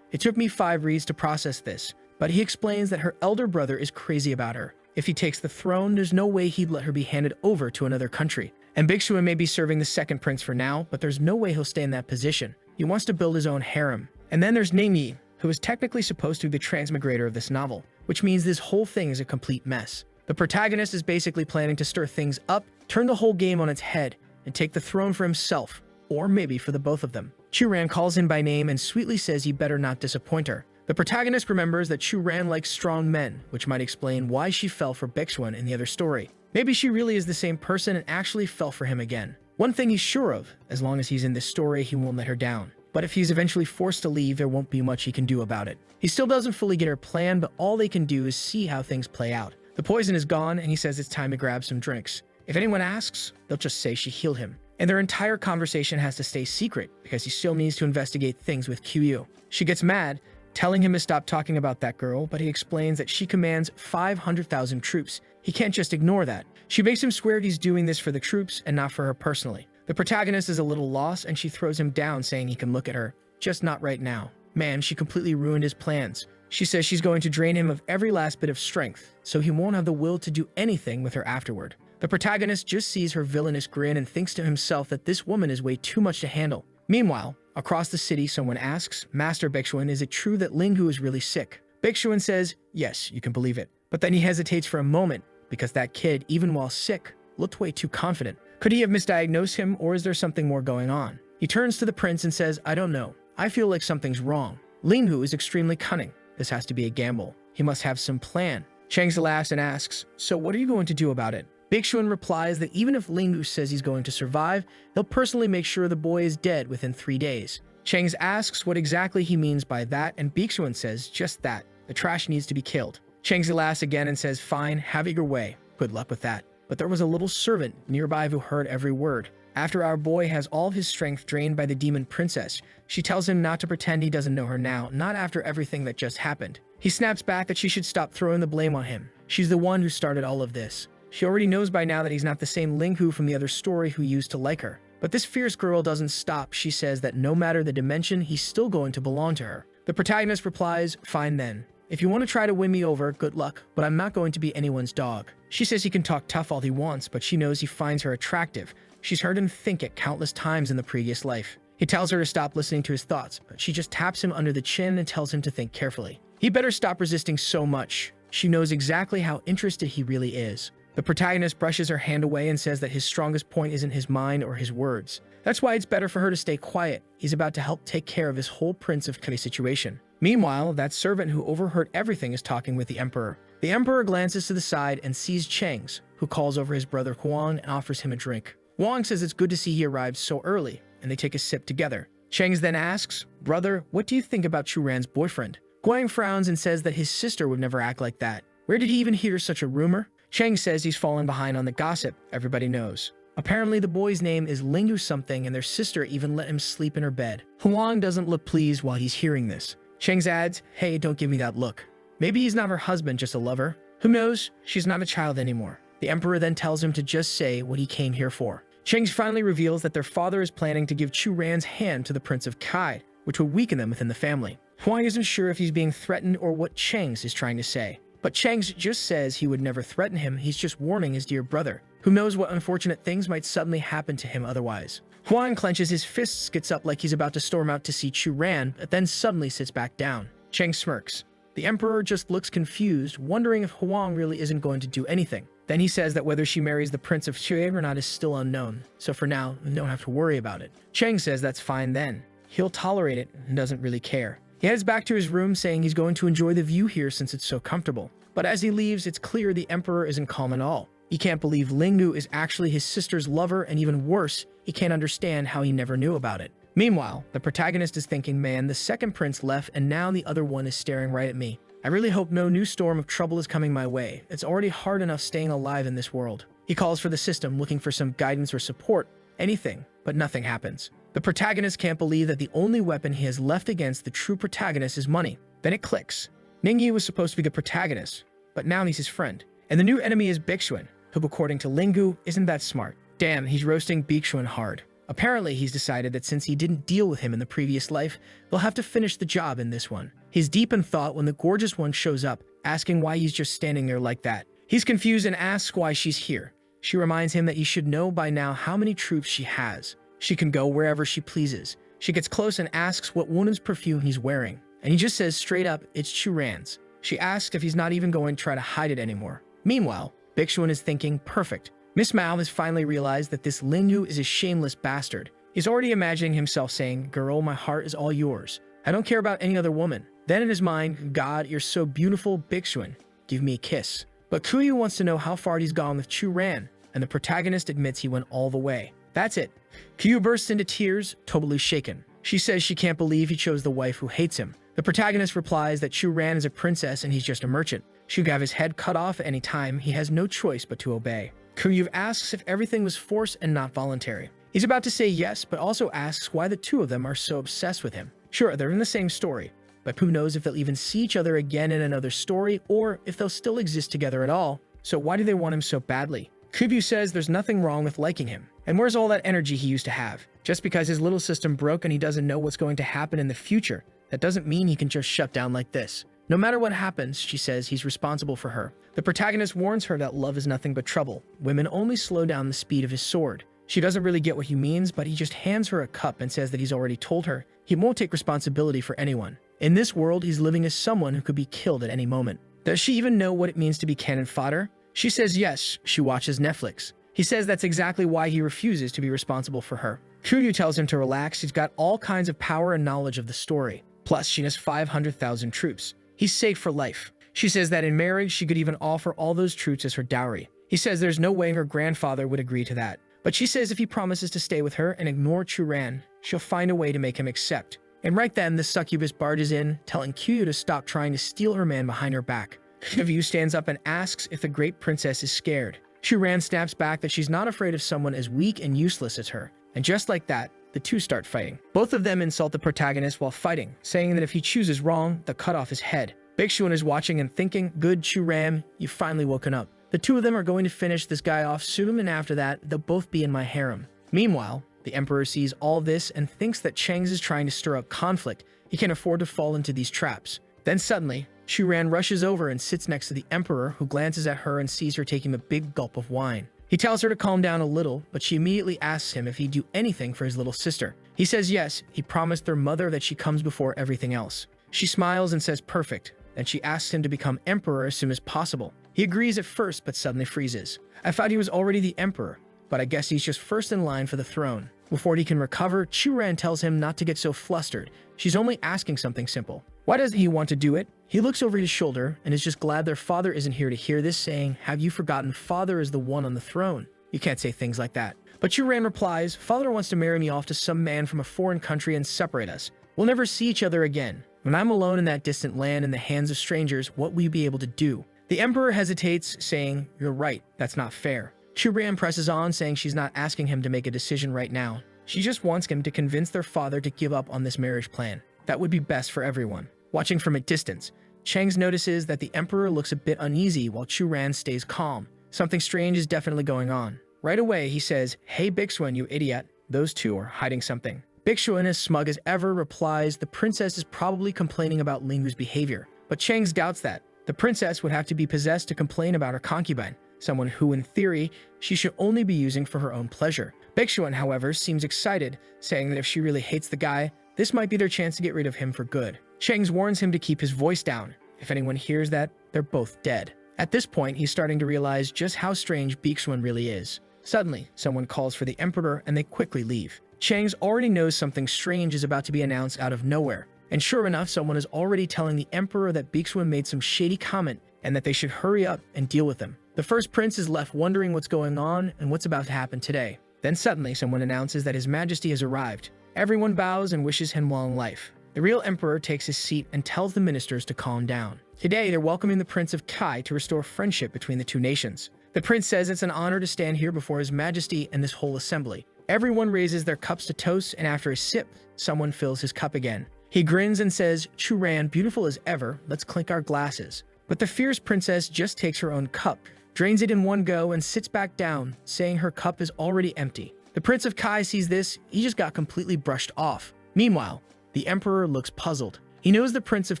Speaker 2: It took me 5 reads to process this, but he explains that her elder brother is crazy about her. If he takes the throne, there's no way he'd let her be handed over to another country. And Bigsuan may be serving the second prince for now, but there's no way he'll stay in that position. He wants to build his own harem. And then there's Namyi, who is technically supposed to be the transmigrator of this novel, which means this whole thing is a complete mess. The protagonist is basically planning to stir things up, turn the whole game on its head, and take the throne for himself, or maybe for the both of them. Chu-Ran calls him by name and sweetly says he better not disappoint her. The protagonist remembers that Chu-Ran likes strong men, which might explain why she fell for Bigsuan in the other story. Maybe she really is the same person and actually fell for him again. One thing he's sure of, as long as he's in this story, he won't let her down. But if he's eventually forced to leave, there won't be much he can do about it. He still doesn't fully get her plan, but all they can do is see how things play out. The poison is gone, and he says it's time to grab some drinks. If anyone asks, they'll just say she healed him. And their entire conversation has to stay secret, because he still needs to investigate things with Qiyu. She gets mad, telling him to stop talking about that girl, but he explains that she commands 500,000 troops. He can't just ignore that. She makes him swear he's doing this for the troops and not for her personally. The protagonist is a little lost and she throws him down saying he can look at her, just not right now. Man, she completely ruined his plans. She says she's going to drain him of every last bit of strength, so he won't have the will to do anything with her afterward. The protagonist just sees her villainous grin and thinks to himself that this woman is way too much to handle. Meanwhile, across the city, someone asks, "Master Bigsuan, is it true that Linghu is really sick?" Bigsuan says, "Yes, you can believe it." But then he hesitates for a moment, because that kid, even while sick, looked way too confident. Could he have misdiagnosed him, or is there something more going on? He turns to the prince and says, "I don't know. I feel like something's wrong. Linghu is extremely cunning. This has to be a gamble. He must have some plan." Chang's laughs and asks, "So what are you going to do about it?" Bigsuan replies that even if Linghu says he's going to survive, he'll personally make sure the boy is dead within 3 days. Chang's asks what exactly he means by that, and Bigsuan says just that. The trash needs to be killed. Chang's laughs again and says, "Fine, have it your way. Good luck with that." But there was a little servant nearby who heard every word. After our boy has all his strength drained by the demon princess, she tells him not to pretend he doesn't know her now, not after everything that just happened. He snaps back that she should stop throwing the blame on him. She's the one who started all of this. She already knows by now that he's not the same Linghu from the other story who used to like her. But this fierce girl doesn't stop. She says that no matter the dimension, he's still going to belong to her. The protagonist replies, "Fine then. If you want to try to win me over, good luck, but I'm not going to be anyone's dog." She says he can talk tough all he wants, but she knows he finds her attractive. She's heard him think it countless times in the previous life. He tells her to stop listening to his thoughts, but she just taps him under the chin and tells him to think carefully. He better stop resisting so much. She knows exactly how interested he really is. The protagonist brushes her hand away and says that his strongest point isn't his mind or his words. That's why it's better for her to stay quiet. He's about to help take care of his whole Prince of Kei situation. Meanwhile, that servant who overheard everything is talking with the Emperor. The Emperor glances to the side and sees Chang's, who calls over his brother Huang and offers him a drink. Huang says it's good to see he arrived so early, and they take a sip together. Chang's then asks, "Brother, what do you think about Chu-Ran's boyfriend?" Huang frowns and says that his sister would never act like that. Where did he even hear such a rumor? Chang says he's fallen behind on the gossip everybody knows. Apparently the boy's name is Linghu something and their sister even let him sleep in her bed. Huang doesn't look pleased while he's hearing this. Chang's adds, "Hey, don't give me that look." Maybe he's not her husband, just a lover. Who knows? She's not a child anymore. The Emperor then tells him to just say what he came here for. Chang's finally reveals that their father is planning to give Chu-Ran's hand to the Prince of Kei, which would weaken them within the family. Huang isn't sure if he's being threatened or what Chang's is trying to say. But Chang's just says he would never threaten him, he's just warning his dear brother. Who knows what unfortunate things might suddenly happen to him otherwise. Huang clenches his fists, gets up like he's about to storm out to see Chu-Ran, but then suddenly sits back down. Chang smirks. The emperor just looks confused, wondering if Huang really isn't going to do anything. Then he says that whether she marries the prince of Xue or not is still unknown, so for now, you don't have to worry about it. Cheng says that's fine then. He'll tolerate it and doesn't really care. He heads back to his room saying he's going to enjoy the view here since it's so comfortable. But as he leaves, it's clear the emperor isn't calm at all. He can't believe Linggu is actually his sister's lover, and even worse, he can't understand how he never knew about it. Meanwhile, the protagonist is thinking, man, the second prince left and now the other one is staring right at me. I really hope no new storm of trouble is coming my way. It's already hard enough staying alive in this world. He calls for the system, looking for some guidance or support, anything, but nothing happens. The protagonist can't believe that the only weapon he has left against the true protagonist is money. Then it clicks. Ningyi was supposed to be the protagonist, but now he's his friend. And the new enemy is Bixuan, who according to Linggu isn't that smart. Damn, he's roasting Bixuan hard. Apparently, he's decided that since he didn't deal with him in the previous life, they'll have to finish the job in this one. He's deep in thought when the gorgeous one shows up, asking why he's just standing there like that. He's confused and asks why she's here. She reminds him that he should know by now how many troops she has. She can go wherever she pleases. She gets close and asks what woman's perfume he's wearing, and he just says straight up, it's Churan's. She asks if he's not even going to try to hide it anymore. Meanwhile, Bixuan is thinking, perfect. Miss Mao has finally realized that this Lingyu is a shameless bastard. He's already imagining himself saying, girl, my heart is all yours. I don't care about any other woman. Then in his mind, God, you're so beautiful, Bixuan. Give me a kiss. But Kuyu wants to know how far he's gone with Churan, and the protagonist admits he went all the way. That's it. Kuyu bursts into tears, totally shaken. She says she can't believe he chose the wife who hates him. The protagonist replies that Churan is a princess and he's just a merchant. She could have his head cut off at any time. He has no choice but to obey. Kuyu asks if everything was forced and not voluntary. He's about to say yes, but also asks why the two of them are so obsessed with him. Sure, they're in the same story, but who knows if they'll even see each other again in another story or if they'll still exist together at all. So why do they want him so badly? Kuyu says there's nothing wrong with liking him. And where's all that energy he used to have? Just because his little system broke and he doesn't know what's going to happen in the future, that doesn't mean he can just shut down like this. No matter what happens, she says he's responsible for her. The protagonist warns her that love is nothing but trouble. Women only slow down the speed of his sword. She doesn't really get what he means, but he just hands her a cup and says that he's already told her he won't take responsibility for anyone. In this world, he's living as someone who could be killed at any moment. Does she even know what it means to be cannon fodder? She says yes, she watches Netflix. He says that's exactly why he refuses to be responsible for her. Kuyu tells him to relax, he's got all kinds of power and knowledge of the story. Plus, she has 500,000 troops. He's safe for life. She says that in marriage, she could even offer all those troops as her dowry. He says there's no way her grandfather would agree to that. But she says if he promises to stay with her and ignore Churan, she'll find a way to make him accept. And right then, the succubus barges in, telling Kuyu to stop trying to steal her man behind her back. Kuyu stands up and asks if the great princess is scared. Churan snaps back that she's not afraid of someone as weak and useless as her. And just like that, the two start fighting. Both of them insult the protagonist while fighting, saying that if he chooses wrong, they'll cut off his head. Bixuan is watching and thinking, good Churan, you've finally woken up. The two of them are going to finish this guy off soon, and after that, they'll both be in my harem. Meanwhile, the emperor sees all this and thinks that Cheng's is trying to stir up conflict. He can't afford to fall into these traps. Then suddenly, Churan rushes over and sits next to the emperor, who glances at her and sees her taking a big gulp of wine. He tells her to calm down a little, but she immediately asks him if he'd do anything for his little sister. He says yes, he promised their mother that she comes before everything else. She smiles and says perfect, and she asks him to become emperor as soon as possible. He agrees at first, but suddenly freezes. I thought he was already the emperor, but I guess he's just first in line for the throne. Before he can recover, Churan tells him not to get so flustered. She's only asking something simple. Why doesn't he want to do it? He looks over his shoulder and is just glad their father isn't here to hear this, saying, have you forgotten father is the one on the throne? You can't say things like that. But Churan replies, father wants to marry me off to some man from a foreign country and separate us. We'll never see each other again. When I'm alone in that distant land in the hands of strangers, what will you be able to do? The emperor hesitates, saying, you're right, that's not fair. Churan presses on, saying she's not asking him to make a decision right now. She just wants him to convince their father to give up on this marriage plan. That would be best for everyone. Watching from a distance, Cheng's notices that the emperor looks a bit uneasy while Churan stays calm. Something strange is definitely going on. Right away, he says, hey Bixuan, you idiot. Those two are hiding something. Bixuan, as smug as ever, replies the princess is probably complaining about Linggu's behavior. But Cheng's doubts that. The princess would have to be possessed to complain about her concubine, someone who, in theory, she should only be using for her own pleasure. Bixuan, however, seems excited, saying that if she really hates the guy, this might be their chance to get rid of him for good. Cheng's warns him to keep his voice down, If anyone hears that, they're both dead. At this point, he's starting to realize just how strange Baeksuan really is. Suddenly, someone calls for the emperor and they quickly leave. Chang's already knows something strange is about to be announced out of nowhere. And sure enough, someone is already telling the emperor that Baeksuan made some shady comment and that they should hurry up and deal with him. The first prince is left wondering what's going on and what's about to happen today. Then suddenly, someone announces that His Majesty has arrived. Everyone bows and wishes him long life. The real emperor takes his seat and tells the ministers to calm down. Today, they're welcoming the Prince of Kai to restore friendship between the two nations. The prince says it's an honor to stand here before His Majesty and this whole assembly. Everyone raises their cups to toast, and after a sip, someone fills his cup again. He grins and says, "Chu-Ran, beautiful as ever, let's clink our glasses." But the fierce princess just takes her own cup, drains it in one go, and sits back down, saying her cup is already empty. The Prince of Kai sees this, he just got completely brushed off. Meanwhile, the emperor looks puzzled. He knows the Prince of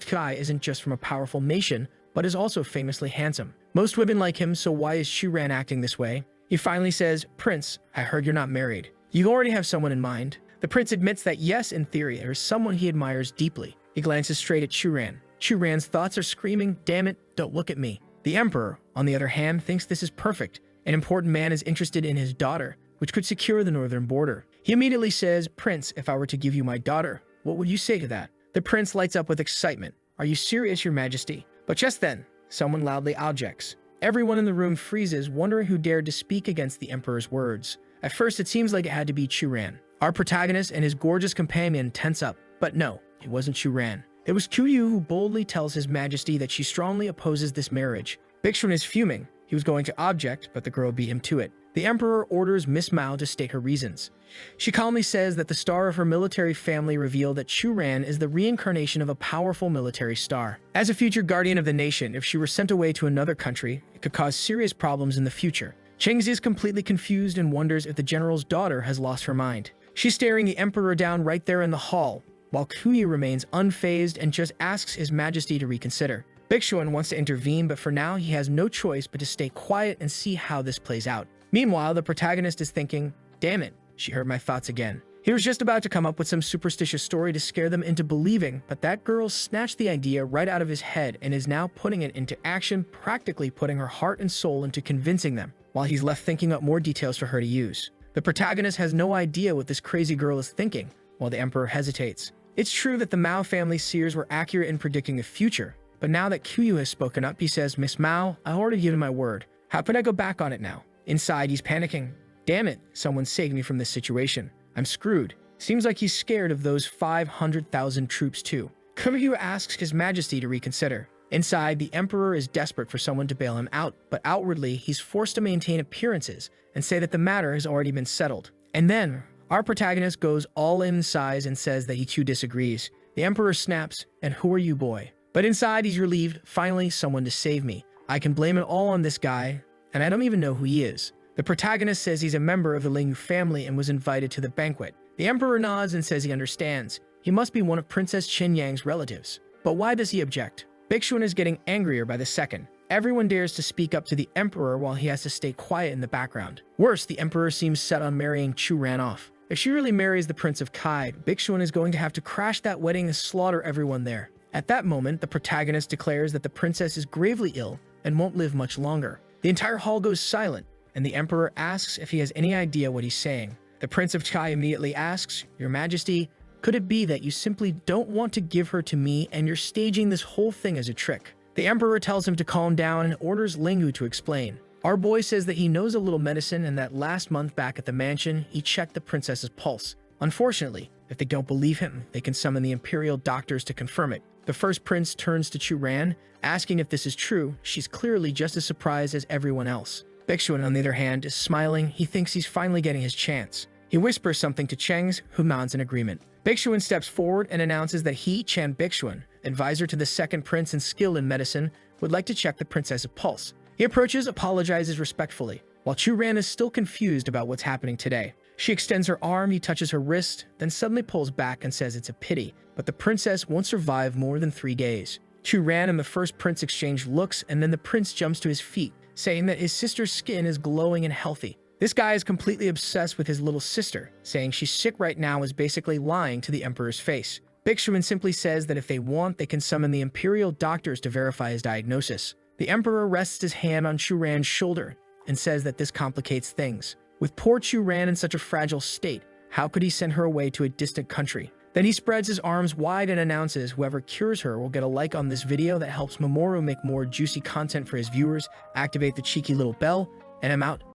Speaker 2: Kai isn't just from a powerful nation, but is also famously handsome. Most women like him, so why is Chu-Ran acting this way? He finally says, "Prince, I heard you're not married. You already have someone in mind." The prince admits that yes, in theory, there is someone he admires deeply. He glances straight at Chu-Ran. Chu-Ran's thoughts are screaming, "Damn it, don't look at me." The emperor, on the other hand, thinks this is perfect. An important man is interested in his daughter, which could secure the northern border. He immediately says, "Prince, if I were to give you my daughter, what would you say to that?" The prince lights up with excitement. "Are you serious, Your Majesty?" But just then, someone loudly objects. Everyone in the room freezes, wondering who dared to speak against the emperor's words. At first, it seems like it had to be Chu-Ran. Our protagonist and his gorgeous companion tense up. But no, it wasn't Chu-Ran. It was Kyu who boldly tells His Majesty that she strongly opposes this marriage. Baeksuan is fuming. He was going to object, but the girl beat him to it. The emperor orders Miss Mao to state her reasons. She calmly says that the star of her military family revealed that Chu-Ran is the reincarnation of a powerful military star. As a future guardian of the nation, if she were sent away to another country, it could cause serious problems in the future. Chengzi is completely confused and wonders if the general's daughter has lost her mind. She's staring the emperor down right there in the hall, while Kuyi remains unfazed and just asks His Majesty to reconsider. Baeksuan wants to intervene, but for now he has no choice but to stay quiet and see how this plays out. Meanwhile, the protagonist is thinking, "Damn it, she heard my thoughts again." He was just about to come up with some superstitious story to scare them into believing, but that girl snatched the idea right out of his head and is now putting it into action, practically putting her heart and soul into convincing them, while he's left thinking up more details for her to use. The protagonist has no idea what this crazy girl is thinking, while the emperor hesitates. It's true that the Mao family seers were accurate in predicting the future, but now that Kyu has spoken up, he says, "Miss Mao, I already given my word. How could I go back on it now?" Inside, he's panicking. Damn it, someone saved me from this situation. I'm screwed. Seems like he's scared of those 500,000 troops too. Kyu asks His Majesty to reconsider. Inside, the emperor is desperate for someone to bail him out, but outwardly, he's forced to maintain appearances and say that the matter has already been settled. And then, our protagonist goes all in size and says that he too disagrees. The emperor snaps, "And who are you, boy?" But inside, he's relieved. Finally, someone to save me. I can blame it all on this guy, and I don't even know who he is. The protagonist says he's a member of the Lingyu family and was invited to the banquet. The emperor nods and says he understands. He must be one of Princess Qinyang's relatives. But why does he object? Baeksuan is getting angrier by the second. Everyone dares to speak up to the emperor while he has to stay quiet in the background. Worse, the emperor seems set on marrying Chu-Ran off. If she really marries the Prince of Kai, Baeksuan is going to have to crash that wedding and slaughter everyone there. At that moment, the protagonist declares that the princess is gravely ill and won't live much longer. The entire hall goes silent, and the emperor asks if he has any idea what he's saying. The Prince of Kai immediately asks, "Your Majesty, could it be that you simply don't want to give her to me and you're staging this whole thing as a trick?" The emperor tells him to calm down and orders Lingyu to explain. Our boy says that he knows a little medicine and that last month back at the mansion, he checked the princess's pulse. Unfortunately, if they don't believe him, they can summon the imperial doctors to confirm it. The first prince turns to Chu-Ran, asking if this is true. She's clearly just as surprised as everyone else. Baeksuan, on the other hand, is smiling. He thinks he's finally getting his chance. He whispers something to Cheng's, who nods in agreement. Baeksuan steps forward and announces that he, Chan Baeksuan, advisor to the second prince and skilled in medicine, would like to check the princess's pulse. He approaches, apologizes respectfully, while Chu-Ran is still confused about what's happening today. She extends her arm, he touches her wrist, then suddenly pulls back and says it's a pity, but the princess won't survive more than 3 days. Chu-Ran and the first prince exchange looks, and then the prince jumps to his feet, saying that his sister's skin is glowing and healthy. This guy is completely obsessed with his little sister, saying she's sick right now is basically lying to the emperor's face. Bixuan simply says that if they want, they can summon the Imperial doctors to verify his diagnosis. The Emperor rests his hand on Chu Ran's shoulder and says that this complicates things. With poor Chu Ran in such a fragile state, how could he send her away to a distant country? Then he spreads his arms wide and announces whoever cures her will get a like on this video that helps Mamoru make more juicy content for his viewers. Activate the cheeky little bell, and I'm out.